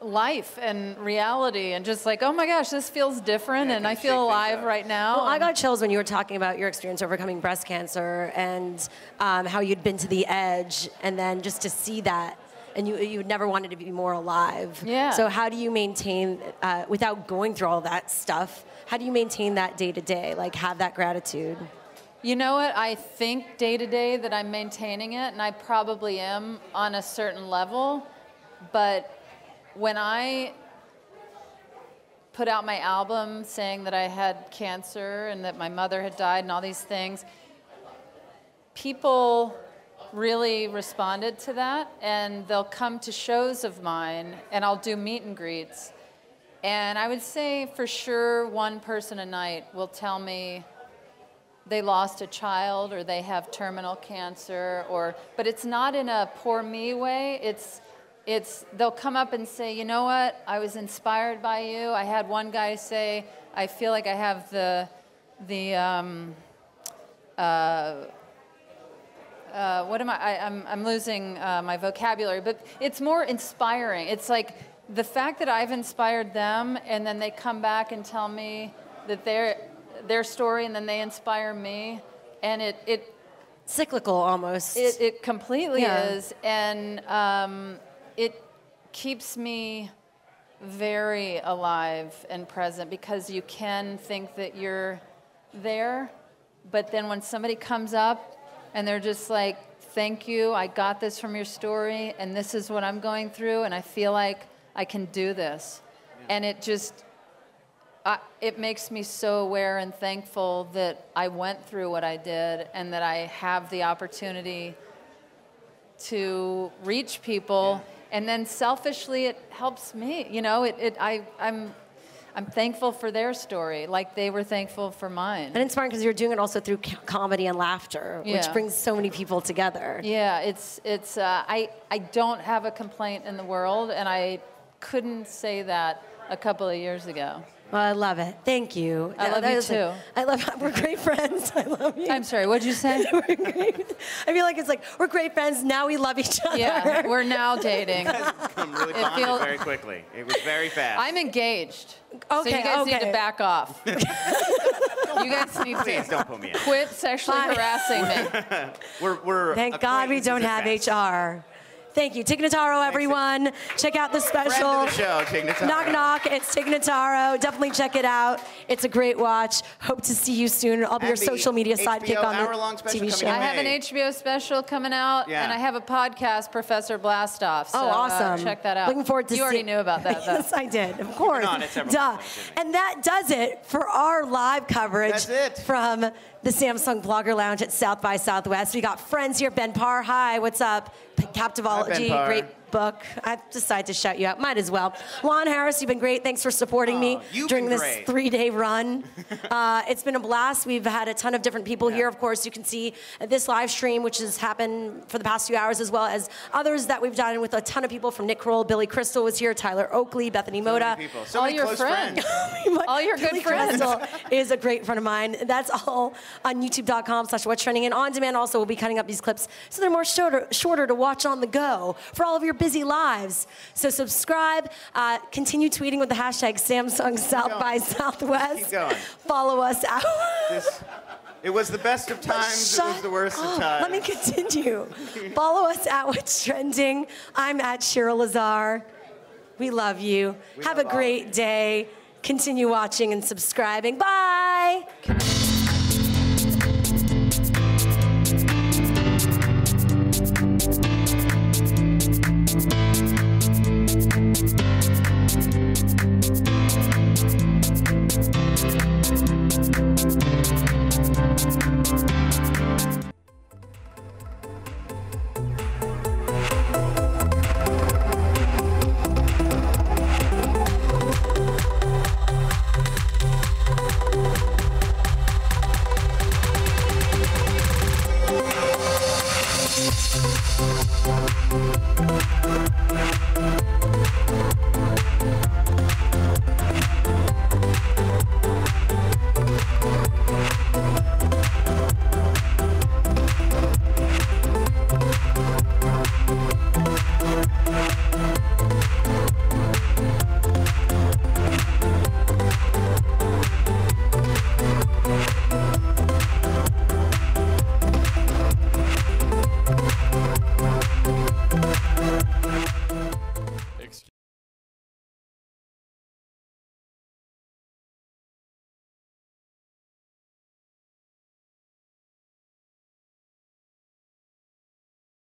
life and reality, and just like, oh my gosh, this feels different, and I feel alive right now. Well, I got chills when you were talking about your experience overcoming breast cancer and how you'd been to the edge, and then just to see that, and you never wanted to be more alive. Yeah. So how do you maintain, without going through all that stuff, how do you maintain that day to day, like have that gratitude? You know what? I think day to day that I'm maintaining it, and I probably am on a certain level, but when I put out my album saying that I had cancer and that my mother had died and all these things, people really responded to that, and they'll come to shows of mine, and I'll do meet and greets. And I would say for sure one person a night will tell me they lost a child or they have terminal cancer, but it's not in a poor me way. They'll come up and say, you know what, I was inspired by you. I had one guy say, I feel like I have I'm losing my vocabulary, but it's more inspiring. It's like the fact that I've inspired them, and then they come back and tell me that their story, and then they inspire me, and it cyclical almost. It completely Yeah. is, and it keeps me very alive and present, because you can think that you're there, but then when somebody comes up and they're just like, thank you, I got this from your story, and this is what I'm going through, and I feel like I can do this. And it just, it makes me so aware and thankful that I went through what I did, and that I have the opportunity to reach people. And then selfishly, it helps me. You know, I'm thankful for their story, like they were thankful for mine. And inspiring because you're doing it also through comedy and laughter, which Yeah. brings so many people together. Yeah, I don't have a complaint in the world, and I couldn't say that a couple of years ago. Well, I love it. Thank you. I love you too. We're great friends. I love you. I'm sorry, what'd you say? We're great. I feel like it's like, we're great friends, now we love each other. Yeah, we're now dating. Come really It bonded feels- very quickly. It was very fast. I'm engaged. So Okay, you guys need okay. to back off. You guys need Please to don't put me in. quit sexually harassing me. We're Thank God we don't have HR. Thank you. Tig Notaro, everyone. Check out the special. Friend of the show, Tig Notaro. Knock, knock. It's Tig Notaro. Definitely check it out. It's a great watch. Hope to see you soon. I'll be your And the social media HBO sidekick on hour-long the special TV coming show. in I have an May. HBO special coming out, Yeah. and I have a podcast, Professor Blastoff. So, Oh, awesome. check that out. Looking forward to You already see- knew about that, though. Yes, I did. Of course. on it several Duh. times, And that does it for our live coverage That's it. from the Samsung Blogger Lounge at South by Southwest. We got friends here. Ben Parr, hi, what's up? Captivology, Parr. great book. I decided to shout you out. Might as well. Juan Harris, you've been great. Thanks for supporting me during this 3-day run. It's been a blast. We've had a ton of different people here. Of course, you can see this live stream, which has happened for the past few hours, as well as others that we've done with a ton of people from Nick Kroll. Billy Crystal was here. Tyler Oakley, Bethany Moda. All your friends. All your good Billy friends. Crystal is a great friend of mine. That's all on youtube.com/whatstrending. And On Demand also will be cutting up these clips so they're more shorter to watch on the go for all of your busy lives. So subscribe, continue tweeting with the hashtag Samsung South by Southwest. Keep going. Follow us out. It was the best of times. It was the worst of times. Let me continue. Follow us at What's Trending. I'm at Cheryl Lazar. We love you. Have a great day. Continue watching and subscribing. Bye.